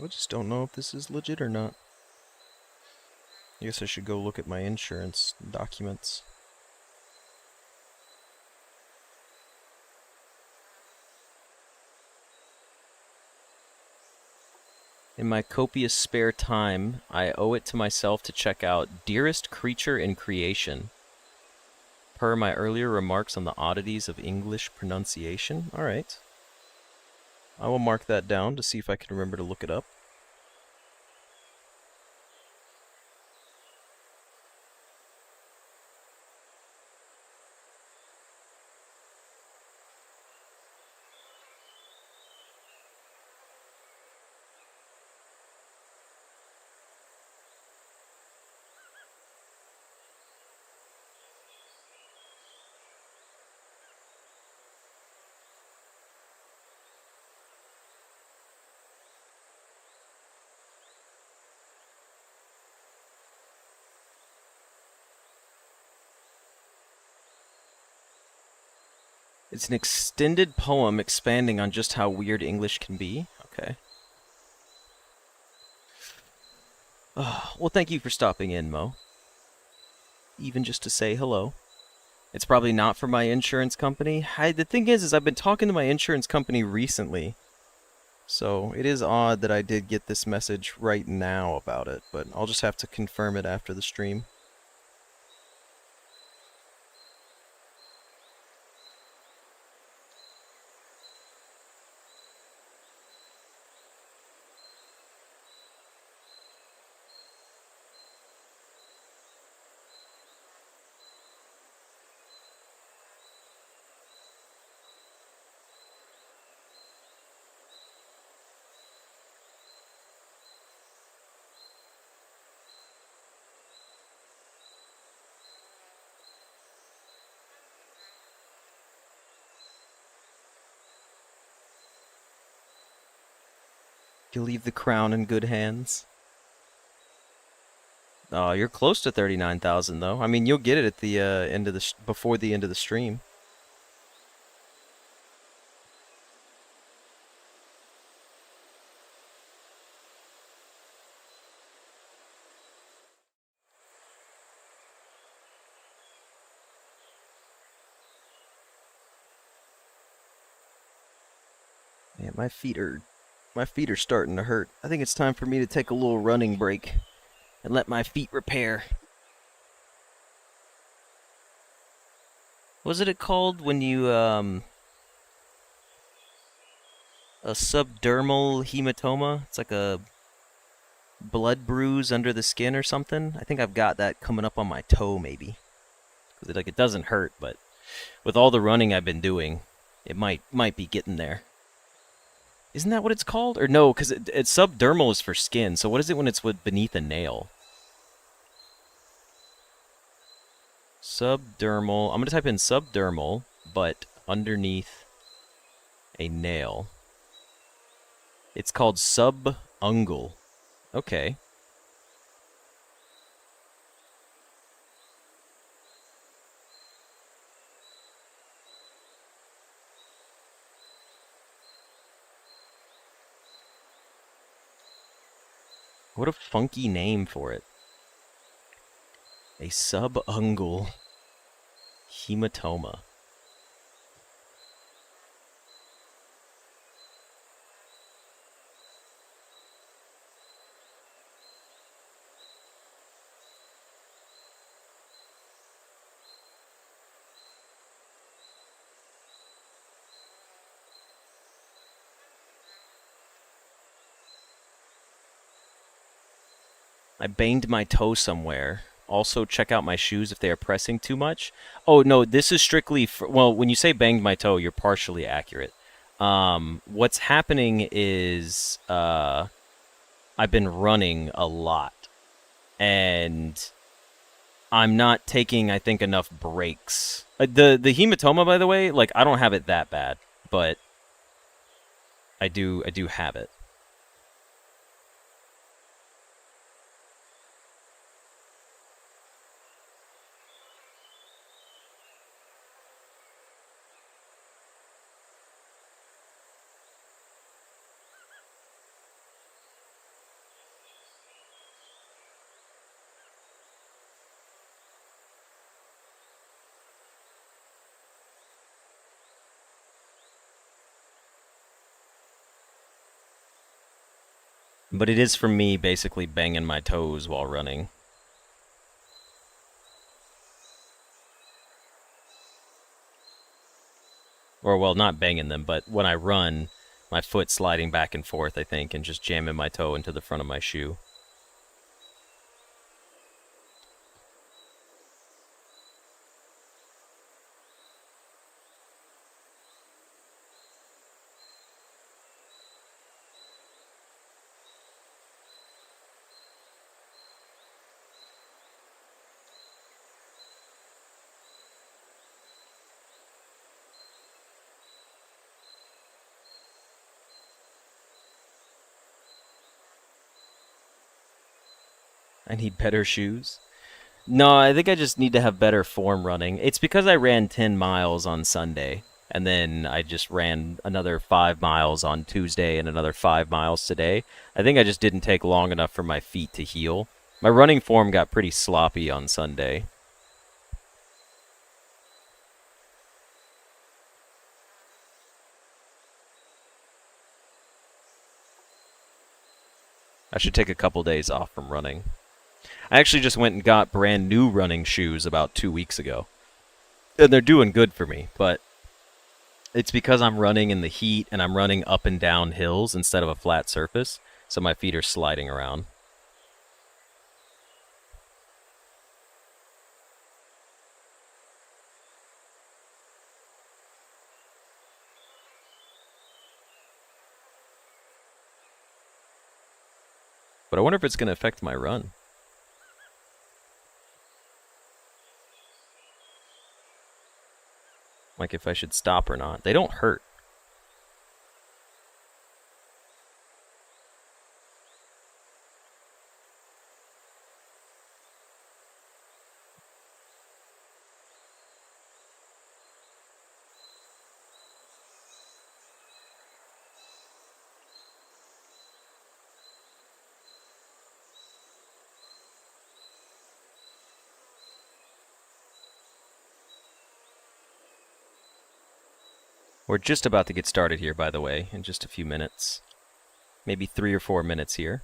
I just don't know if this is legit or not. I guess I should go look at my insurance documents. In my copious spare time, I owe it to myself to check out Dearest Creature in Creation. Per my earlier remarks on the oddities of English pronunciation. Alright. I will mark that down to see if I can remember to look it up. It's an extended poem expanding on just how weird English can be. Okay. Oh, well, thank you for stopping in, Mo. Even just to say hello. It's probably not for my insurance company. The thing is I've been talking to my insurance company recently. So it is odd that I did get this message right now about it, but I'll just have to confirm it after the stream. You leave the crown in good hands. Oh, you're close to 39,000 though. I mean, you'll get it at the end of the before the end of the stream. Man, my feet are starting to hurt. I think it's time for me to take a little running break and let my feet repair. What was it called when you a subdermal hematoma? It's like a blood bruise under the skin or something. I think I've got that coming up on my toe maybe. 'Cause it doesn't hurt, but with all the running I've been doing, it might be getting there. Isn't that what it's called? Or no, because it's subdermal is for skin. So what is it when it's beneath a nail? Subdermal. I'm gonna type in subdermal, but underneath a nail. It's called subungual. Okay. What a funky name for it. A subungual hematoma. I banged my toe somewhere. Also, check out my shoes if they are pressing too much. Oh, no, this is strictly for, well, when you say banged my toe, you're partially accurate. What's happening is I've been running a lot, and I'm not taking, I think, enough breaks. The hematoma, by the way, like I don't have it that bad, but I do have it. But it is for me basically banging my toes while running. Or, well, not banging them, but when I run, my foot sliding back and forth, I think, and just jamming my toe into the front of my shoe. I need better shoes. No, I think I just need to have better form running. It's because I ran 10 miles on Sunday, and then I just ran another 5 miles on Tuesday and another 5 miles today. I think I just didn't take long enough for my feet to heal. My running form got pretty sloppy on Sunday. I should take a couple days off from running. I actually just went and got brand new running shoes about 2 weeks ago. And they're doing good for me, but it's because I'm running in the heat and I'm running up and down hills instead of a flat surface, so my feet are sliding around. But I wonder if it's going to affect my run. Like if I should stop or not. They don't hurt. We're just about to get started here, by the way, in just a few minutes. Maybe 3 or 4 minutes here.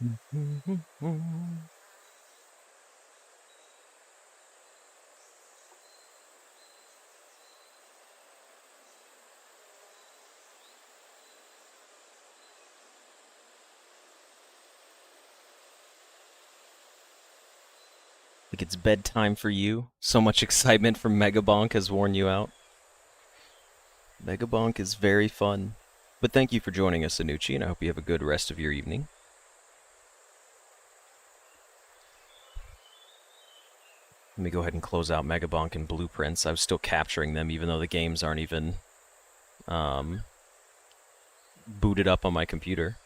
Like it's bedtime for you. So much excitement from Megabonk has worn you out. Megabonk is very fun. But thank you for joining us, Anucci, and I hope you have a good rest of your evening. Let me go ahead and close out Megabonk and Blueprints. I was still capturing them, even though the games aren't even booted up on my computer.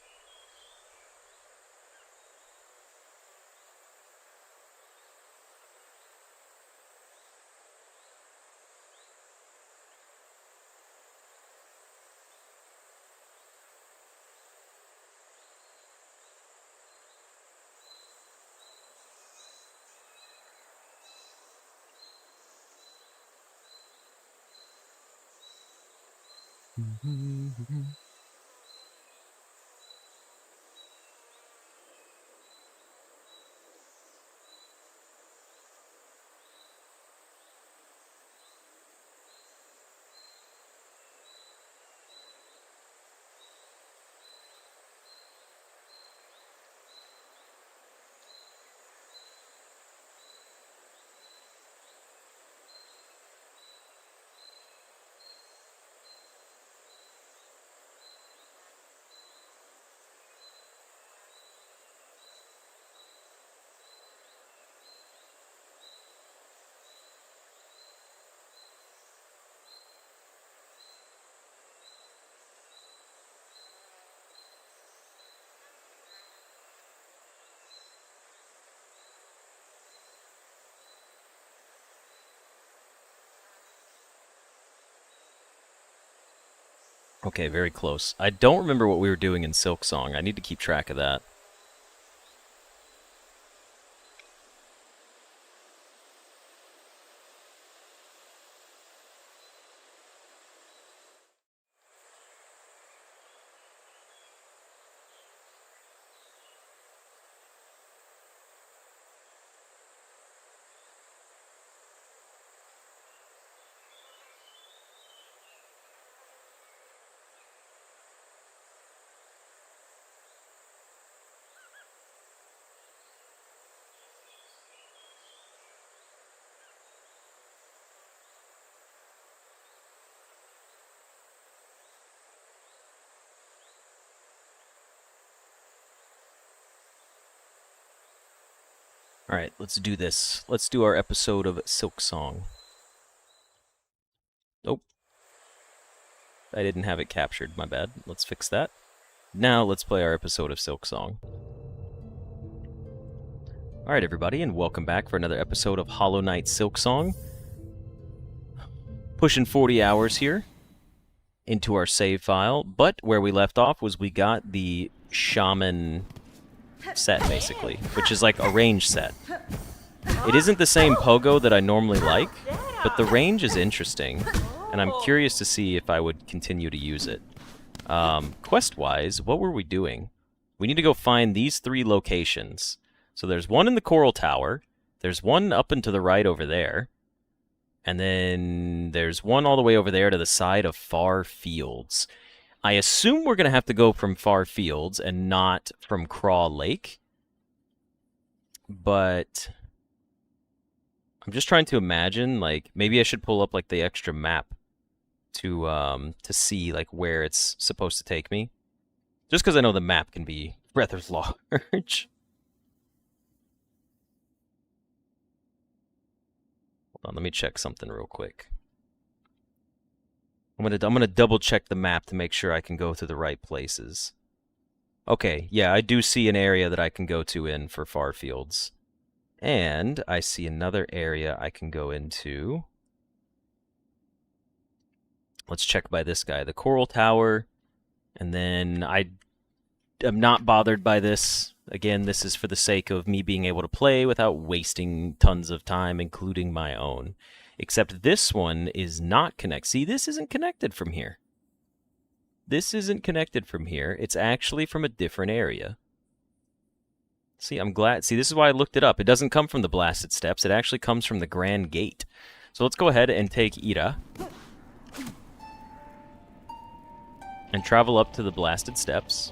Okay, very close. I don't remember what we were doing in Silksong. I need to keep track of that. Alright, let's do this. Let's do our episode of Silksong. Nope. I didn't have it captured, my bad. Let's fix that. Now let's play our episode of Silksong. Alright everybody, and welcome back for another episode of Hollow Knight Silksong. Pushing 40 hours here into our save file, but where we left off was we got the Shaman set, basically, which is like a range set. It isn't the same pogo that I normally like, but the range is interesting, and I'm curious to see if I would continue to use it. Quest-wise, what were we doing? We need to go find these 3 locations. So there's one in the Coral Tower, there's one up and to the right over there, and then there's one all the way over there to the side of Far Fields. I assume we're going to have to go from Far Fields and not from Craw Lake. But I'm just trying to imagine, like, maybe I should pull up like the extra map to see like where it's supposed to take me. Just because I know the map can be rather large. Hold on, let me check something real quick. I'm gonna double check the map to make sure I can go to the right places. Okay, yeah, I do see an area that I can go to in for far fields. And I see another area I can go into. Let's check by this guy, the Coral Tower. And then I am not bothered by this. Again, this is for the sake of me being able to play without wasting tons of time, including my own. Except this one is not connected. See, this isn't connected from here. This isn't connected from here. It's actually from a different area. See, I'm glad. See, this is why I looked it up. It doesn't come from the Blasted Steps. It actually comes from the Grand Gate. So let's go ahead and take Ira and travel up to the Blasted Steps.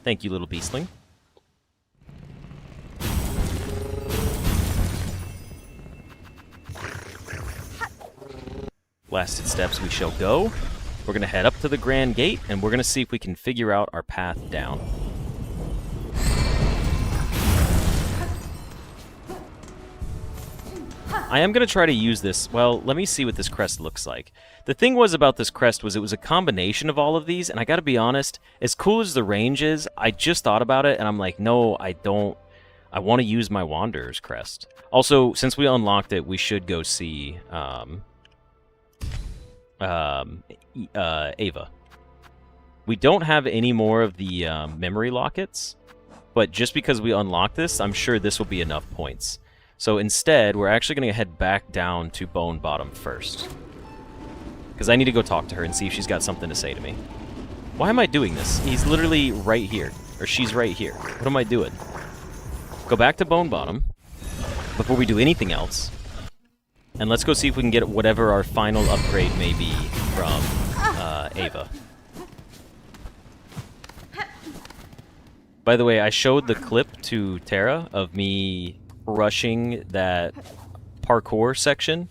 Thank you, little beastling. Blasted Steps we shall go. We're going to head up to the Grand Gate, and we're going to see if we can figure out our path down. I am going to try to use this. Well, let me see what this crest looks like. The thing was about this crest was it was a combination of all of these, and I got to be honest, as cool as the range is, I just thought about it, and I'm like, no, I don't. I want to use my Wanderer's crest. Also, since we unlocked it, we should go see Ava. We don't have any more of the memory lockets, but just because we unlocked this, I'm sure this will be enough points. So instead, we're actually going to head back down to Bone Bottom first. Because I need to go talk to her and see if she's got something to say to me. Why am I doing this? He's literally right here. Or she's right here. What am I doing? Go back to Bone Bottom before we do anything else. And let's go see if we can get whatever our final upgrade may be from Ava. By the way, I showed the clip to Tara of me rushing that parkour section,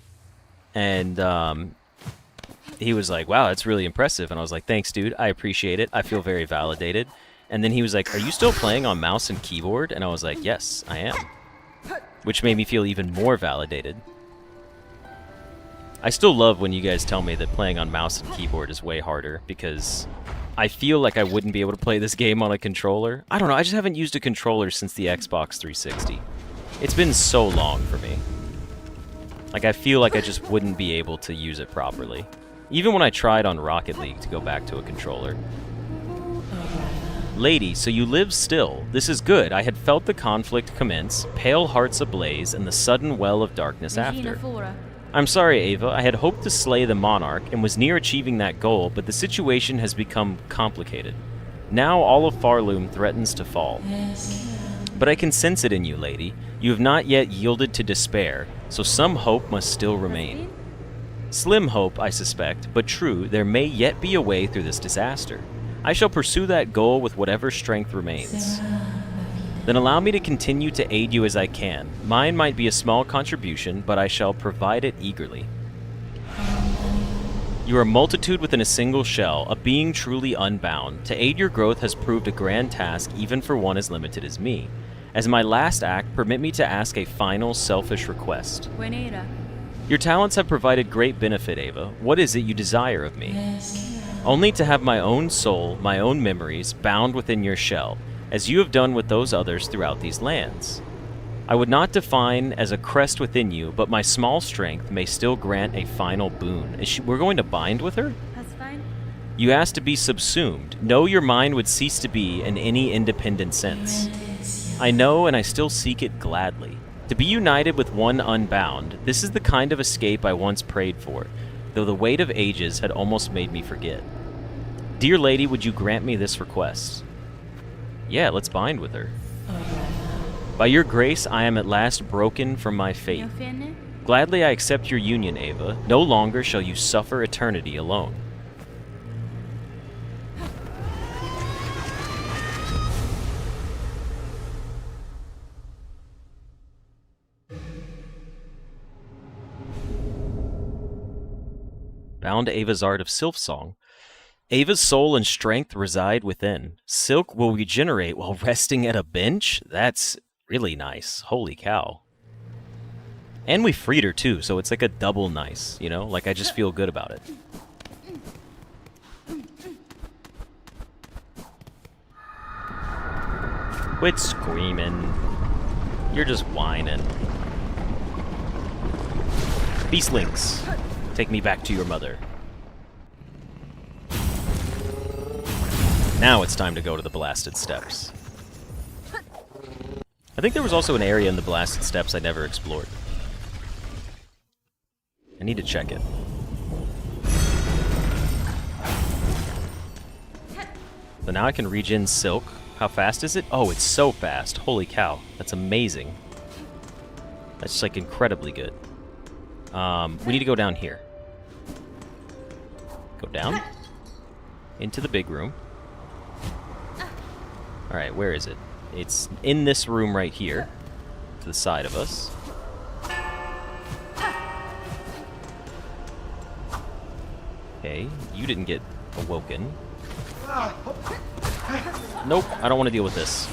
and he was like, wow, that's really impressive. And I was like, thanks, dude. I appreciate it. I feel very validated. And then he was like, are you still playing on mouse and keyboard? And I was like, yes, I am. Which made me feel even more validated. I still love when you guys tell me that playing on mouse and keyboard is way harder, because I feel like I wouldn't be able to play this game on a controller. I don't know, I just haven't used a controller since the Xbox 360. It's been so long for me. Like, I feel like I just wouldn't be able to use it properly. Even when I tried on Rocket League to go back to a controller. Lady, so you live still. This is good. I had felt the conflict commence, pale hearts ablaze, and the sudden well of darkness after. I'm sorry, Ava. I had hoped to slay the monarch and was near achieving that goal, but the situation has become complicated. Now all of Farloom threatens to fall. But I can sense it in you, lady. You have not yet yielded to despair, so some hope must still remain. Slim hope, I suspect, but true, there may yet be a way through this disaster. I shall pursue that goal with whatever strength remains. Then allow me to continue to aid you as I can. Mine might be a small contribution, but I shall provide it eagerly. You are a multitude within a single shell, a being truly unbound. To aid your growth has proved a grand task, even for one as limited as me. As my last act, permit me to ask a final, selfish request. Your talents have provided great benefit, Ava. What is it you desire of me? Only to have my own soul, my own memories, bound within your shell, as you have done with those others throughout these lands. I would not define as a crest within you, but my small strength may still grant a final boon. We're going to bind with her? That's fine. You asked to be subsumed. No, your mind would cease to be in any independent sense. I know, and I still seek it gladly. To be united with one unbound, this is the kind of escape I once prayed for, though the weight of ages had almost made me forget. Dear lady, would you grant me this request? Yeah, let's bind with her. By your grace, I am at last broken from my fate. Gladly I accept your union, Ava. No longer shall you suffer eternity alone. Bound Ava's Art of Silksong. Ava's soul and strength reside within. Silk will regenerate while resting at a bench? That's really nice. Holy cow. And we freed her too, so it's like a double nice, you know? Like, I just feel good about it. Quit screaming. You're just whining. Beastlings, take me back to your mother. Now it's time to go to the Blasted Steppes. I think there was also an area in the Blasted Steppes I never explored. I need to check it. So now I can regen Silk. How fast is it? Oh, it's so fast. Holy cow. That's amazing. That's like incredibly good. We need to go down here. Go down. Into the big room. Alright, where is it? It's in this room right here. To the side of us. Okay, you didn't get awoken. Nope, I don't want to deal with this.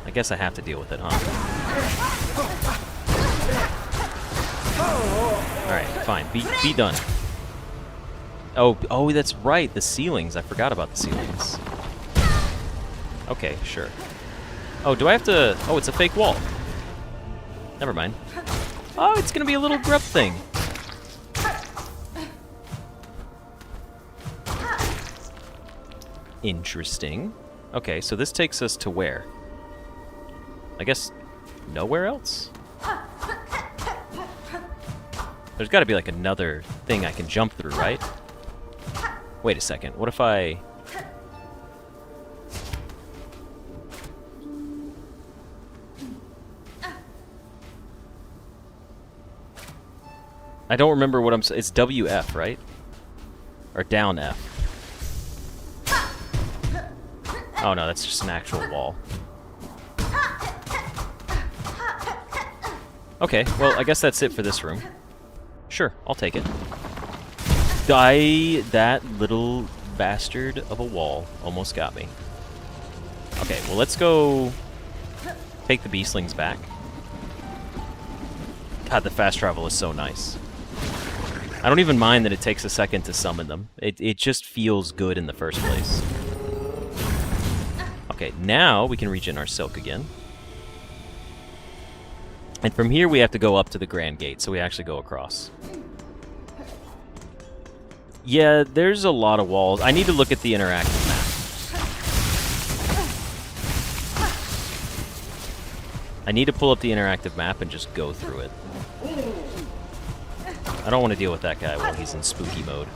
I guess I have to deal with it, huh? Alright, fine. Be done. Oh, that's right. The ceilings. I forgot about the ceilings. Okay, sure. Oh, do I have to... Oh, it's a fake wall. Never mind. Oh, it's gonna be a little grub thing. Interesting. Okay, so this takes us to where? I guess nowhere else? There's got to be like another thing I can jump through, right? Wait a second. What if I... I don't remember what I'm... It's WF, right? Or down F. Oh no, that's just an actual wall. Okay, well, I guess that's it for this room. Sure, I'll take it. That little bastard of a wall almost got me. Okay, well, let's go take the beastlings back. God, the fast travel is so nice. I don't even mind that it takes a second to summon them. It just feels good in the first place. Okay, now we can regen our Silk again. And from here we have to go up to the Grand Gate, so we actually go across. Yeah, there's a lot of walls. I need to look at the interactive map. I need to pull up the interactive map and just go through it. I don't want to deal with that guy while he's in spooky mode.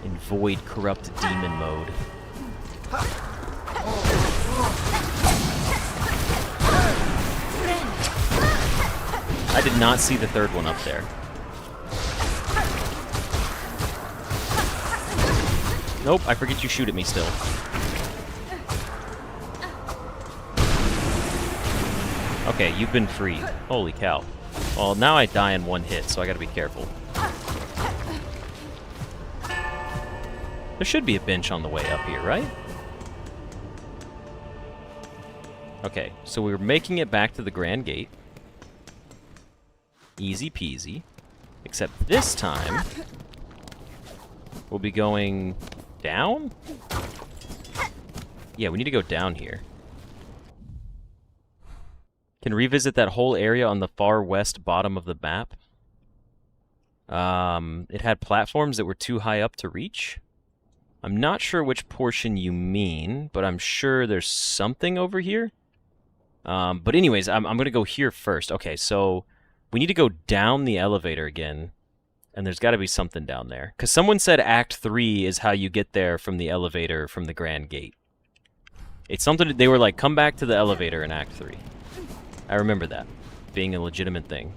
In Void Corrupt Demon mode. I did not see the third one up there. Nope, I forget you shoot at me still. Okay, you've been freed. Holy cow. Well, now I die in one hit, so I gotta be careful. There should be a bench on the way up here, right? Okay, so we're making it back to the Grand Gate. Easy peasy. Except this time, we'll be going down? Yeah, we need to go down here. Can revisit that whole area on the far west bottom of the map. It had platforms that were too high up to reach. I'm not sure which portion you mean, but I'm sure there's something over here. But anyways, I'm going to go here first. Okay, so we need to go down the elevator again, and there's got to be something down there. Because someone said Act 3 is how you get there from the elevator from the Grand Gate. It's something, they were like, come back to the elevator in Act 3. I remember that being a legitimate thing.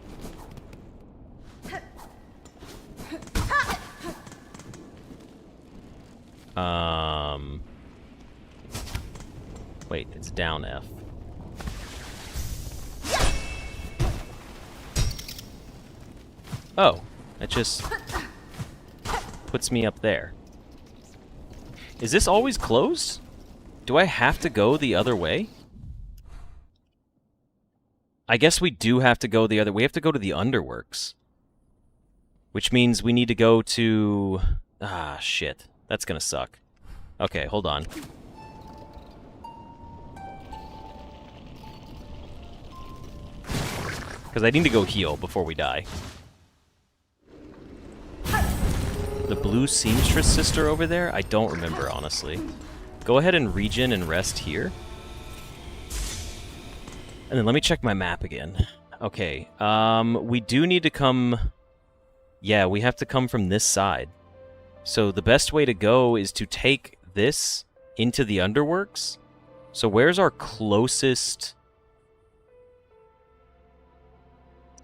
Wait, it's down F. Oh, that just puts me up there. Is this always closed? Do I have to go the other way? I guess we do have to go the other... We have to go to the Underworks. Which means we need to go to... Ah, shit. That's gonna suck. Okay, hold on. Because I need to go heal before we die. The blue seamstress sister over there? I don't remember, honestly. Go ahead and regen and rest here. And then let me check my map again. Okay, we do need to come... Yeah, we have to come from this side. So the best way to go is to take this into the Underworks. So where's our closest...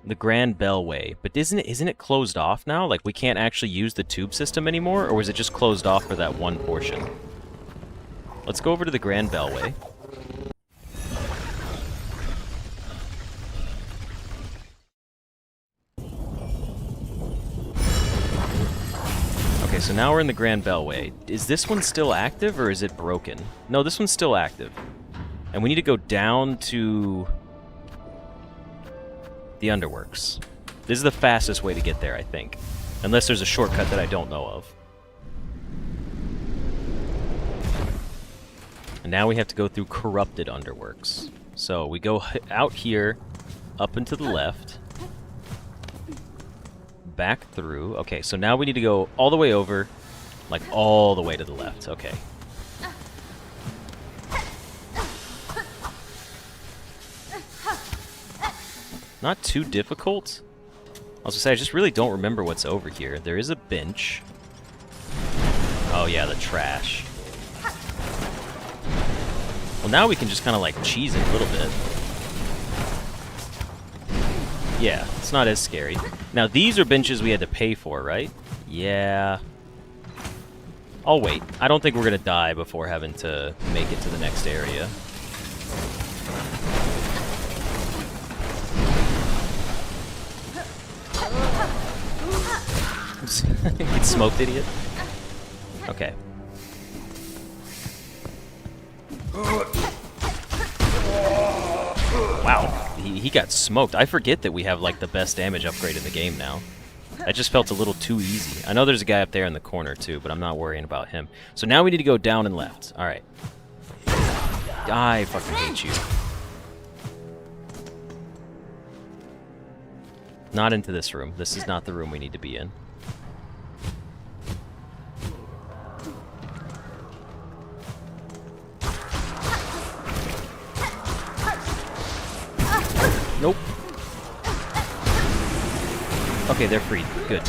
The Grand Bellway. But isn't it closed off now? Like, we can't actually use the tube system anymore? Or was it just closed off for that one portion? Let's go over to the Grand Bellway. Okay, so now we're in the Grand Bellway. Is this one still active, or is it broken? No, this one's still active. And we need to go down to... the Underworks. This is the fastest way to get there, I think. Unless there's a shortcut that I don't know of. And now we have to go through corrupted Underworks. So we go out here, up and to the left. Back through. Okay, so now we need to go all the way over, like all the way to the left. Okay. Not too difficult. I was gonna say, I just really don't remember what's over here. There is a bench. Oh yeah, the trash. Well, now we can just kind of like cheese it a little bit. Yeah, it's not as scary. Now, these are benches we had to pay for, right? Yeah. I'll wait. I don't think we're gonna die before having to make it to the next area. Get smoked, idiot. Okay. Wow, he got smoked. I forget that we have like the best damage upgrade in the game now. That just felt a little too easy. I know there's a guy up there in the corner too, but I'm not worrying about him. So now we need to go down and left. All right. I fucking hate you. Not into this room. This is not the room we need to be in. Nope. Okay, they're freed. Good.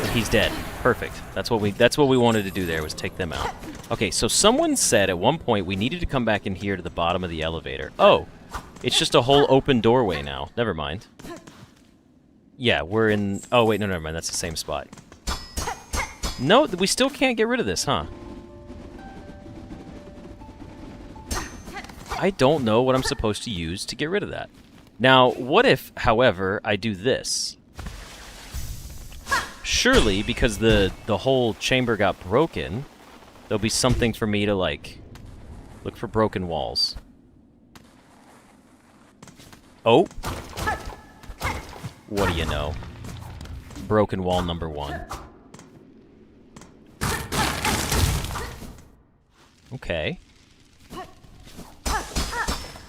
He's dead. Perfect. That's what we wanted to do there, was take them out. Okay, so someone said at one point we needed to come back in here to the bottom of the elevator. Oh, it's just a whole open doorway now. Never mind. Yeah, we're in... Oh, wait, no, never mind. That's the same spot. No, we still can't get rid of this, huh? I don't know what I'm supposed to use to get rid of that. Now, what if, however, I do this? Surely, because the whole chamber got broken, there'll be something for me to, like, look for broken walls. Oh. What do you know? Broken wall number 1. Okay.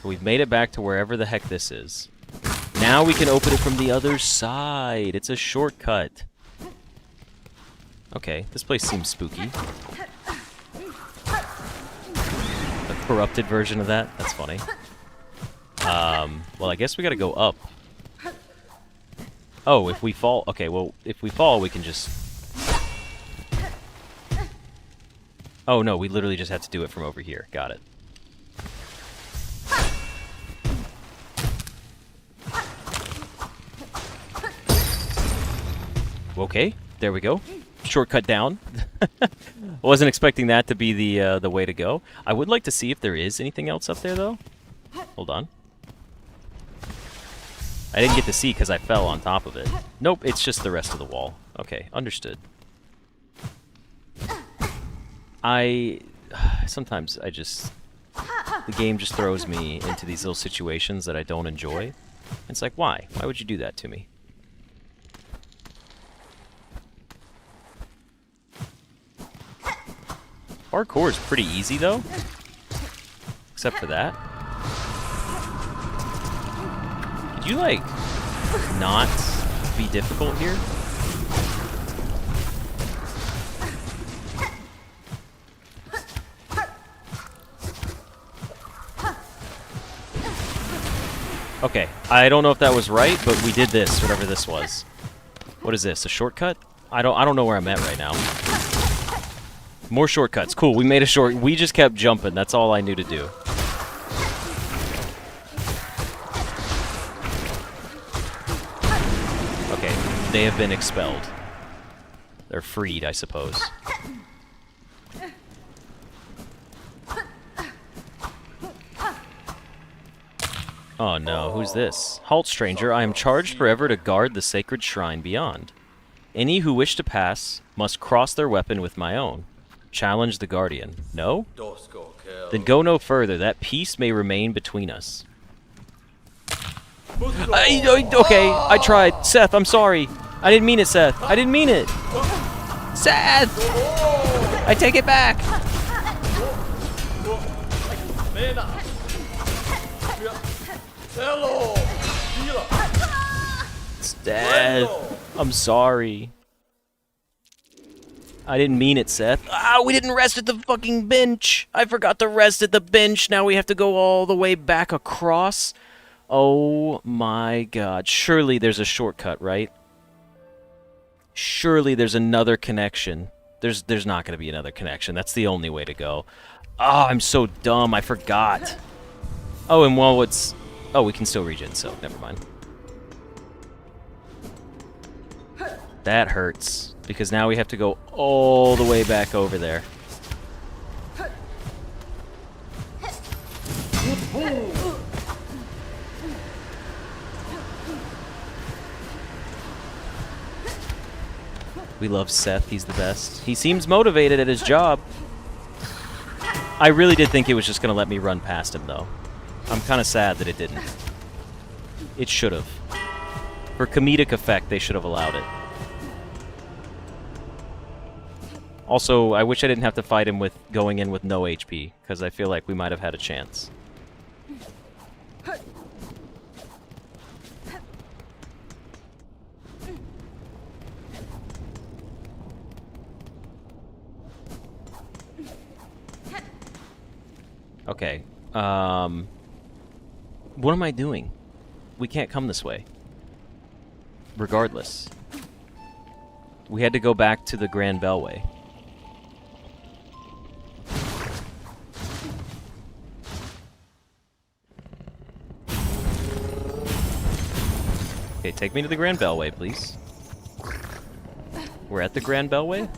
We've made it back to wherever the heck this is. Now we can open it from the other side. It's a shortcut. Okay, this place seems spooky. A corrupted version of that? That's funny. Well, I guess we gotta go up. Oh, if we fall... Okay, well, if we fall, we can just... Oh, no, we literally just have to do it from over here. Got it. Okay, there we go. Shortcut down. I wasn't expecting that to be the way to go. I would like to see if there is anything else up there, though. Hold on. I didn't get to see because I fell on top of it. Nope, it's just the rest of the wall. Okay, understood. Sometimes I just... The game just throws me into these little situations that I don't enjoy. It's like, why? Why would you do that to me? Parkour is pretty easy, though. Except for that. Could you, like, not be difficult here? Okay, I don't know if that was right, but we did this, whatever this was. What is this, a shortcut? I don't know where I'm at right now. More shortcuts. Cool, we made a short... We just kept jumping. That's all I knew to do. Okay, they have been expelled. They're freed, I suppose. Oh no, who's this? Halt, stranger. I am charged forever to guard the sacred shrine beyond. Any who wish to pass must cross their weapon with my own. Challenge the guardian. No? Then go no further. That peace may remain between us. Okay, I tried. Seth, I'm sorry. I didn't mean it, Seth. I didn't mean it. Seth! I take it back. Seth, I'm sorry. I didn't mean it, Seth. Ah, we didn't rest at the fucking bench. I forgot to rest at the bench. Now we have to go all the way back across. Oh my god. Surely there's a shortcut, right? Surely there's another connection. There's not going to be another connection. That's the only way to go. Oh, I'm so dumb. I forgot. Oh, and well, it's... Oh, we can still regen, so never mind. That hurts, because now we have to go all the way back over there. We love Seth, he's the best. He seems motivated at his job. I really did think it was just going to let me run past him, though. I'm kind of sad that it didn't. It should have. For comedic effect, they should have allowed it. Also, I wish I didn't have to fight him with going in with no HP, because I feel like we might have had a chance. Okay. What am I doing? We can't come this way. Regardless. We had to go back to the Grand Bellway. Okay, take me to the Grand Bellway, please. We're at the Grand Bellway?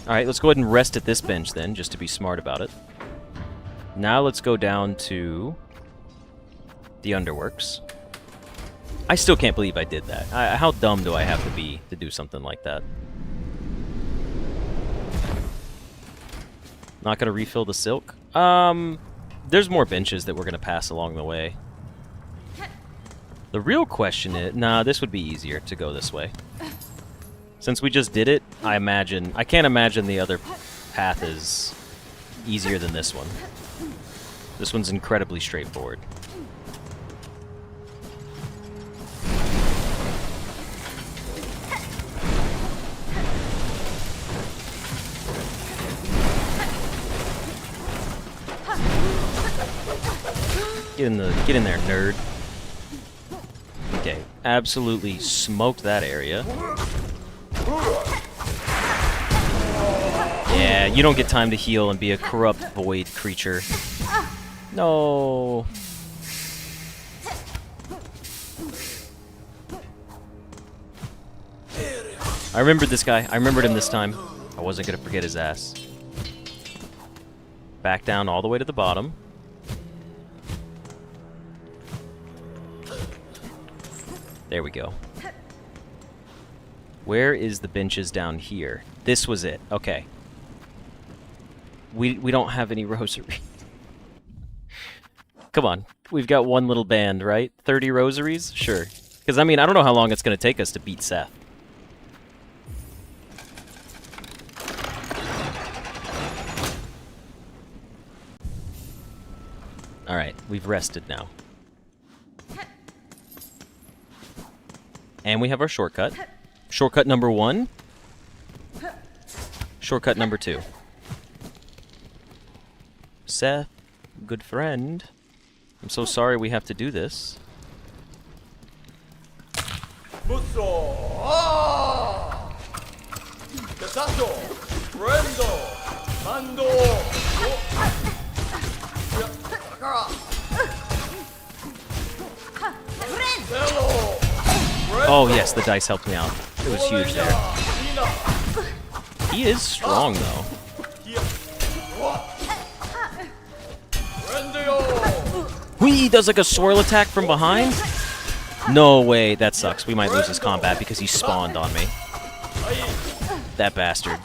Alright, let's go ahead and rest at this bench then, just to be smart about it. Now let's go down to the Underworks. I still can't believe I did that. How dumb do I have to be to do something like that? Not gonna refill the silk? There's more benches that we're gonna pass along the way. The real question is... Nah, this would be easier to go this way. Since we just did it, I can't imagine the other path is easier than this one. This one's incredibly straightforward. Get in there, nerd. Okay, absolutely smoked that area. Yeah, you don't get time to heal and be a corrupt void creature. No. I remembered this guy. I remembered him this time. I wasn't gonna forget his ass. Back down all the way to the bottom. There we go. Where is the benches down here? This was it. Okay. We don't have any rosary. Come on. We've got one little band, right? 30 rosaries? Sure. Because, I mean, I don't know how long it's going to take us to beat Seth. Alright, we've rested now. And we have our shortcut. Shortcut number 1. Shortcut number 2. Seth, good friend. I'm so sorry we have to do this. Oh yes, the dice helped me out. It was huge there. He is strong though. He does like a swirl attack from behind? No way, that sucks. We might lose this combat because he spawned on me. That bastard.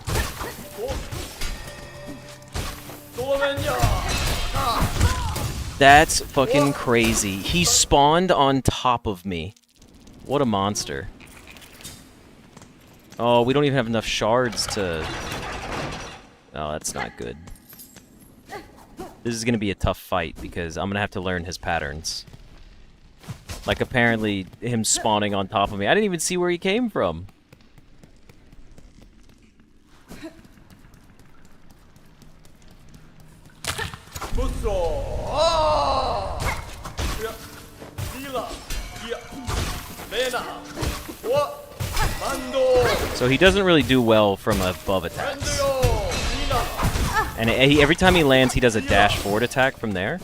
That's fucking crazy. He spawned on top of me. What a monster. Oh, we don't even have enough shards to... Oh, that's not good. This is going to be a tough fight because I'm going to have to learn his patterns. Like, apparently, him spawning on top of me. I didn't even see where he came from. So he doesn't really do well from above attacks. And every time he lands, he does a dash forward attack from there.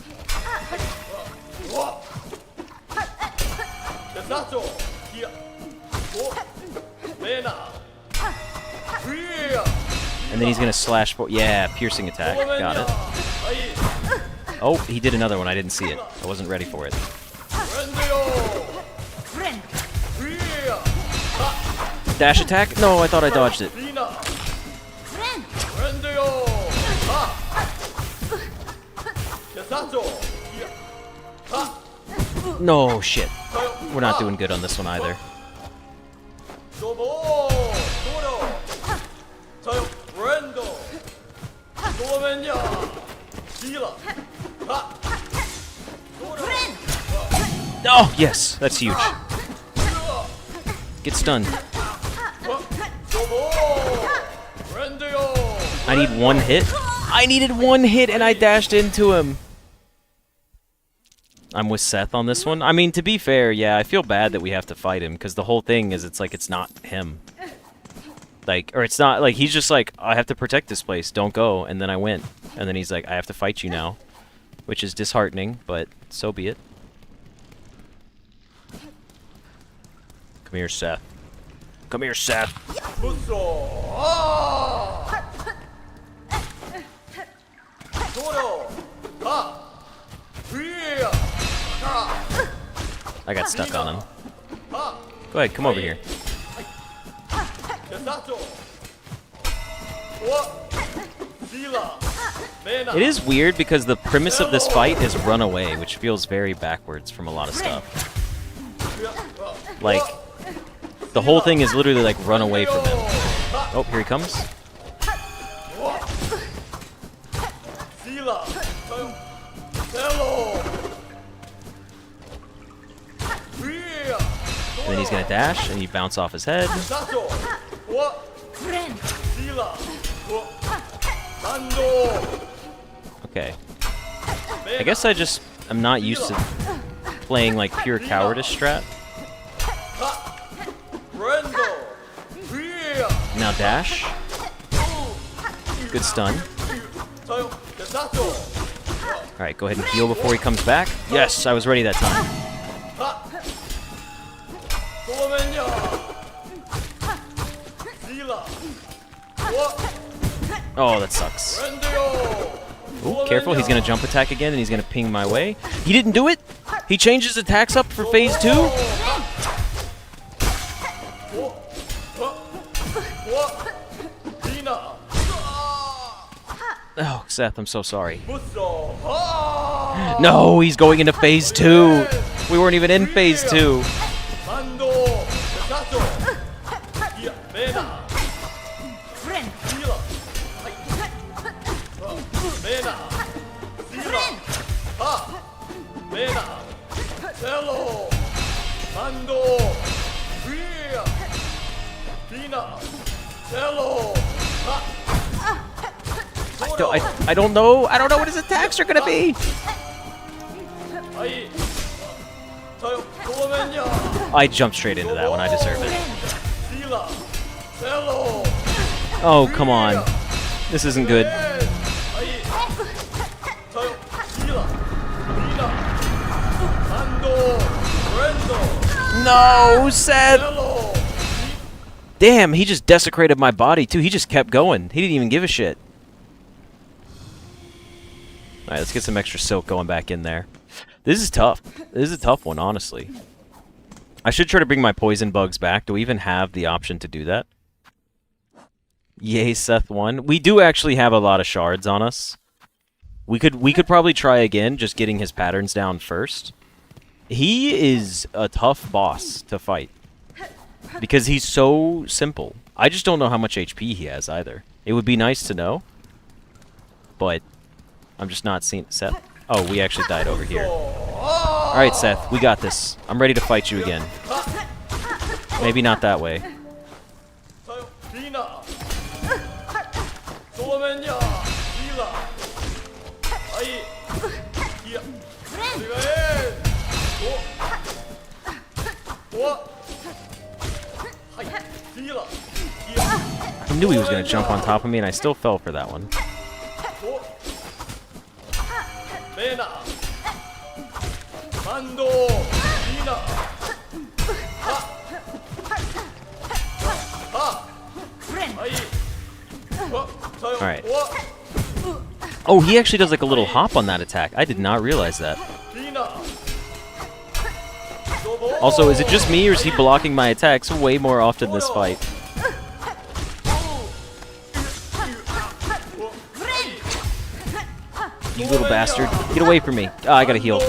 And then he's going to slash forward. Yeah, piercing attack. Got it. Oh, he did another one. I didn't see it. I wasn't ready for it. Dash attack? No, I thought I dodged it. No, shit. We're not doing good on this one either. Oh, yes, that's huge. Get stunned. I need one hit. I needed one hit and I dashed into him. I'm with Seth on this one. I mean, to be fair, yeah, I feel bad that we have to fight him because the whole thing is it's like it's not him. Like, or it's not, like, he's just like, I have to protect this place, don't go, and then I went. And then he's like, I have to fight you now. Which is disheartening, but so be it. Come here, Seth. Come here, Seth. I got stuck on him. Go ahead, come over here. It is weird because the premise of this fight is run away, which feels very backwards from a lot of stuff. Like, the whole thing is literally like run away from him. Oh, here he comes. And then he's gonna dash, and you bounce off his head. Okay. I guess I'm not used to playing like pure cowardice strat. Now dash. Good stun. Alright, go ahead and heal before he comes back. Yes, I was ready that time. Oh, that sucks. Ooh, careful, he's gonna jump attack again and he's gonna ping my way. He didn't do it! He changed his attacks up for phase 2? Oh, Seth, I'm so sorry. No, he's going into phase 2. We weren't even in phase 2. I don't know. I don't know what his attacks are gonna be. I jumped straight into that one. I deserve it. Oh, come on. This isn't good. No, Seth! Damn, he just desecrated my body, too. He just kept going. He didn't even give a shit. Alright, let's get some extra silk going back in there. This is tough. This is a tough one, honestly. I should try to bring my poison bugs back. Do we even have the option to do that? Yay, Seth won. We do actually have a lot of shards on us. We could probably try again, just getting his patterns down first. He is a tough boss to fight. Because he's so simple. I just don't know how much HP he has either. It would be nice to know. But I'm just not seeing Seth. Oh, we actually died over here. Alright, Seth, we got this. I'm ready to fight you again. Maybe not that way. I knew he was going to jump on top of me, and I still fell for that one. Alright. Oh, he actually does like a little hop on that attack. I did not realize that. Also, is it just me, or is he blocking my attacks way more often this fight? You little bastard. Get away from me. Ah, I gotta heal.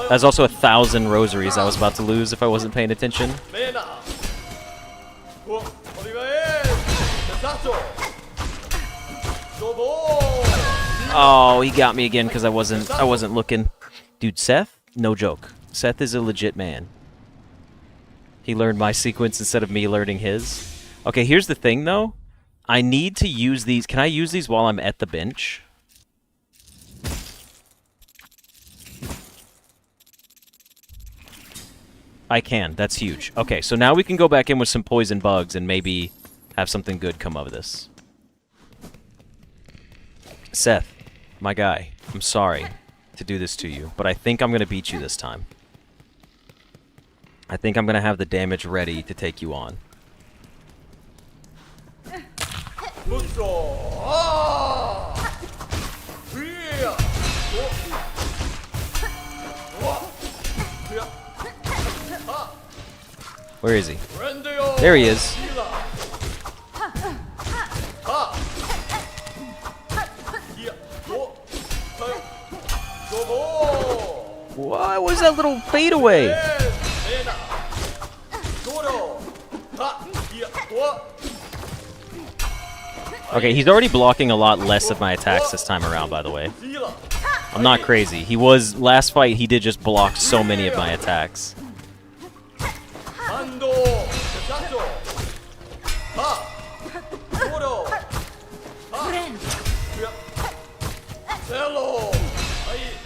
That's also 1,000 rosaries I was about to lose if I wasn't paying attention. Oh, he got me again because I wasn't looking. Dude, Seth, no joke. Seth is a legit man. He learned my sequence instead of me learning his. Okay, here's the thing though. I need to use these. Can I use these while I'm at the bench? I can. That's huge. Okay, so now we can go back in with some poison bugs and maybe have something good come of this. Seth, my guy, I'm sorry to do this to you, but I think I'm going to beat you this time. I think I'm going to have the damage ready to take you on. Where is he? There he is. What was that little fade away? Okay, he's already blocking a lot less of my attacks this time around, by the way. I'm not crazy. He was, last fight, he did just block so many of my attacks.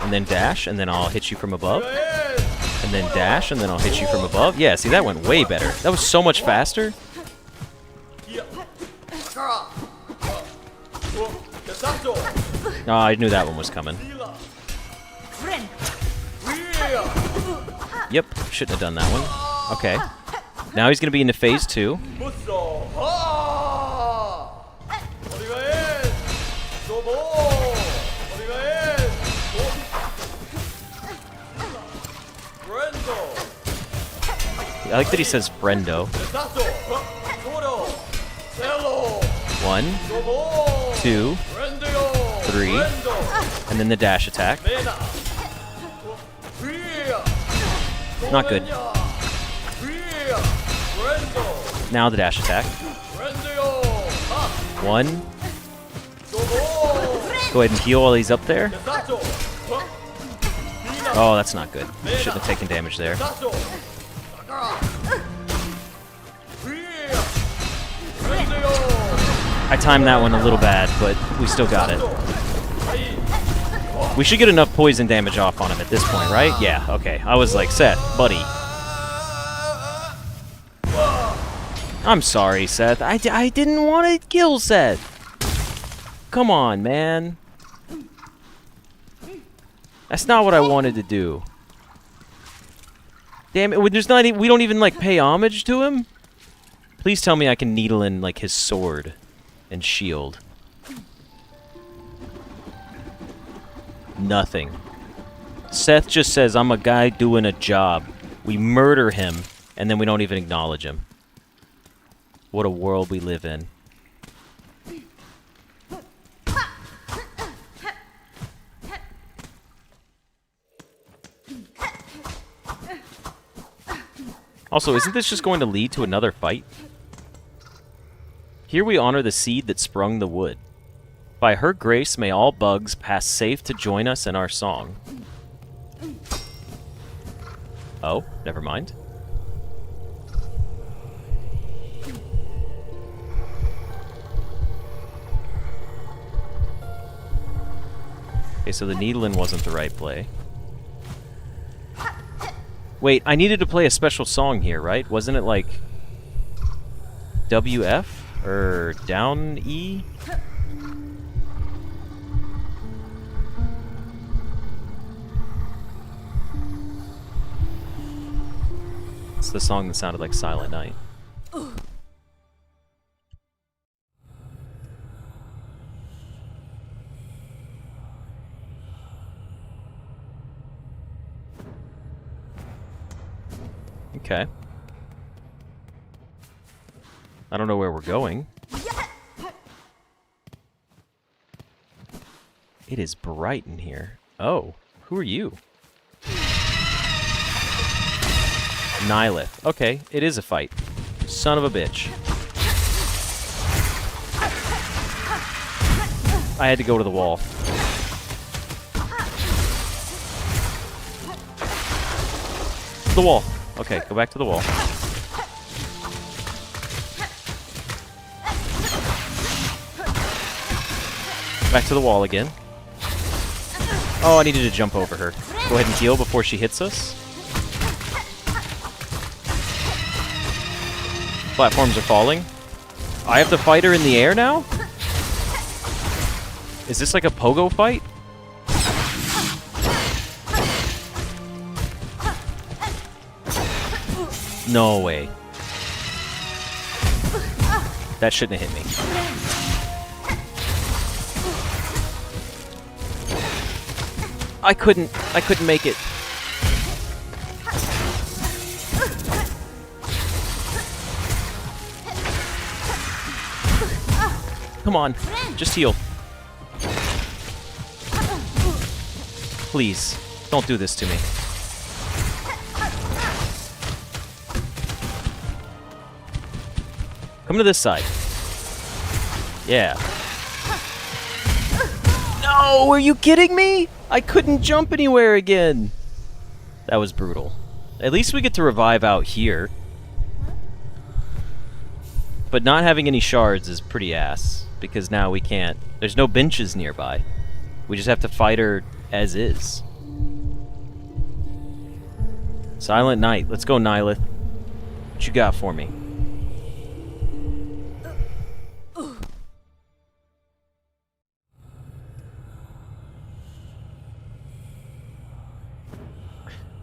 And then dash, and then I'll hit you from above. And then dash, and then I'll hit you from above. Yeah, see, that went way better. That was so much faster. Oh, I knew that one was coming. Yep, shouldn't have done that one. Okay. Now he's going to be into phase 2. I like that he says friendo. 1, 2, 3, and then the dash attack. Not good. Now the dash attack. 1. Go ahead and heal while he's up there. Oh, that's not good. Shouldn't have taken damage there. I timed that one a little bad, but we still got it. We should get enough poison damage off on him at this point, right? Yeah, okay. I was like, Seth, buddy. I'm sorry, Seth. I didn't want to kill Seth. Come on, man. That's not what I wanted to do. Damn it, there's not we don't even, like, pay homage to him? Please tell me I can needle in, like, his sword and shield. Nothing. Seth just says, I'm a guy doing a job. We murder him, and then we don't even acknowledge him. What a world we live in. Also, isn't this just going to lead to another fight? Here we honor the seed that sprung the wood. By her grace may all bugs pass safe to join us in our song. Oh, never mind. Okay, so the needling wasn't the right play. Wait, I needed to play a special song here, right? Wasn't it like WF or down E? It's the song that sounded like Silent Night. Okay. I don't know where we're going. It is bright in here. Oh, who are you? Nihilith. Okay, it is a fight. Son of a bitch. I had to go to the wall. The wall. Okay, go back to the wall. Back to the wall again. Oh, I needed to jump over her. Go ahead and heal before she hits us. Platforms are falling. I have to fight her in the air now? Is this like a pogo fight? No way. That shouldn't have hit me. I couldn't make it. Come on, just heal. Please, don't do this to me. Come to this side. Yeah. No, are you kidding me? I couldn't jump anywhere again. That was brutal. At least we get to revive out here. But not having any shards is pretty ass, because now we can't. There's no benches nearby. We just have to fight her as is. Silent Night. Let's go, Nihilith. What you got for me?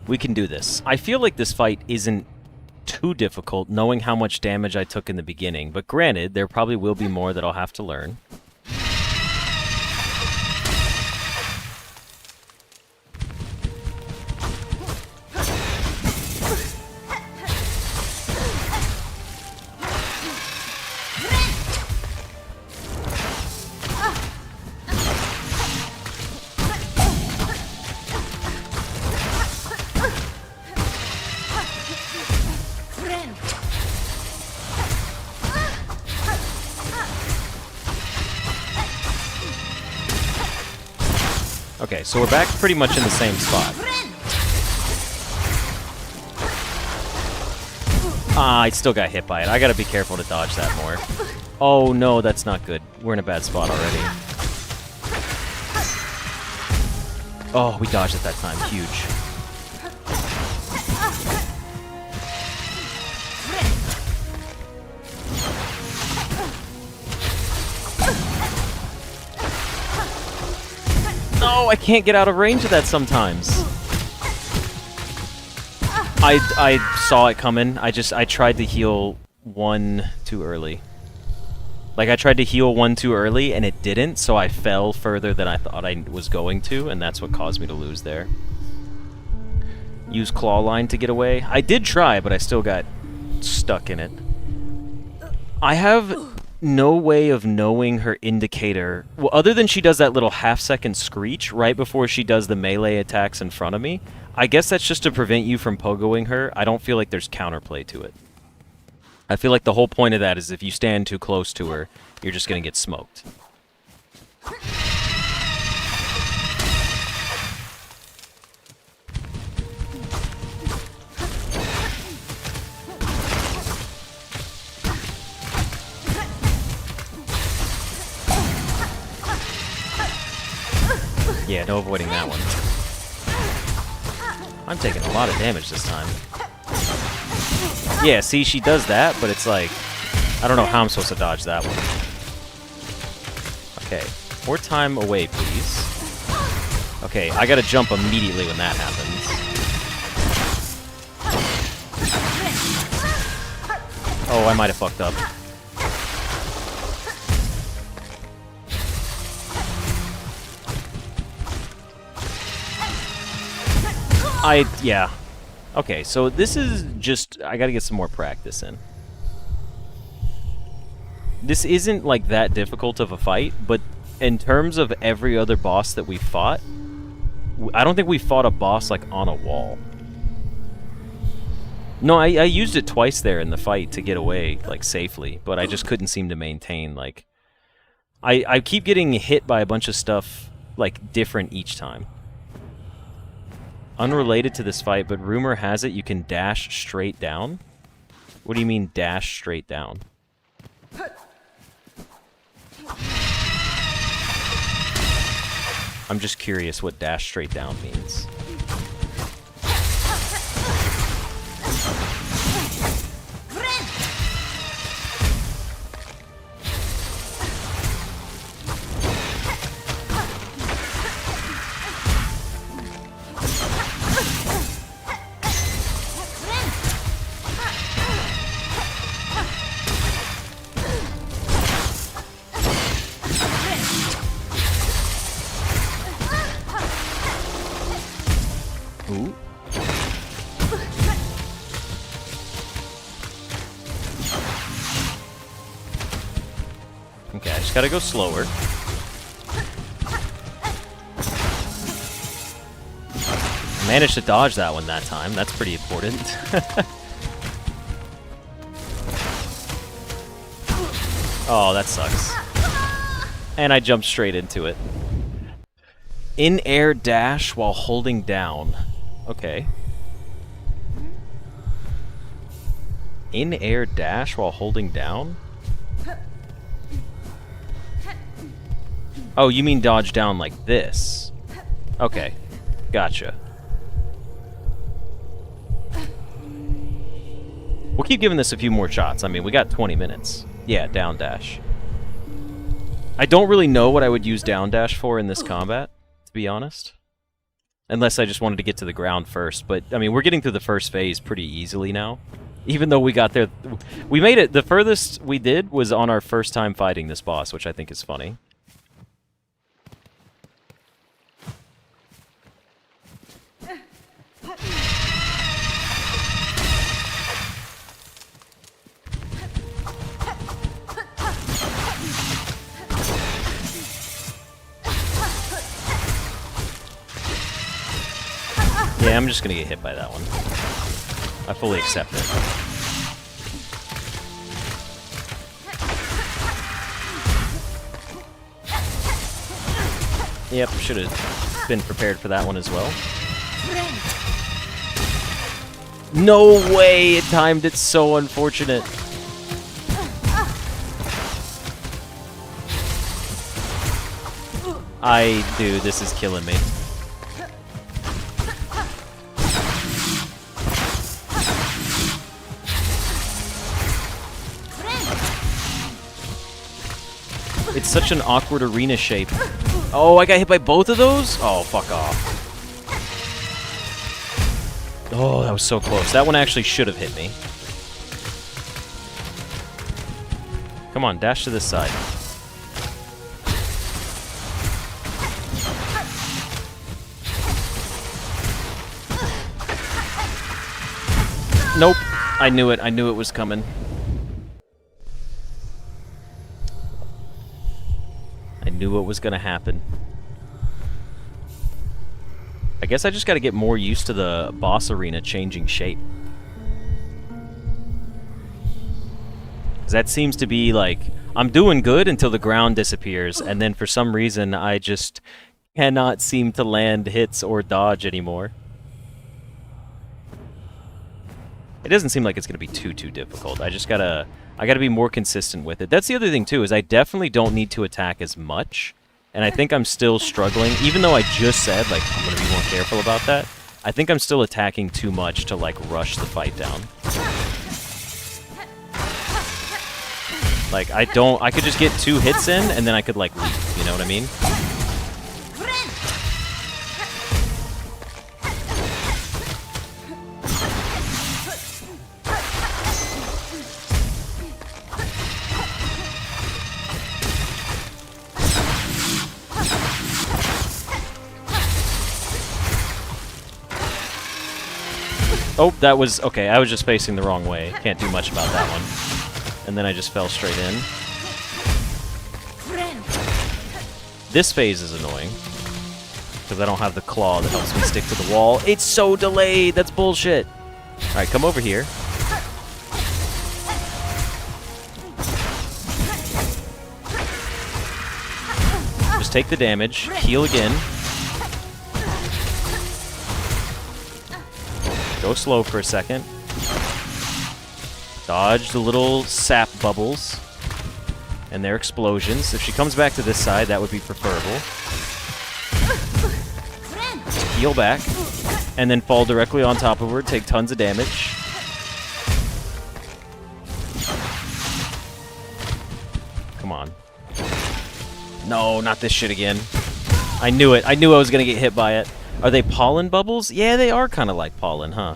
We can do this. I feel like this fight isn't too difficult, knowing how much damage I took in the beginning, but granted, there probably will be more that I'll have to learn. Okay, so we're back pretty much in the same spot. Ah, I still got hit by it. I gotta be careful to dodge that more. Oh no, that's not good. We're in a bad spot already. Oh, we dodged it that time. Huge. No, I can't get out of range of that sometimes. I saw it coming. I tried to heal one too early. Like, I tried to heal one too early, and it didn't, so I fell further than I thought I was going to, and that's what caused me to lose there. Use Claw Line to get away. I did try, but I still got stuck in it. I have no way of knowing her indicator. Well, other than she does that little half-second screech right before she does the melee attacks in front of me. I guess that's just to prevent you from pogoing her. I don't feel like there's counterplay to it. I feel like the whole point of that is if you stand too close to her, you're just going to get smoked. Yeah, no avoiding that one. I'm taking a lot of damage this time. Yeah, see, she does that, but it's like, I don't know how I'm supposed to dodge that one. Okay, more time away, please. Okay, I gotta jump immediately when that happens. Oh, I might have fucked up. Yeah. Okay, so this is just... I gotta get some more practice in. This isn't, like, that difficult of a fight, but in terms of every other boss that we fought, I don't think we fought a boss, like, on a wall. No, I used it twice there in the fight to get away, like, safely, but I just couldn't seem to maintain, like... I keep getting hit by a bunch of stuff, like, different each time. Unrelated to this fight, but rumor has it you can dash straight down. What do you mean, dash straight down? I'm just curious what dash straight down means. Ooh. Okay, I just gotta go slower. I managed to dodge that one that time. That's pretty important. Oh, that sucks. And I jumped straight into it. In-air dash while holding down. Okay. In-air dash while holding down? Oh, you mean dodge down like this? Okay. Gotcha. We'll keep giving this a few more shots. I mean, we got 20 minutes. Yeah, down dash. I don't really know what I would use down dash for in this combat, to be honest. Unless I just wanted to get to the ground first. But, I mean, we're getting through the first phase pretty easily now. Even though we got there... We made it... The furthest we did was on our first time fighting this boss, which I think is funny. Yeah, I'm just gonna get hit by that one. I fully accept it. Yep, should've been prepared for that one as well. No way! It timed it so unfortunate. Dude, this is killing me. It's such an awkward arena shape. Oh, I got hit by both of those? Oh, fuck off. Oh, that was so close. That one actually should have hit me. Come on, dash to this side. Nope. I knew it. I knew it was coming. I knew what was going to happen. I guess I just got to get more used to the boss arena changing shape. 'Cause that seems to be like, I'm doing good until the ground disappears, and then for some reason I just cannot seem to land hits or dodge anymore. It doesn't seem like it's going to be too difficult. I gotta be more consistent with it. That's the other thing too, is I definitely don't need to attack as much. And I think I'm still struggling, even though I just said, like, I'm going to be more careful about that. I think I'm still attacking too much to, like, rush the fight down. Like, I could just get 2 hits in, and then I could, like, leave, you know what I mean? Oh, that was... Okay, I was just facing the wrong way. Can't do much about that one. And then I just fell straight in. This phase is annoying. Because I don't have the claw that helps me stick to the wall. It's so delayed! That's bullshit! Alright, come over here. Just take the damage. Heal again. Go slow for a second. Dodge the little sap bubbles and their explosions. If she comes back to this side, that would be preferable. Heal back, and then fall directly on top of her, take tons of damage. Come on. No, not this shit again. I knew it. I knew I was going to get hit by it. Are they pollen bubbles? Yeah, they are kind of like pollen, huh?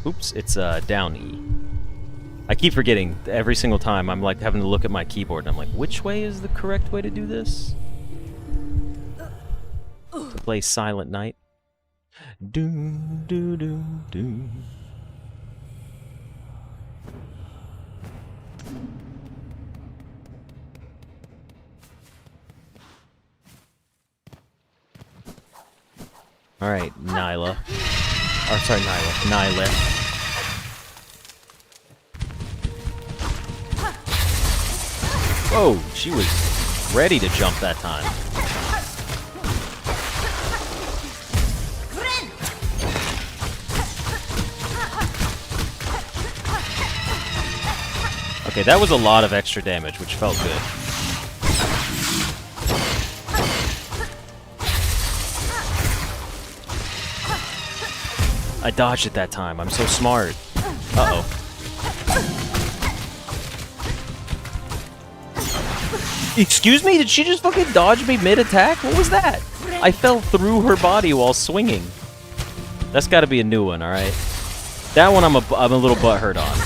Oops, it's down E. I keep forgetting every single time. I'm like having to look at my keyboard and I'm like, which way is the correct way to do this? To play Silent Night. Doom, doo, doom, doom. Alright, Nyla. Or, sorry, Nyla. Whoa, she was ready to jump that time. Okay, that was a lot of extra damage, which felt good. I dodged it that time. I'm so smart. Uh-oh. Excuse me? Did she just fucking dodge me mid-attack? What was that? I fell through her body while swinging. That's got to be a new one, alright? That one I'm a little butthurt on.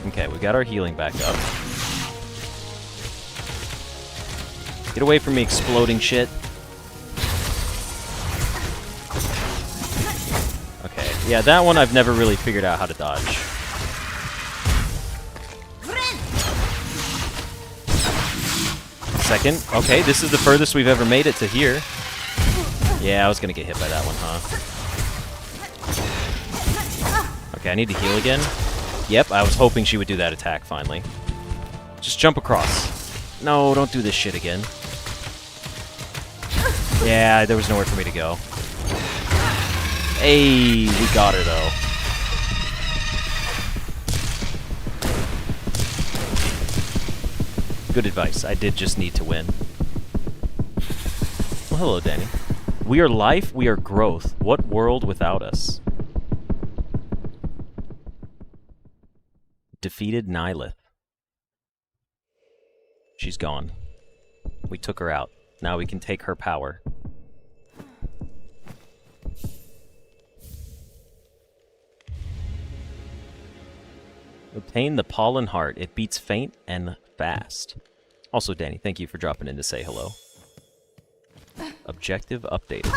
Okay, we got our healing back up. Get away from me, exploding shit. Okay, yeah, that one I've never really figured out how to dodge. Second. Okay, this is the furthest we've ever made it to here. Yeah, I was gonna get hit by that one, huh? Okay, I need to heal again. Yep, I was hoping she would do that attack finally. Just jump across. No, don't do this shit again. Yeah, there was nowhere for me to go. Hey, we got her though. Good advice. I did just need to win. Well, hello, Danny. We are life, we are growth. What world without us? Defeated Nihilith. She's gone. We took her out. Now we can take her power. Obtain the Pollen Heart. It beats faint and fast. Also, Danny, thank you for dropping in to say hello. Objective updated.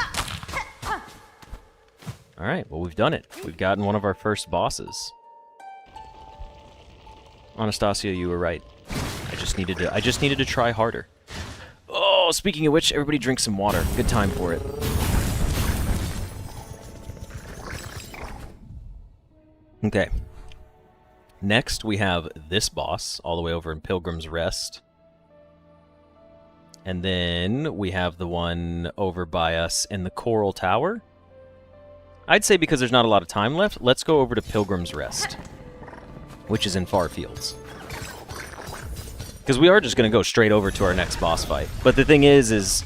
Alright, well, we've done it. We've gotten one of our first bosses. Anastasia, you were right. I just needed to try harder. Oh, speaking of which, everybody drink some water. Good time for it. Okay. Next, we have this boss, all the way over in Pilgrim's Rest. And then we have the one over by us in the Coral Tower. I'd say because there's not a lot of time left, let's go over to Pilgrim's Rest, which is in Far Fields. Because we are just going to go straight over to our next boss fight. But the thing is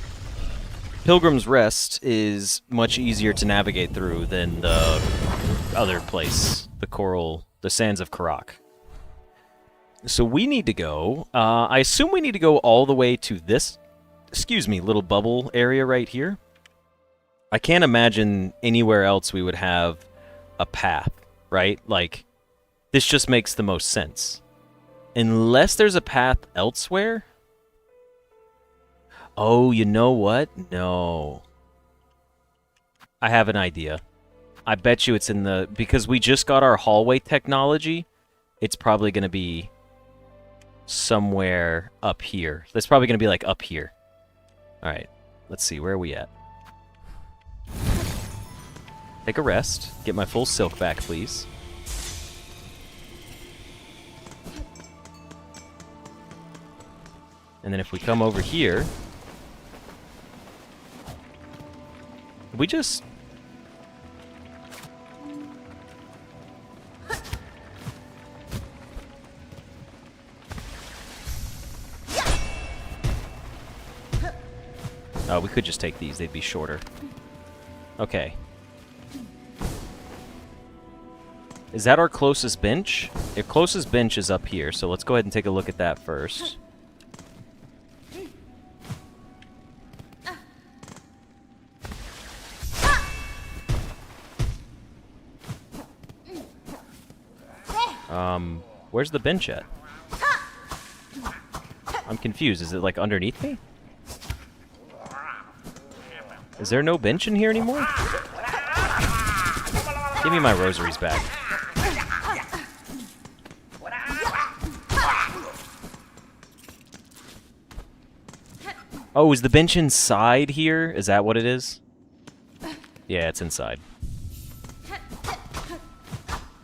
Pilgrim's Rest is much easier to navigate through than the other place, the Sands of Karak. So we need to go, I assume we need to go all the way to this, little bubble area right here. I can't imagine anywhere else we would have a path, right? Like, this just makes the most sense. Unless there's a path elsewhere. Oh, you know what? No. I have an idea. I bet you it's in the... Because we just got our hallway technology, it's probably going to be somewhere up here. That's probably going to be, like, up here. Alright. Let's see. Where are we at? Take a rest. Get my full silk back, please. And then if we come over here... We just... Oh, we could just take these. They'd be shorter. Okay. Is that our closest bench? Our closest bench is up here, so let's go ahead and take a look at that first. Where's the bench at? I'm confused. Is it, like, underneath me? Is there no bench in here anymore? Give me my rosaries back. Oh, is the bench inside here? Is that what it is? Yeah, it's inside.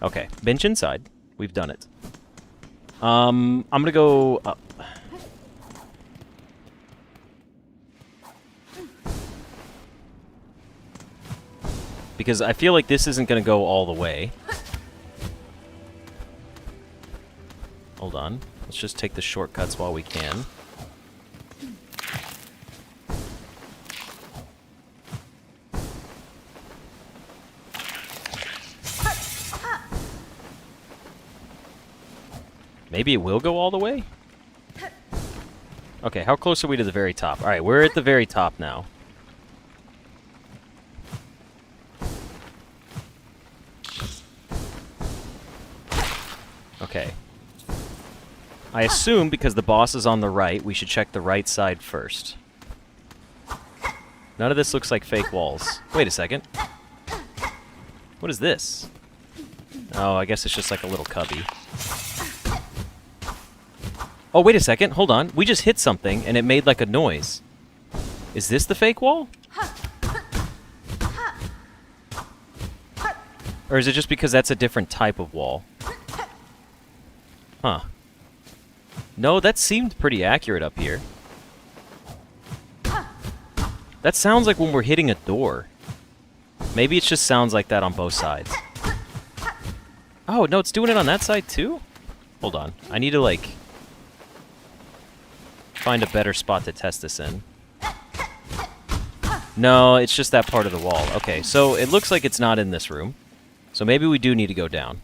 Okay, bench inside. We've done it. I'm gonna go up. Because I feel like this isn't gonna go all the way. Hold on. Let's just take the shortcuts while we can. Maybe it will go all the way? Okay, how close are we to the very top? Alright, we're at the very top now. Okay. I assume because the boss is on the right, we should check the right side first. None of this looks like fake walls. Wait a second. What is this? Oh, I guess it's just like a little cubby. Oh, wait a second. Hold on. We just hit something, and it made like a noise. Is this the fake wall? Or is it just because that's a different type of wall? Huh. No, that seemed pretty accurate up here. That sounds like when we're hitting a door. Maybe it just sounds like that on both sides. Oh, no, it's doing it on that side too? Hold on. I need to, like, find a better spot to test this in. No, it's just that part of the wall. Okay, so it looks like it's not in this room. So maybe we do need to go down.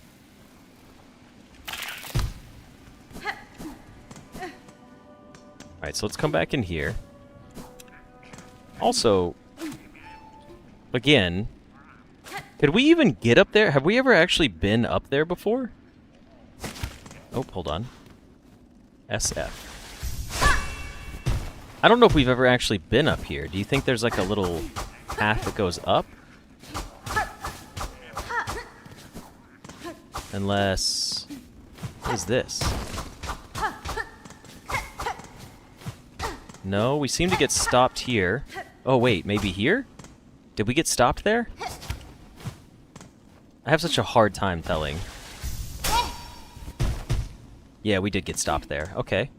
Alright, so let's come back in here. Also, again, could we even get up there? Have we ever actually been up there before? Oh, hold on. SF. I don't know if we've ever actually been up here. Do you think there's like a little path that goes up? Unless... what is this? No, we seem to get stopped here. Oh, wait, maybe here? Did we get stopped there? I have such a hard time telling. Yeah, we did get stopped there. Okay.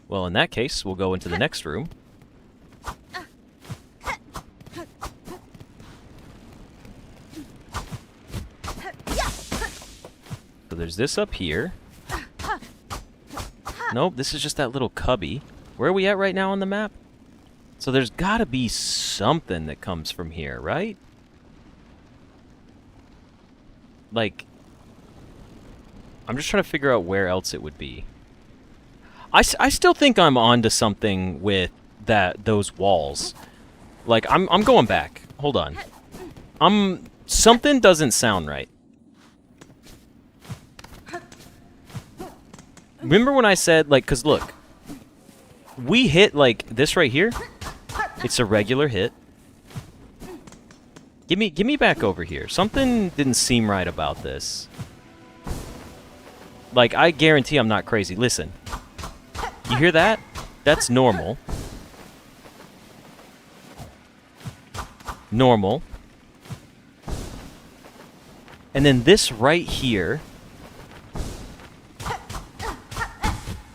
Well, in that case, we'll go into the next room. So there's this up here. Nope, this is just that little cubby. Where are we at right now on the map? So there's gotta be something that comes from here, right? Like, I'm just trying to figure out where else it would be. I still think I'm onto something with those walls. Like, I'm going back. Hold on. Something doesn't sound right. Remember when I said, like, cause look, we hit like this right here. It's a regular hit. Give me back over here. Something didn't seem right about this. Like, I guarantee I'm not crazy. Listen. You hear that? That's normal. Normal. And then this right here.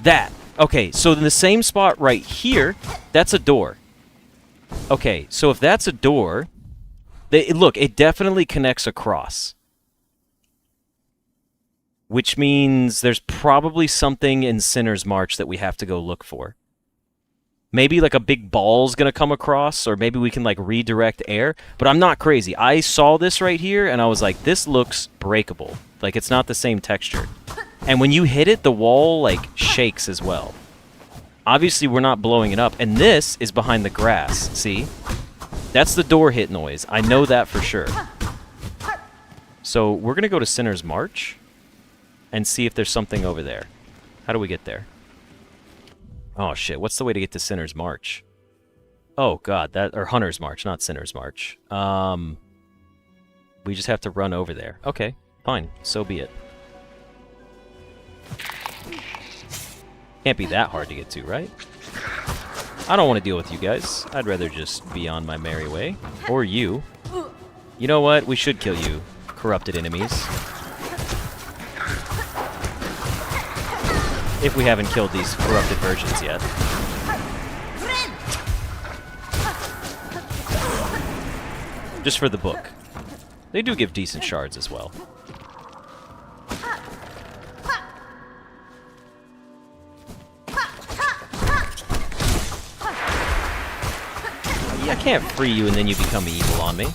That. Okay, so in the same spot right here, that's a door. Okay, so if that's a door, look, it definitely connects across. Which means there's probably something in Sinner's March that we have to go look for. Maybe like a big ball's gonna come across, or maybe we can like redirect air. But I'm not crazy. I saw this right here, and I was like, this looks breakable. Like, it's not the same texture. And when you hit it, the wall like shakes as well. Obviously, we're not blowing it up. And this is behind the grass, see? That's the door hit noise. I know that for sure. So we're gonna go to Sinner's March and see if there's something over there. How do we get there? Oh shit, what's the way to get to Sinner's March? Oh god, or Hunter's March, not Sinner's March. We just have to run over there. Okay, fine, so be it. Can't be that hard to get to, right? I don't want to deal with you guys. I'd rather just be on my merry way. Or you. You know what? We should kill you, corrupted enemies. If we haven't killed these corrupted versions yet. Just for the book. They do give decent shards as well. I can't free you and then you become evil on me.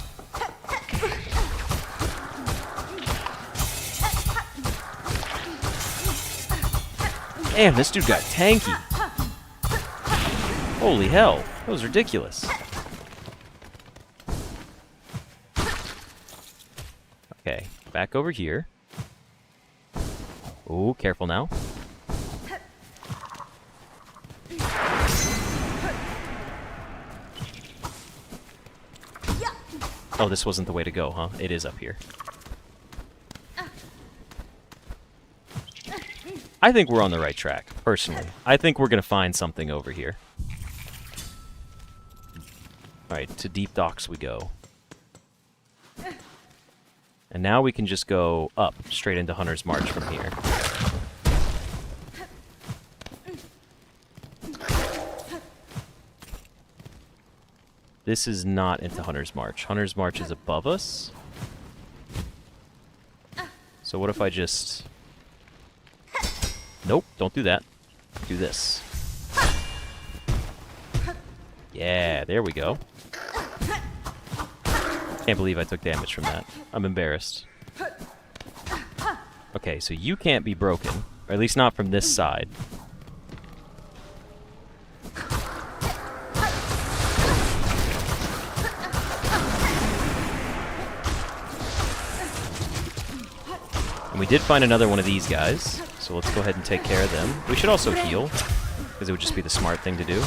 Damn, this dude got tanky. Holy hell, that was ridiculous. Okay, back over here. Oh, careful now. Oh, this wasn't the way to go, huh? It is up here. I think we're on the right track, personally. I think we're going to find something over here. Alright, to deep docks we go. And now we can just go up, straight into Hunter's March from here. This is not into Hunter's March. Hunter's March is above us. So what if I just... Nope, don't do that. Do this. Yeah, there we go. Can't believe I took damage from that. I'm embarrassed. Okay, so you can't be broken. Or at least not from this side. And we did find another one of these guys. So let's go ahead and take care of them. We should also heal, because it would just be the smart thing to do.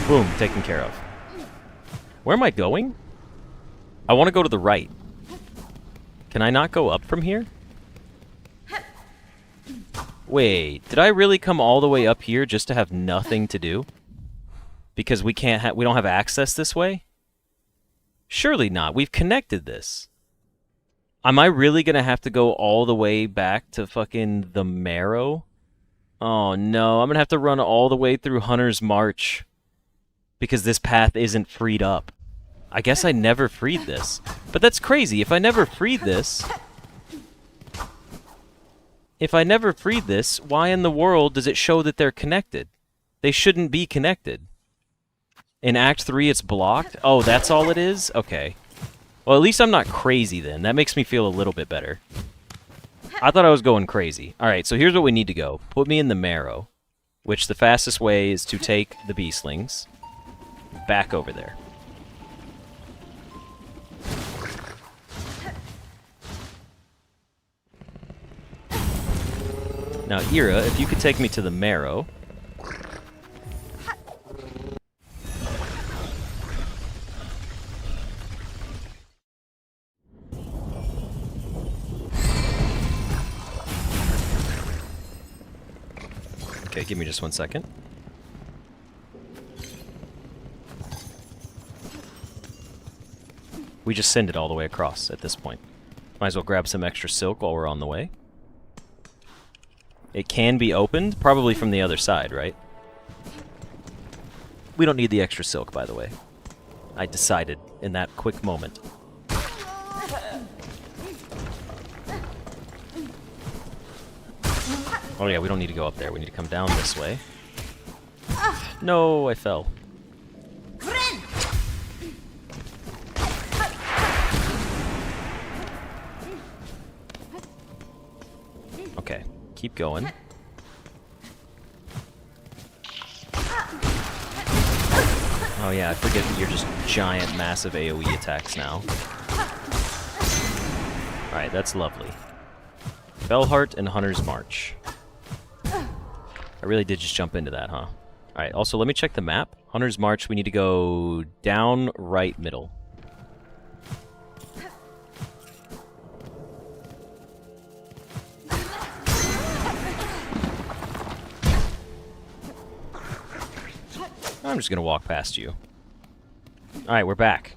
Boom, taken care of. Where am I going? I want to go to the right. Can I not go up from here? Wait, did I really come all the way up here just to have nothing to do? Because we don't have access this way? Surely not. We've connected this. Am I really gonna have to go all the way back to fucking the Marrow? Oh no, I'm gonna have to run all the way through Hunter's March. Because this path isn't freed up. I guess I never freed this. But that's crazy. If I never freed this... why in the world does it show that they're connected? They shouldn't be connected. In Act 3, it's blocked? Oh, that's all it is? Okay. Well, at least I'm not crazy then. That makes me feel a little bit better. I thought I was going crazy. Alright, so here's what we need to go. Put me in the Marrow. Which the fastest way is to take the Beastlings back over there. Now, Ira, if you could take me to the Marrow. Okay, give me just 1 second. We just send it all the way across at this point. Might as well grab some extra silk while we're on the way. It can be opened, probably from the other side, right? We don't need the extra silk, by the way. I decided in that quick moment. Oh yeah, we don't need to go up there. We need to come down this way. No, I fell. Okay, keep going. Oh yeah, I forget that you're just giant, massive AoE attacks now. Alright, that's lovely. Bellheart and Hunter's March. I really did just jump into that, huh? Alright, also let me check the map. Hunter's March, we need to go down, right, middle. I'm just gonna walk past you. Alright, we're back.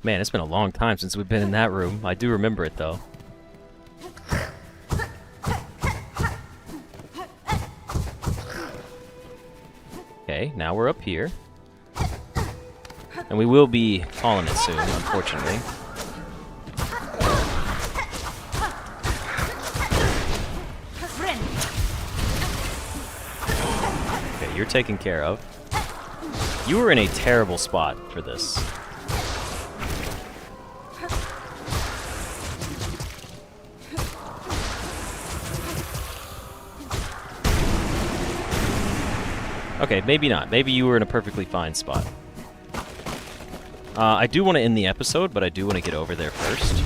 Man, it's been a long time since we've been in that room. I do remember it, though. Okay, now we're up here. And we will be calling it soon, unfortunately. Okay, you're taken care of. You were in a terrible spot for this. Okay, maybe not. Maybe you were in a perfectly fine spot. I do want to end the episode, but I do want to get over there first.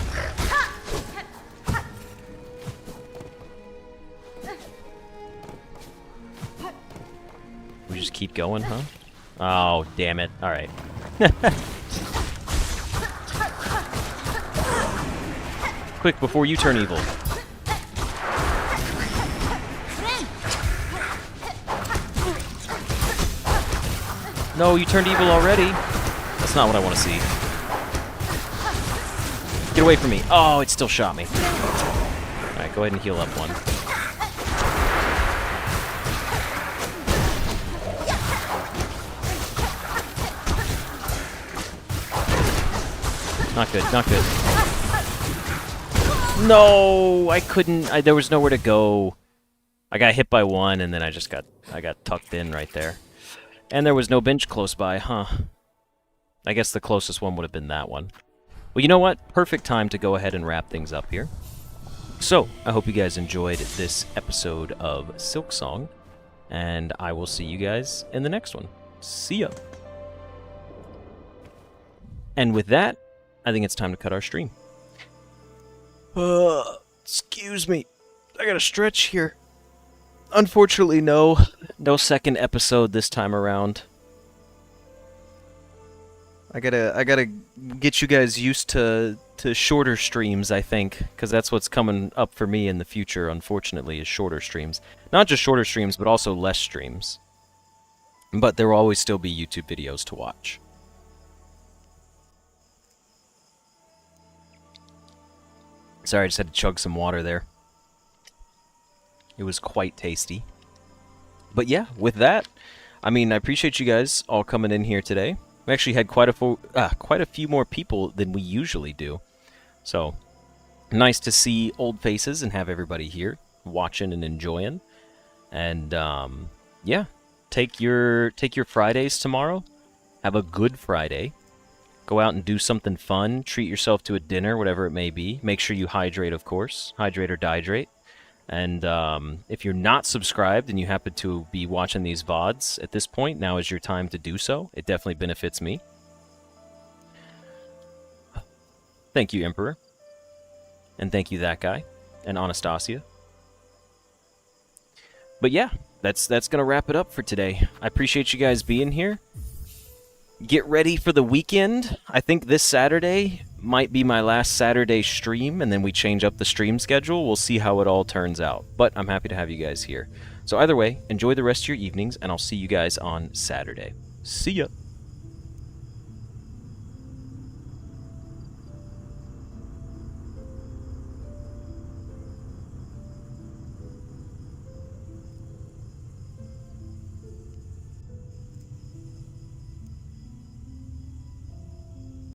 We just keep going, huh? Oh, damn it. Alright. Quick, before you turn evil. No, you turned evil already. That's not what I want to see. Get away from me. Oh, it still shot me. Alright, go ahead and heal up one. Not good, not good. No, I couldn't. There was nowhere to go. I got hit by one, and then I got tucked in right there. And there was no bench close by, huh? I guess the closest one would have been that one. Well, you know what? Perfect time to go ahead and wrap things up here. So, I hope you guys enjoyed this episode of Silksong, and I will see you guys in the next one. See ya! And with that, I think it's time to cut our stream. Excuse me. I gotta stretch here. Unfortunately, no second episode this time around. I gotta get you guys used to shorter streams, I think, because that's what's coming up for me in the future, unfortunately, is shorter streams. Not just shorter streams, but also less streams. But there will always still be YouTube videos to watch. Sorry, I just had to chug some water there. It was quite tasty. But yeah, with that, I mean, I appreciate you guys all coming in here today. We actually had quite a few more people than we usually do. So, nice to see old faces and have everybody here watching and enjoying. And yeah, take your Fridays tomorrow. Have a good Friday. Go out and do something fun. Treat yourself to a dinner, whatever it may be. Make sure you hydrate, of course. Hydrate or dihydrate. And if you're not subscribed and you happen to be watching these VODs at this point, now is your time to do so. It definitely benefits me. Thank you, Emperor. And thank you, that guy. And Anastasia. But yeah, that's going to wrap it up for today. I appreciate you guys being here. Get ready for the weekend. I think this Saturday might be my last Saturday stream, and then we change up the stream schedule. We'll see how it all turns out. But I'm happy to have you guys here. So either way, enjoy the rest of your evenings, and I'll see you guys on Saturday. See ya!